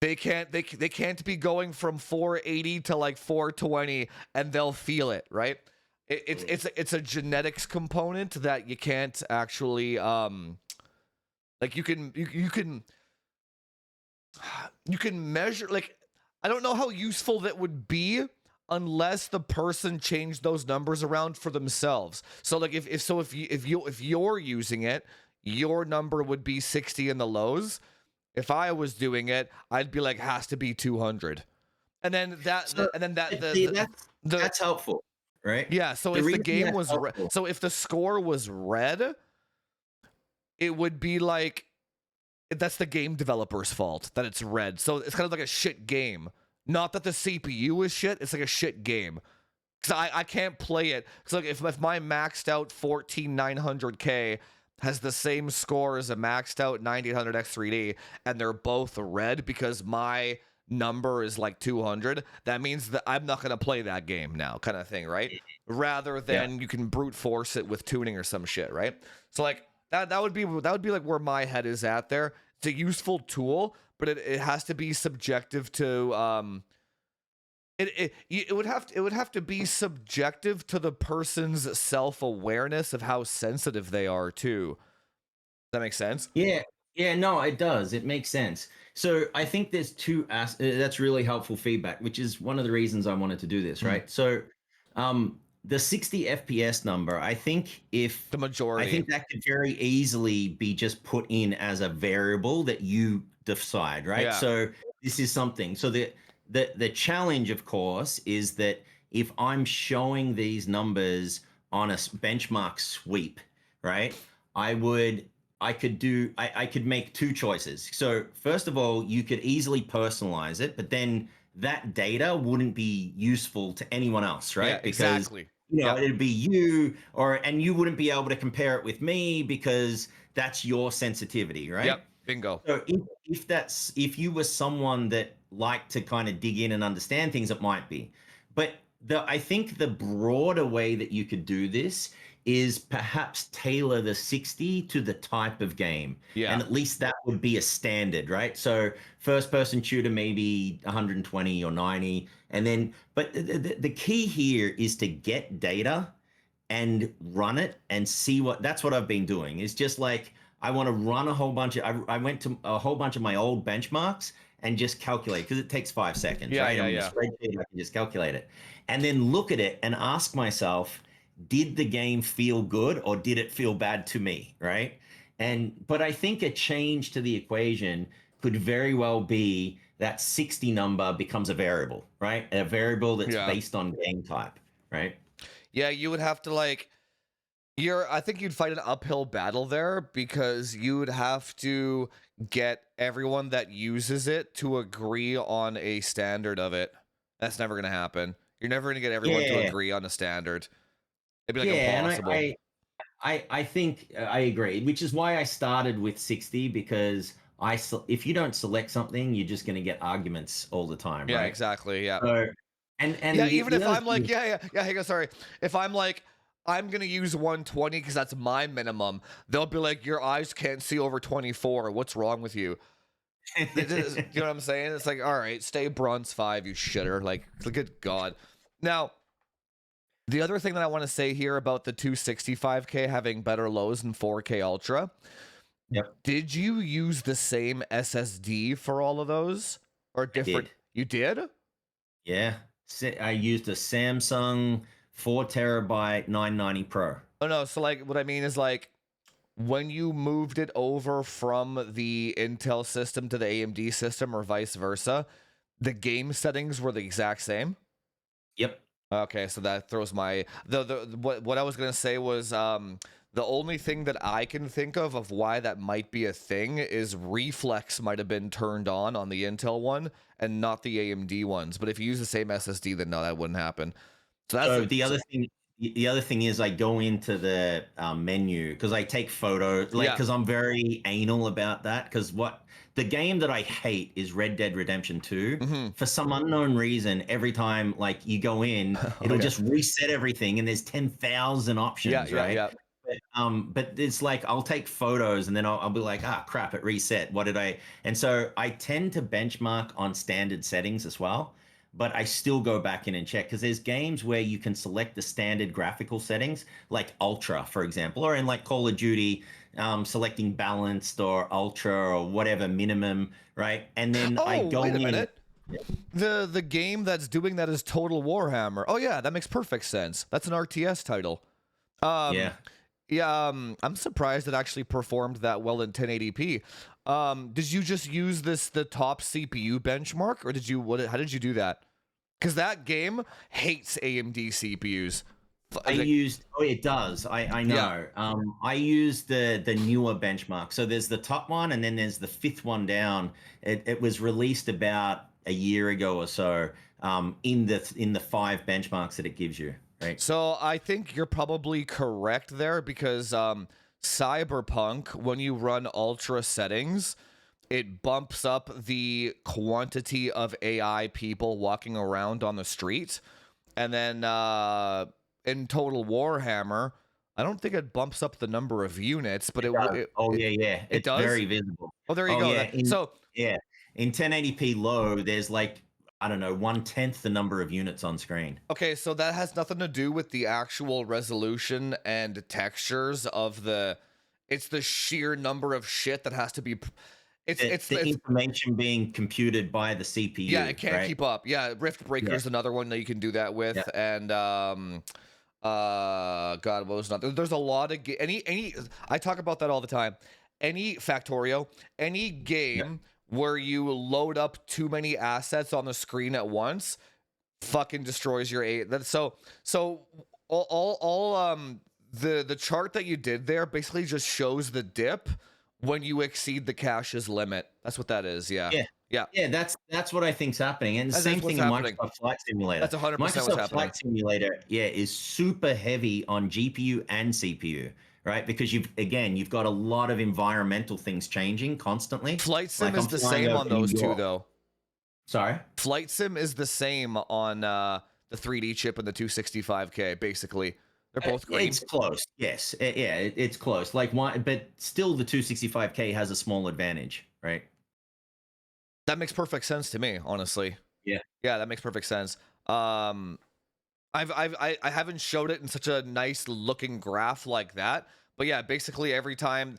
They can't be going from 480 to like 420 and they'll feel it, right? It's a genetics component that you can't actually like you can measure. Like I don't know how useful that would be unless the person changed those numbers around for themselves. So like if you're using it, your number would be 60 in the lows. If I was doing it, I'd be like, has to be 200. And then So see, the that's helpful, right? yeah. So The if the reason game that's was helpful. so if the score was red, it would be like that's the game developer's fault that it's red. So it's kind of like a shit game. Not that the CPU is shit. It's like a shit game. Because I can't play it. Because like if my maxed out 14900K has the same score as a maxed out 9800 X3D and they're both red because my number is like 200, that means that I'm not going to play that game now, kind of thing, right? rather than you can brute force it with tuning or some shit, right? So like that would be like where my head is at there. It's a useful tool, but it has to be subjective to it would have to be subjective to the person's self-awareness of how sensitive they are too. Does that make sense? Yeah, yeah, no, it does. It makes sense. So I think there's that's really helpful feedback, which is one of the reasons I wanted to do this, right? So the 60 FPS number, The I majority. think that could very easily be just put in as a variable that you decide, right? Yeah. So this is something. So the challenge, of course, is that if I'm showing these numbers on a benchmark sweep, right? I would I could make two choices. So first of all, you could easily personalize it, but then that data wouldn't be useful to anyone else, Yeah, right? Because exactly. Yep. it'd be you and you wouldn't be able to compare it with me because that's your sensitivity, right? Yep. Bingo. So if you were someone that liked to kind of dig in and understand things, it might be. But I think the broader way that you could do this is perhaps tailor the 60 to the type of game. Yeah. And at least that would be a standard, right? So first person shooter, maybe 120 or 90. And then, but the key here is to get data and run it and see that's what I've been doing. It's just like I want to run a whole bunch of I went to a whole bunch of my old benchmarks and just calculate because it takes 5 seconds, Yeah, right? yeah, I'm in a yeah. spreadsheet, I can just calculate it. And then look at it and ask myself, did the game feel good or did it feel bad to me, right? But I think a change to the equation could very well be that 60 number becomes a variable, right? A variable that's Yeah. based on game type, right? Yeah, you would have to like I think you'd fight an uphill battle there because you would have to get everyone that uses it to agree on a standard of it. That's never going to happen. You're never going to get everyone to Yeah, agree on a standard. It'd be like yeah, and impossible. I think I agree, which is why I started with 60 because if you don't select something, you're just going to get arguments all the time, Yeah, right? exactly. Yeah. So, Yeah, and even the if other I'm thing like, yeah, hang on, sorry. If I'm like, I'm gonna use 120 because that's my minimum, they'll be like, your eyes can't see over 24. What's wrong with you? is, You know what I'm saying? It's like, all right, stay bronze 5, you shitter. Like, good God. Now, the other thing that I want to say here about the 265K having better lows than 4K Ultra, yep, did you use the same SSD for all of those? Or I different? did. You did? Yeah, I used a Samsung 4 terabyte 990 Pro. Oh no, so like what I mean is like when you moved it over from the Intel system to the AMD system or vice versa, the game settings were the exact same. Yep. Okay, so that throws my what I was gonna say was the only thing that I can think of why that might be a thing is reflex might have been turned on the Intel one and not the AMD ones. But if you use the same SSD, then no, that wouldn't happen. So that's So the other thing is I go into the menu because I take photos, like yeah. because I'm very anal about that. Because the game that I hate is Red Dead Redemption 2. Hmm. For some unknown reason, every time like you go in, Oh it'll yeah. just reset everything, and there's 10,000 Yeah, options, yeah, right? yeah. But it's like I'll take photos and then I'll be like, ah, crap, it reset. What did I? And so I tend to benchmark on standard settings as well, but I still go back in and check because there's games where you can select the standard graphical settings, like Ultra, for example, or in like Call of Duty, selecting balanced or Ultra or whatever minimum, right? And then I Oh, go wait a in. minute. The game that's doing that is Total Warhammer. Oh yeah, that makes perfect sense. That's an RTS title. Um, Yeah. yeah, I'm surprised it actually performed that well in 1080p. Did you just use the top CPU benchmark, or how did you do that? Because that game hates AMD CPUs. Oh, it does. I Yeah. know. I use the newer benchmark. So there's the top one, and then there's the fifth one down. It was released about a year ago or so. In the 5 benchmarks that it gives you, right? So I think you're probably correct there because Cyberpunk, when you run ultra settings, it bumps up the quantity of AI people walking around on the street. And then in Total Warhammer, I don't think it bumps up the number of units, but It does. Oh, yeah, yeah. it It's does. very visible. Oh, there you Oh, go. yeah. So Yeah. In 1080p low, there's like, I don't know, 1/10 the number of units on screen. okay, so that has nothing to do with the actual resolution and textures of the. It's the sheer number of shit that has to be. The It's information being computed by the yeah, CPU, it can't right? keep up. Yeah, Rift Breaker Yeah. is another one that you can do that with, Yeah. and God, what was not? There's a lot of any. I talk about that all the time. Any Factorio, any Yeah. game where you load up too many assets on the screen at once, fucking destroys your eight. That so the chart that you did there basically just shows the dip when you exceed the cache's limit. That's what that is. Yeah. Yeah. Yeah. Yeah, that's what I think's happening, and the That's same what's thing in happening. Microsoft Flight Simulator. That's 100% what's Microsoft happening. Flight Simulator, yeah, is super heavy on GPU and CPU, right? Because you've got a lot of environmental things changing constantly. Flight Sim Like is I'm the flying same over on New those two, York. though. Sorry? Flight Sim is the same on the 3D chip and the 265K. Basically, they're both green. It's close. Yes. Yeah, it's close. Like one, but still the 265K has a small advantage, right? That makes perfect sense to me, honestly. Yeah. Yeah, that makes perfect sense. I haven't showed it in such a nice looking graph like that, but yeah, basically every time.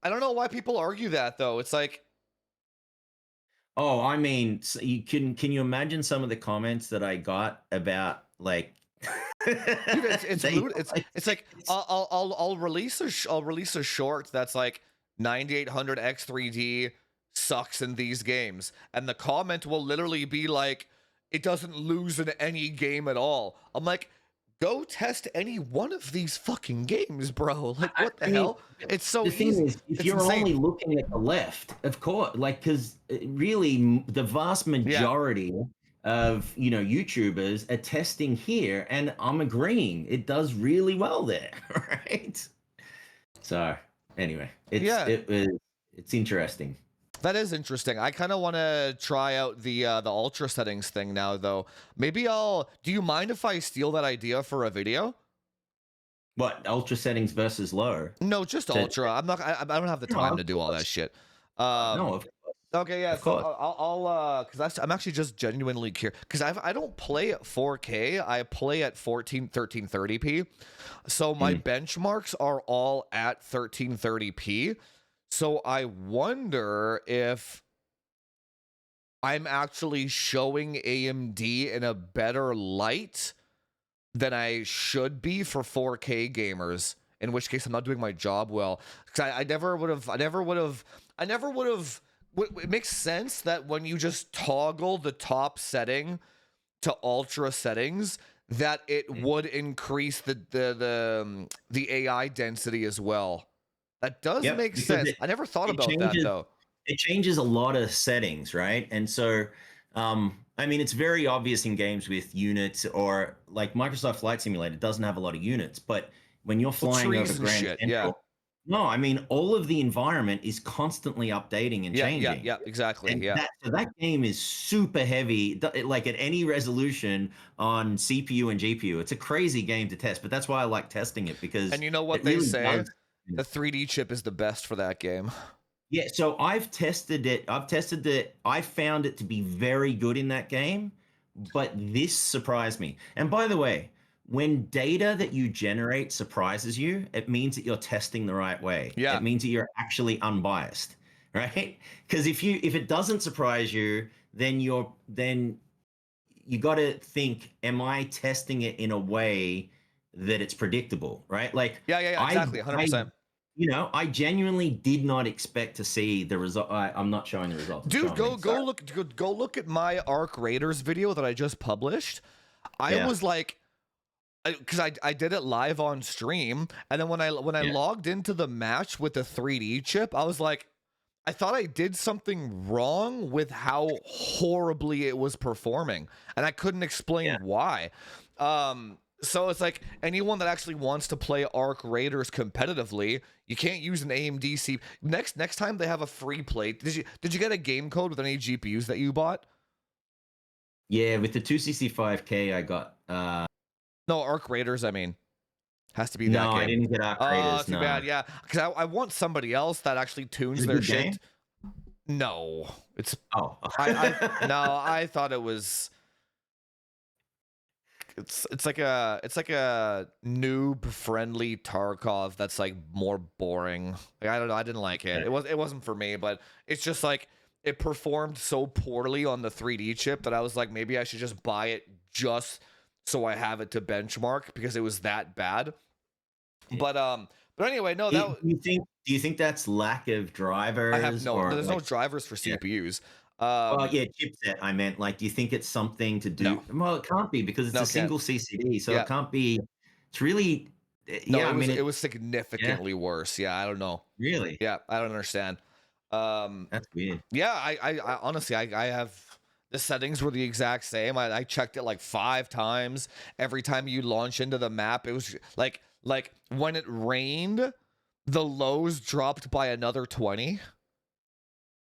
I don't know why people argue that though. It's like, Oh, I mean, you can you imagine some of the comments that I got about like dude, it's it's like I'll release I'll release a short that's like 9800 X3D sucks in these games, and the comment will literally be like, it doesn't lose in any game at all. I'm like, go test any one of these fucking games, bro. Like, what the hell? It's so the thing easy. is, if It's you're insane. only looking at the left, of course, like because really the vast majority of YouTubers are testing here, and I'm agreeing, it does really well there, right? So anyway, it's interesting. That is interesting. I kind of want to try out the ultra settings thing now, though. Maybe I'll. Do you mind if I steal that idea for a video? What, ultra settings versus low? No, just ultra. I'm not. I don't have the time to do all that shit. No, of course. Okay, yeah. Of So course. I'll because I'm actually just genuinely curious because I don't play at 4K. I play at 1330p. So my benchmarks are all at 1330p. So I wonder if I'm actually showing AMD in a better light than I should be for 4K gamers. In which case, I'm not doing my job well. Because I never would have. It makes sense that when you just toggle the top setting to ultra settings, that it would increase the AI density as well. That does make sense. I never thought about that though. It changes a lot of settings, right? And so, I mean, it's very obvious in games with units, or like Microsoft Flight Simulator doesn't have a lot of units, but when you're flying over Grand Central, no, I mean, all of the environment is constantly updating and changing. Yeah, exactly. And Yeah. that game is super heavy, like at any resolution on CPU and GPU. It's a crazy game to test, but that's why I like testing it, because and you know what they say, the 3D chip is the best for that game. Yeah, so I've tested it. I found it to be very good in that game, but this surprised me. And by the way, when data that you generate surprises you, it means that you're testing the right way. Yeah. It means that you're actually unbiased, right? Because if it doesn't surprise you, then you got to think, am I testing it in a way that it's predictable, right? Like, yeah, exactly, 100%. I genuinely did not expect to see the result. I'm not showing the results. Dude, go look at my Arc Raiders video that I just published. I was like, because I did it live on stream, and then when I logged into the match with the 3D chip, I was like, I thought I did something wrong with how horribly it was performing, and I couldn't explain why. So it's like, anyone that actually wants to play Arc Raiders competitively, you can't use an AMD CPU. Next time they have a free plate. Did you get a game code with any GPUs that you bought? Yeah, with the 265K, I got. No, Arc Raiders, I mean. Has to be No, that I game. didn't get Arc Oh, Raiders. too No, bad. Yeah, because I want somebody else that actually is tunes it a their good shit. game? No, it's Oh, no. I thought it was. It's like a noob friendly Tarkov that's like more boring. Like, I don't know. I didn't like it. yeah. It wasn't for me. But it's just like it performed so poorly on the 3D chip that I was like, maybe I should just buy it just so I have it to benchmark because it was that bad. But anyway, no, that Do you think that's lack of I have drivers or there's no like drivers for yeah. CPUs. Well, Um, yeah, chipset, I meant, like, do you think it's something to no, do well, it can't be because it's no, a can't. single CCD, so it Yeah, can't be it's really no, yeah, I mean, it it was yeah, significantly worse. Yeah, I don't know. really? Yeah, I don't understand. Um, That's weird. yeah, I honestly, I have the settings were the exact same. I checked it like 5 times. Every time you launch into the map, it was like when it rained, the lows dropped by another 20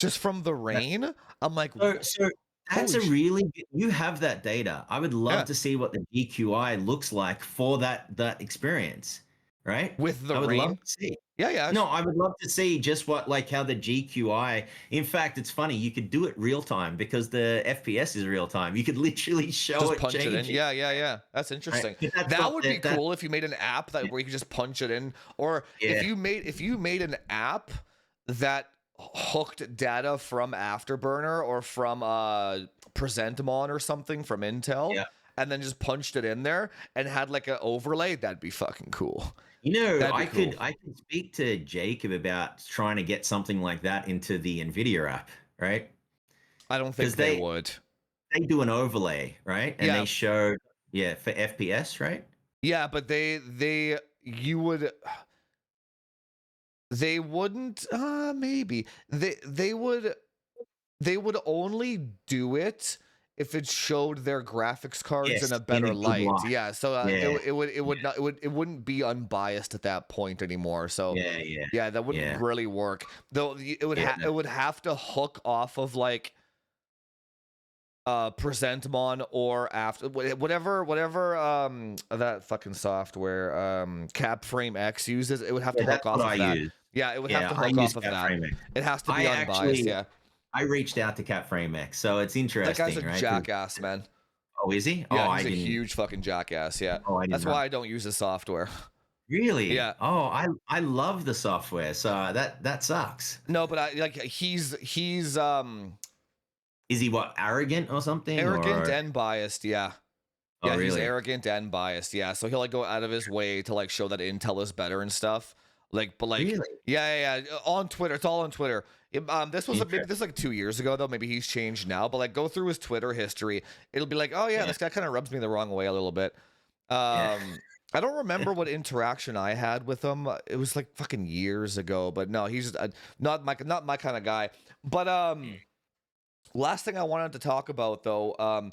just from the rain. I'm like, So that's holy a really good you have that data. I would love yeah, to see what the DQI looks like for that experience, right? with the I would love rain. to see. Yeah, yeah. No, I would love to see just what like how the GQI in fact, it's funny, you could do it real time because the FPS is real time. You could literally show Just it punch it in. changing, Yeah, yeah, yeah. That's right? interesting. But that's That not would be that cool if you made an app that yeah, where you could just punch it in, or yeah, if you made an app that hooked data from Afterburner or from Presentimon or something from Intel, yeah. and then just punched it in there and had like an overlay. That'd be fucking cool. You know, That'd be cool. I could speak to Jacob about trying to get something like that into the NVIDIA app, right? I don't Because think they would. they do an overlay, right? And they Yeah, show yeah, for FPS, right? yeah, but they you would they wouldn't maybe they would only do it if it showed their graphics cards in Yes, a in a better good light. light. Yeah, so Yeah, it would not it wouldn't be unbiased at that point anymore. So yeah, yeah, yeah, that wouldn't yeah, really work. Though yeah, it would have to hook off of like Presentimon or after whatever that fucking software Capframe X uses, it would have yeah, to hook that's what off I of that. use. Yeah, it would have Yeah, to I hook use off of that. CapFrame X. It has to be I unbiased. actually Yeah, I reached out to CapFrame X, so it's that guy's a interesting, right? 'Cause jackass, man. oh, is he? Yeah, he's a huge fucking jackass. Yeah, Oh, I didn't that's know. why I don't use his software. Really? Yeah, Oh, I love the software, so that sucks. no, but I like he's Is he what, arrogant or something? arrogant Or and biased. Yeah. oh, Yeah, he's really? arrogant and biased. Yeah, so he'll like go out of his way to like show that Intel is better and stuff. Like, but like, Really? yeah. On Twitter, it's all on Twitter. This was maybe Interesting. this was like 2 years ago though. Maybe he's changed now. But like, go through his Twitter history. It'll be like, oh yeah, Yeah, this guy kind of rubs me the wrong way a little bit. yeah. I don't remember what interaction I had with him. It was like fucking years ago. But no, he's not my kind of guy. But last thing I wanted to talk about though. How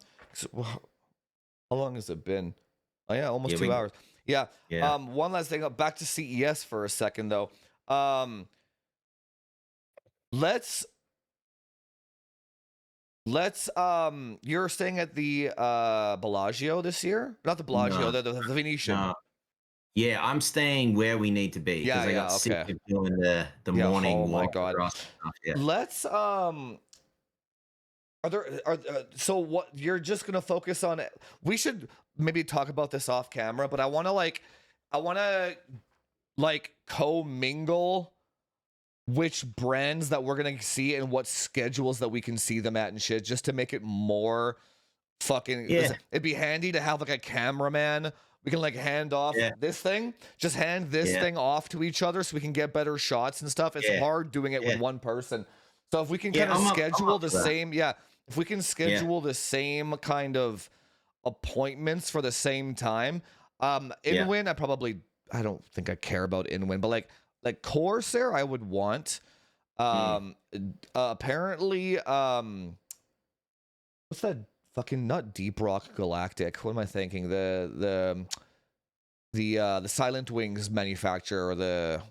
long has it been? Oh yeah, almost Yeah, 2 hours. Yeah. yeah. One last thing. Back to CES for a second though. Um, let's you're staying at the Bellagio this year? Not the Bellagio, No, the Venetian. no. Yeah, I'm staying where we need to be Yeah, because I yeah, got sick okay. of doing the Yeah, morning oh my walk god. across and stuff. Yeah. Let's are there are so what you're just gonna focus on it? We should maybe talk about this off camera, but I wanna like commingle which brands that we're gonna see and what schedules that we can see them at and shit, just to make it more fucking. Yeah, It'd be handy to have like a cameraman. We can like hand off yeah, this thing, just hand this yeah, thing off to each other so we can get better shots and stuff. It's yeah, hard doing it with yeah. one person. So if we can kind Yeah, of I'm schedule up the for that. same, yeah, if we can Yeah, schedule the same kind of appointments for the same time. yeah. Inwin, I don't think I care about Inwin, but like Corsair, I would want. Mm. Apparently, what's that fucking not Deep Rock Galactic? What am I thinking? The Silent Wings manufacturer, or the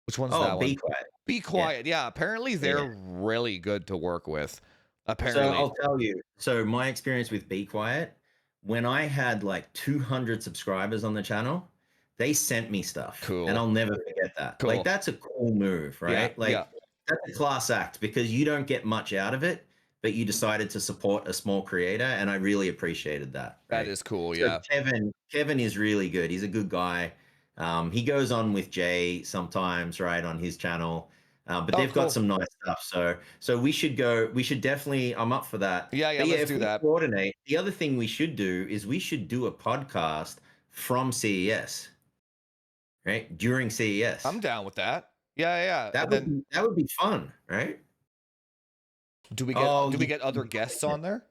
which one's Oh, that be one? quiet. Be Yeah, Quiet. Yeah, apparently yeah. they're really good to work with. So Apparently. I'll tell you. So my experience with Be Quiet when I had like 200 subscribers on the channel, they sent me stuff, and Cool. I'll never forget that. Like, Cool. that's a cool move, Yeah. right? Yeah. Like, that's a class act because you don't get much out of it, but you decided to support a small creator, and I really appreciated that, That right? is cool. So Yeah. Kevin is really good. He's a good guy. He goes on with Jay sometimes, right, on his channel. But Oh, they've got cool. some nice stuff. So we should go. We should definitely. I'm up for that. Yeah. Yeah. But yeah, Let's if do we that. coordinate, the other thing we should do is we should do a podcast from CES, right? During I'm CES. down with that. Yeah. Yeah. That And would then be that would be fun, right? Oh, do we get other guests yeah. on there?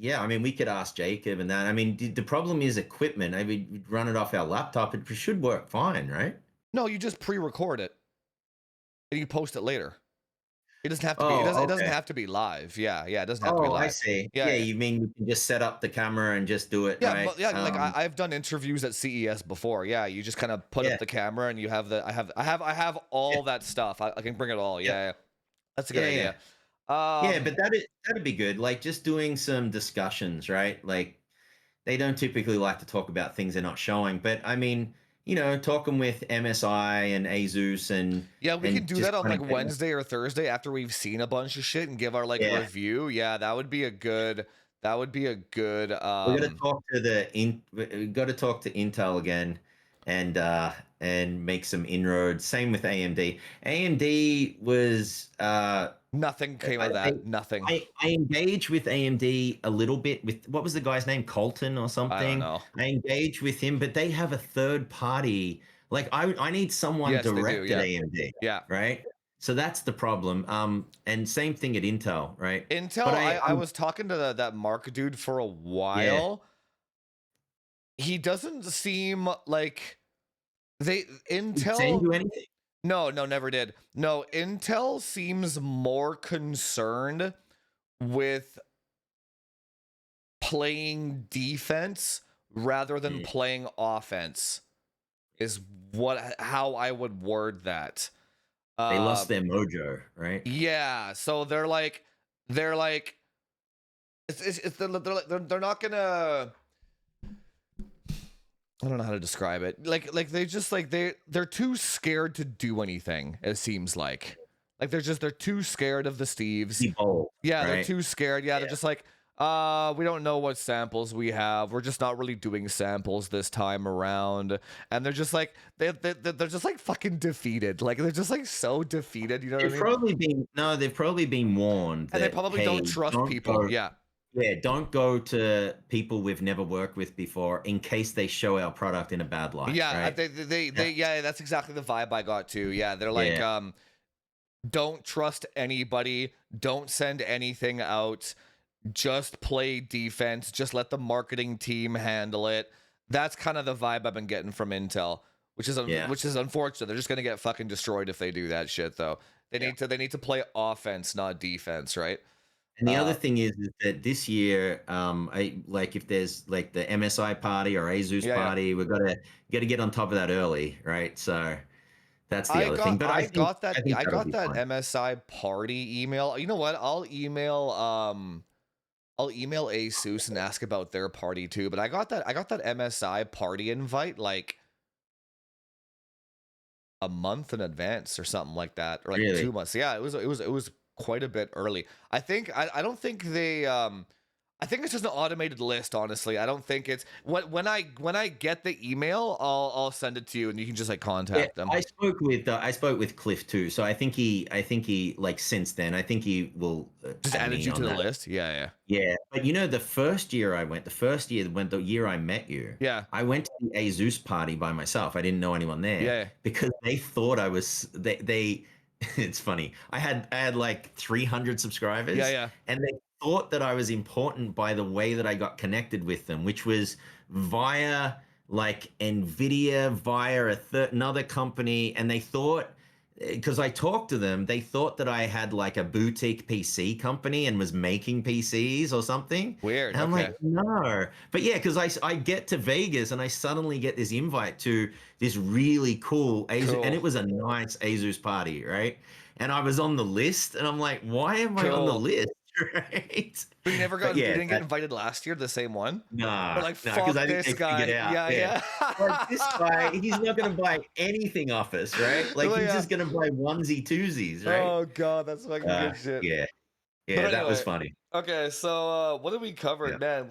Yeah, I mean, we could ask Jacob and that. I mean, the problem is equipment. I mean, we'd run it off our laptop. It should work fine, right? No, you just pre-record it and you post it later. It doesn't have to be. It Oh, doesn't okay. have to be live. Yeah. Yeah. It doesn't have to be Oh, I live. see. Yeah. Yeah, Yeah. you mean we can just set up the camera and just do it, Yeah, right? but yeah, like I've done interviews at CES before. Yeah, you just kind of put Yeah, up the camera and you have I have yeah, all that stuff. I can bring it all. yeah, Yeah, yeah. That's a good yeah, yeah. idea. Yeah, but that'd be good. Like just doing some discussions, right? Like they don't typically like to talk about things they're not showing, but I mean, talking with MSI and Asus Yeah, we can and do just that on kind like of Wednesday or Thursday after we've seen a bunch of shit and give our like yeah. review. Yeah, that would be a good. That would be a good. We got to talk to we got to talk to Intel again, and make some inroads. Same with AMD. AMD was Nothing came of I, that. Nothing. I engaged with AMD a little bit with what was the guy's name, Colton or I don't something. know. I engaged with him, but they have a third party. Like I need someone Yes, they do. direct at Yeah, AMD, yeah. right? So that's the problem. And same thing at Intel, right? But Intel. I was talking to that Mark dude for a yeah, while. He doesn't seem like they did send Intel. you anything? No, no, never did. No, Intel seems more concerned with playing defense rather than Mm. playing offense is how I would word that. They lost Uh their mojo, right? yeah, so they're like they're not gonna I don't know how to describe it. Like they just like they're too scared to do anything, it seems like. Like they're too scared of the Steves. Be bold, Yeah, they're right? too scared. Yeah, they're Yeah. just like, we don't know what samples we have. We're just not really doing samples this time around. And they're just like they're just like fucking defeated. Like they're just like so defeated, you know what I They've mean? probably been no, they've probably been warned And they that probably hey, don't trust don't people. go Yeah. yeah, don't go to people we've never worked with before in case they show our product in a bad light, Yeah, right? Yeah, yeah, that's exactly the vibe I got too. Yeah, they're like, yeah. don't trust anybody, don't send anything out, just play defense, just let the marketing team handle it. That's kind of the vibe I've been getting from Intel, Yeah. which is unfortunate. They're just gonna get fucking destroyed if they do that shit though. Yeah. They need to play offense, not defense, right? And the other Uh thing is that this year, I like if there's like the MSI party or Asus yeah, yeah. party, we've got to get on top of that early, right? So that's the other thing. But I think I that'll got be that fun. MSI party email. You know what? I'll email ASUS and ask about their party too. But I got that MSI party invite like a month in advance or something like that, or like Really? 2 months. Yeah, it was quite a bit early. I don't think they I think it's just an automated list, honestly. I don't think it's when I get the email, I'll send it to you and you can just like Yeah, contact them. I spoke with Cliff too. So I think he like since then I think he will Just add added me you to on the that. list. Yeah, yeah. Yeah, but the first year I went, the year I met you, Yeah. I went to the Asus party by myself. I didn't know anyone there Yeah. because they thought I was they it's funny. I had like 300 Yeah, subscribers yeah. and they thought that I was important by the way that I got connected with them, which was via like Nvidia, via another company, and they thought because I talked to them, they thought that I had like a boutique PC company and was making PCs or something. Weird. And I'm like, Okay. no. But yeah, because I get to Vegas and I suddenly get this invite to this really cool Asus, and Cool. it was a nice Asus party, right? And I was on the list, and I'm like, why am I on the Cool. list? right? So you But you yeah, didn't get invited last year, the same one? They're nah, like, nah, because fuck I think this they figured guy. out, Yeah, yeah. Like, this guy, yeah. he's not gonna buy anything off us, right? They're Like, like, he's just gonna buy onesie twosies, right? oh god, that's fucking good shit. Yeah, But yeah, that was anyway, funny. okay, so what did we cover? Yeah, Man,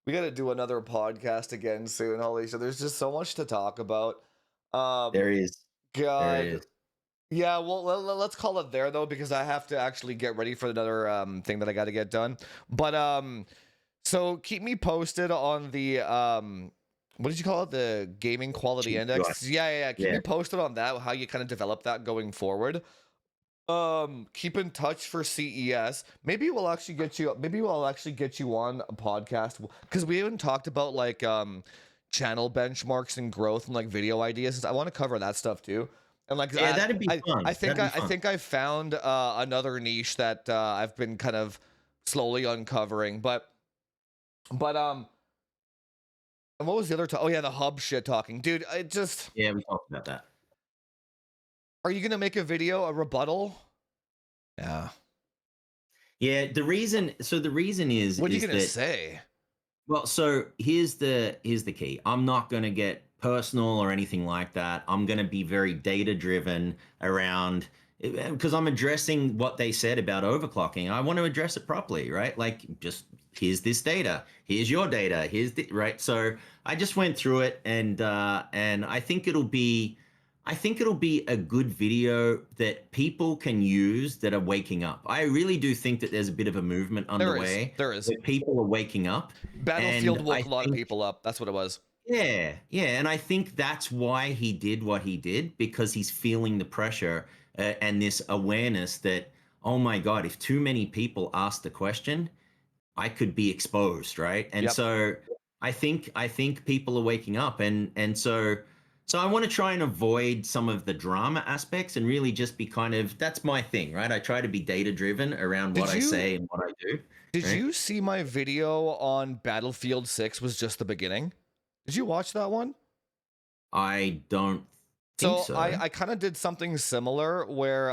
we gotta do another podcast again soon. Holy shit, there's just so much to talk about. there Um, is, there God, is. yeah. Well, let's call it there though, because I have to actually get ready for another thing that I got to get done. But so keep me posted on the what did you call it? The gaming quality GPI. index. Yeah, yeah, yeah. Keep Yeah, me posted on that. How you kind of develop that going forward. Keep in touch for CES. Maybe we'll actually get you on a podcast, because we haven't talked about like channel benchmarks and growth and like video ideas. I want to cover that stuff too. And like yeah, that'd be fun. That'd be I fun. think I found another niche that I've been kind of slowly uncovering. But and what was the other oh yeah, the hub shit talking. Dude, I just Yeah, we talked about that. are you going to make a video, a rebuttal? Yeah. Yeah, the reason What are you is going to that, say? well, so here's the key. I'm not going to get personal or anything like that. I'm going to be very data driven around, because I'm addressing what they said about overclocking. I want to address it properly, right? Like, just here's this data, here's your data, here's the right. So I just went through it, and I think it'll be a good video that people can use that are waking up. I really do think that there's a bit of a movement underway There is. where people are waking up. Battlefield And I woke a lot of think, people up. That's what it was. yeah, yeah. And I think that's why he did what he did, because he's feeling the pressure, and this awareness that, oh my God, if too many people ask the question, I could be exposed, right? And Yep. so I think people are waking up, and so I want to try and avoid some of the drama aspects and really just be kind of, that's my thing, right? I try to be data driven around what Did I you say and what I do, did right? you see my video on Battlefield 6 was just the beginning? Did you watch that one? I don't think So so. I kind of did something similar where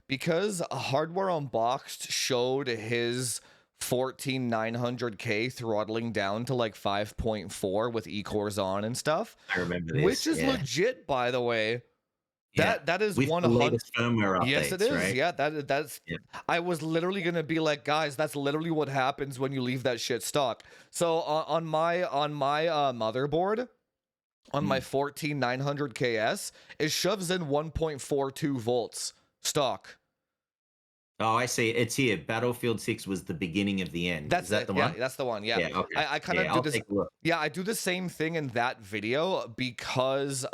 because Hardware Unboxed showed his 14900K throttling down to like 5.4 with E-cores on and stuff, I remember which this. is Yeah. legit, by the way. Yeah. That is With the 100. latest firmware Yes, it updates, is. right? Yeah, that's. Yeah. I was literally gonna be like, guys, that's literally what happens when you leave that shit stock. So on my motherboard, on my Mm. 14900KS, it shoves in 1.42 volts stock. Oh, I see. It's here. Battlefield 6 was the beginning of the end. Is That's that it. the Yeah, one? that's the one. Yeah. Yeah, okay. I kind of Yeah, do I'll this. take a look. Yeah, I do the same thing in that video because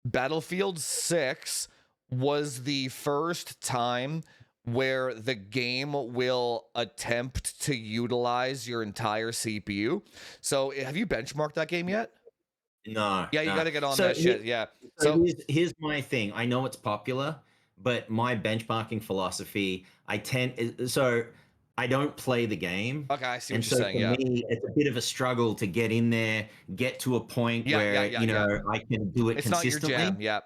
Battlefield 6 was the first time where the game will attempt to utilize your entire CPU. So, have you benchmarked that game yet? No, Yeah, you got no. to get on So that shit. Yeah. so So, here's my thing. I know it's popular, but my benchmarking philosophy, so I don't play the game. okay, I see And what you're so saying. for Yeah. me, it's a bit of a struggle to get in there, get to a point Yeah, yeah, where, yeah, yeah. I can do it It's not your consistently. jam. Yeah.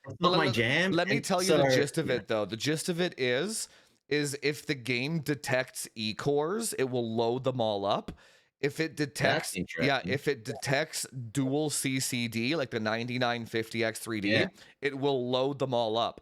It's But not my jam. let me And tell you so, the gist of yeah, it, though. The gist of it is if the game detects E-cores, it will load them all up. If it that's detects, yeah, interesting. if it detects dual CCD, like the 9950X3D, Yeah. it will load them all up.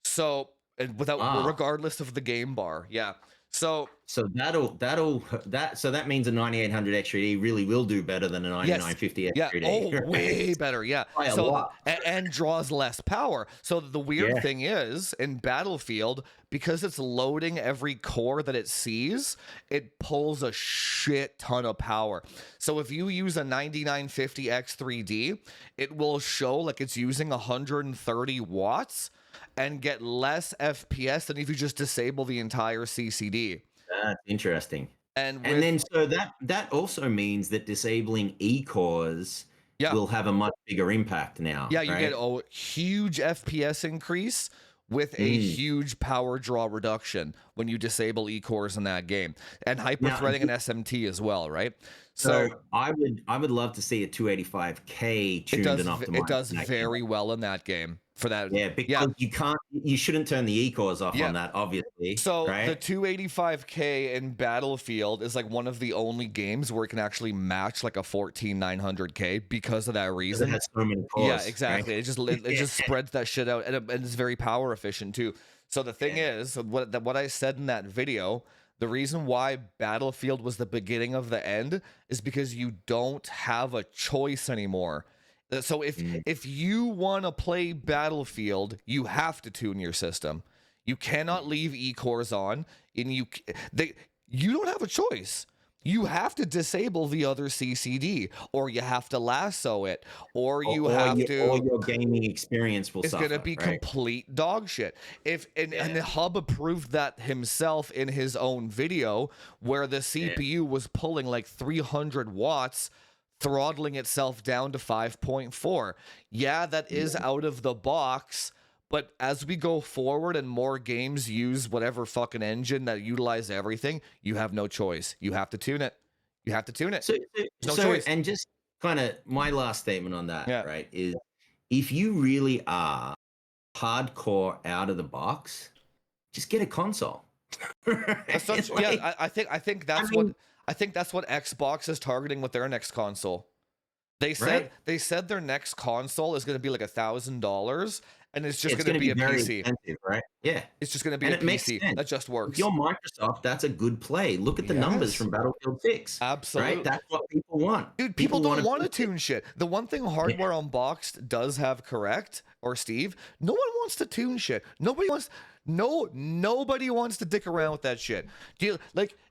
So, and without, Wow. regardless of the game bar. Yeah. So, So that means a 9800 XTD really will do better than a yes. 9950 Yeah. XTD, Oh, right? way better. Yeah. By a So lot. and draws less power. So the weird Yeah. thing is in Battlefield, because it's loading every core that it sees, it pulls a shit ton of power. So if you use a 9950X3D, it will show like it's using 130 watts and get less FPS than if you just disable the entire CCD. That's interesting. And And with then so that also means that disabling E-cores yeah, will have a much bigger impact now, yeah, you get right? a huge FPS increase with a Mm. huge power draw reduction. when you disable E-cores in that game, and hyper-threading and SMT as well, right? So I would love to see a 285K tuned and optimized. It does very well in that game for that. Yeah, because you shouldn't turn the E-cores off on that, obviously. So right? the 285K in Battlefield is like one of the only games where it can actually match like a 14900K because of that reason. It has so many cores, yeah, exactly. Right? It just spreads that shit out, and it's very power efficient too. So the thing is, what I said in that video, the reason why Battlefield was the beginning of the end is because you don't have a choice anymore. So if you want to play Battlefield, you have to tune your system. You cannot leave E-cores on, and you don't have a choice. You have to disable the other CCD, or you have to lasso it, or your gaming experience will suffer. It's going to be complete dog shit. And the Hub approved that himself in his own video, where the CPU was pulling like 300 watts, throttling itself down to 5.4. Yeah, that is out of the box. But as we go forward and more games use whatever fucking engine that utilize everything, you have no choice. You have to tune it. You have to tune it. No choice. And just kind of my last statement on that, right, is if you really are hardcore out of the box, just get a console. I think that's what Xbox is targeting with their next console. They said their next console is going to be like $1,000. And it's just going to be a very PC, expensive, right? Yeah, it's just going to be a PC that just works. If you're Microsoft, that's a good play. Look at the numbers from Battlefield 6. Absolutely, right? That's what people want. Dude, people don't want to tune shit. The one thing Hardware Unboxed does have correct, or Steve, no one wants to tune shit. Nobody wants to dick around with that shit. Do you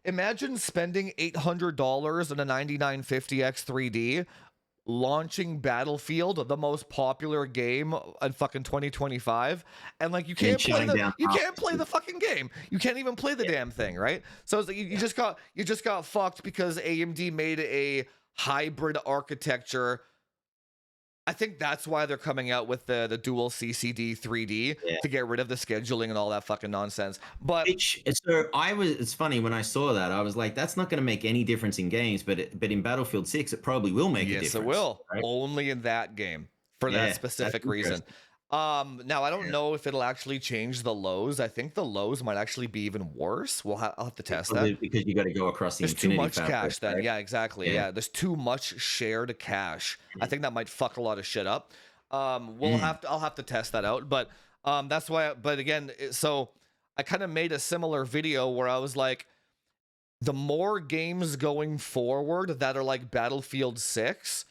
imagine spending $800 on a 9950X 3D? Launching Battlefield, the most popular game in fucking 2025, and you can't play the fucking game. You can't even play the damn thing, right? So it's like you just got fucked because AMD made a hybrid architecture. I think that's why they're coming out with the dual CCD 3D to get rid of the scheduling and all that fucking nonsense. But it's funny when I saw that, I was like, that's not going to make any difference in games, but in Battlefield 6 it probably will make a difference. Yes, it will. Right? Only in that game for that specific reason. Now I don't know if it'll actually change the lows. I think the lows might actually be even worse. I'll have to test that because you got to go across the infinity fabric. There's too much cache then. Right? Yeah, exactly. Yeah, there's too much shared cache. I think that might fuck a lot of shit up. I'll have to test that out. But that's why. But again, so I kind of made a similar video where I was like, the more games going forward that are like Battlefield 6.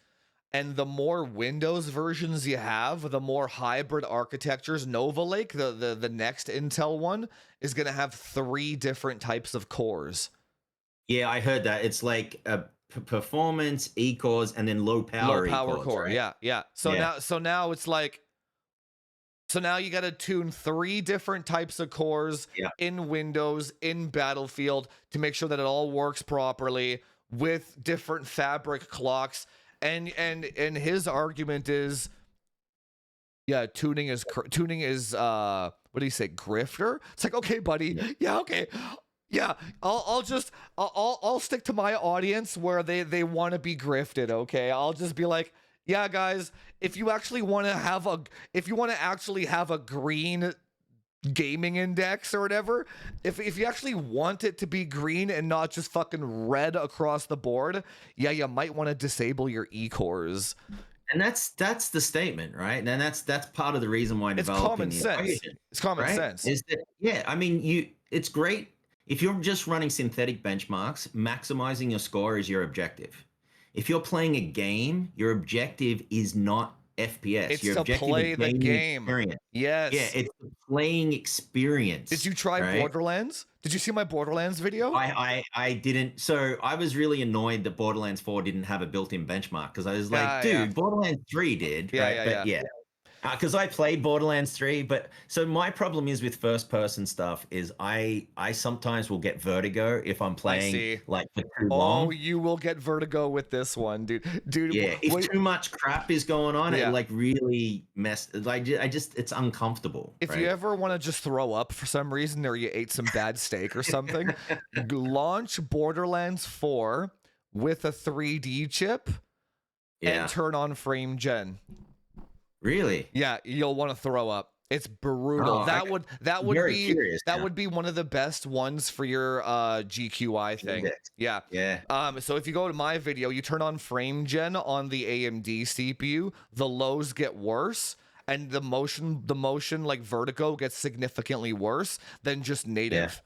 And the more Windows versions you have, the more hybrid architectures. Nova Lake, the next Intel one, is going to have 3 different types of cores. Yeah, I heard that. It's like a performance, E-cores, and then low power core. Right? Yeah. So now it's like, so now you got to tune 3 different types of cores in Windows, in Battlefield, to make sure that it all works properly with different fabric clocks. And his argument is, tuning is what do you say, grifter? It's like, okay, buddy, okay, I'll stick to my audience where they want to be grifted. Okay, I'll just be like, yeah, guys, if you actually want to have a green gaming index or whatever, if you actually want it to be green and not just fucking red across the board, you might want to disable your E-cores. And that's the statement, right? And that's part of the reason why it's common sense. It's common sense. Is that I mean, it's great if you're just running synthetic benchmarks. Maximizing your score is your objective. If you're playing a game, your objective is not FPS. It's your to play the game. Experience. Yes. Yeah, it's the playing experience. Did you try Borderlands? Did you see my Borderlands video? I didn't. So I was really annoyed that Borderlands 4 didn't have a built-in benchmark because I was like, dude, Borderlands 3 did. Yeah. Because I played Borderlands 3, but so my problem is with first person stuff is I sometimes will get vertigo if I'm I playing see. like for too Oh, long. you will get vertigo with this one, dude. Dude, Yeah, if wait. too much crap is going on, it Yeah. like really I just it's uncomfortable, If you right? ever want to just throw up for some reason or you ate some bad steak or something, launch Borderlands 4 with a 3D chip and Yeah. turn on frame gen. Really? Yeah, you'll want to throw up. It's brutal. Oh, That would very curious that now. would be one of the best ones for your GQI thing. Index. Yeah. Yeah. So if you go to my video, you turn on frame gen on the AMD CPU, the lows get worse and the motion like vertigo gets significantly worse than just Yeah. native.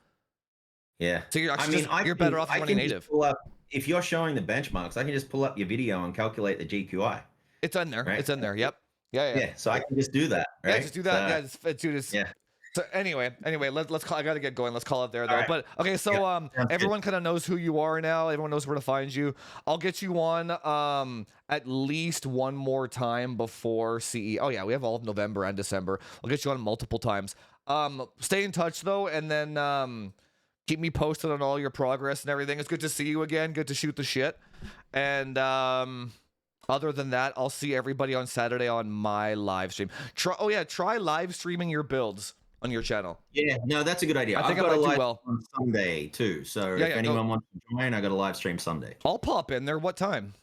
Yeah. So you're I actually mean, you're better off I running can just native. pull up if you're showing the benchmarks, I can just pull up your video and calculate the GQI, It's in there. right? It's in there. Yep. Yeah. Yeah, so I can just do that, Yeah, right? just do that. So, Yeah, dude, it's yeah. so anyway, let's call. I gotta get going. Let's call it there All though. right. But okay, so Yeah, sounds good. everyone kind of knows who you are now. Everyone knows where to find you. I'll get you on at least one more time before CE. Oh yeah, we have all of November and December. I'll get you on multiple times. Stay in touch though, and then keep me posted on all your progress and everything. It's good to see you again. Good to shoot the shit. And other than that, I'll see everybody on Saturday on my live stream. Try live streaming your builds on your channel. Yeah, no, that's a good idea. I think I've I got a might do live well. on Sunday too. So Yeah, if go. anyone wants to join, I got a live stream Sunday. I'll pop in there. What time?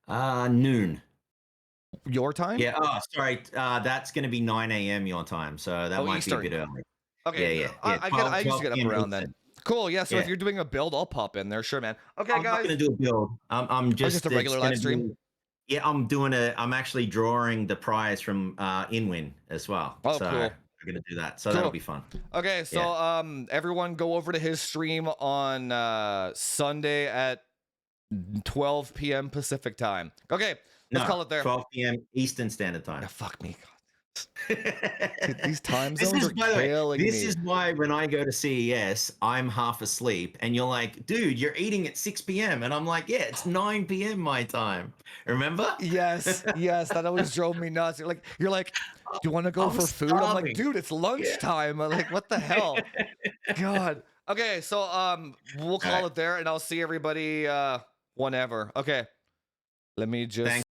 Noon. Your time? Yeah. Oh, sorry. That's going to be 9 a.m. your time, so that might Eastern. be a bit early. Okay. Yeah. I used to get up 12 around then. Eastern. Cool. Yeah. So Yeah. if you're doing a build, I'll pop in there. Sure, man. Okay, I'm not guys. going to do a build. I'm just a regular live stream. Yeah, I'm actually drawing the prize from InWin as well. Oh, so cool. I'm going to do that. So that'll be fun. Okay, so everyone go over to his stream on Sunday at 12 p.m. Pacific time. Okay, let's call it there. 12 p.m. Eastern Standard Time. Yeah, fuck me. Dude, these time This zones is, are by the way, killing this me. is why when I go to CES, I'm half asleep, and you're like, dude, you're eating at 6 p.m. And I'm like, yeah, it's 9 p.m. my time. Remember? Yes, that always drove me nuts. You're like, do you want to go for food? I'm like, dude, it's lunchtime. I'm like, what the hell? God. Okay, so we'll call it there, and I'll see everybody whenever. Okay. Let me just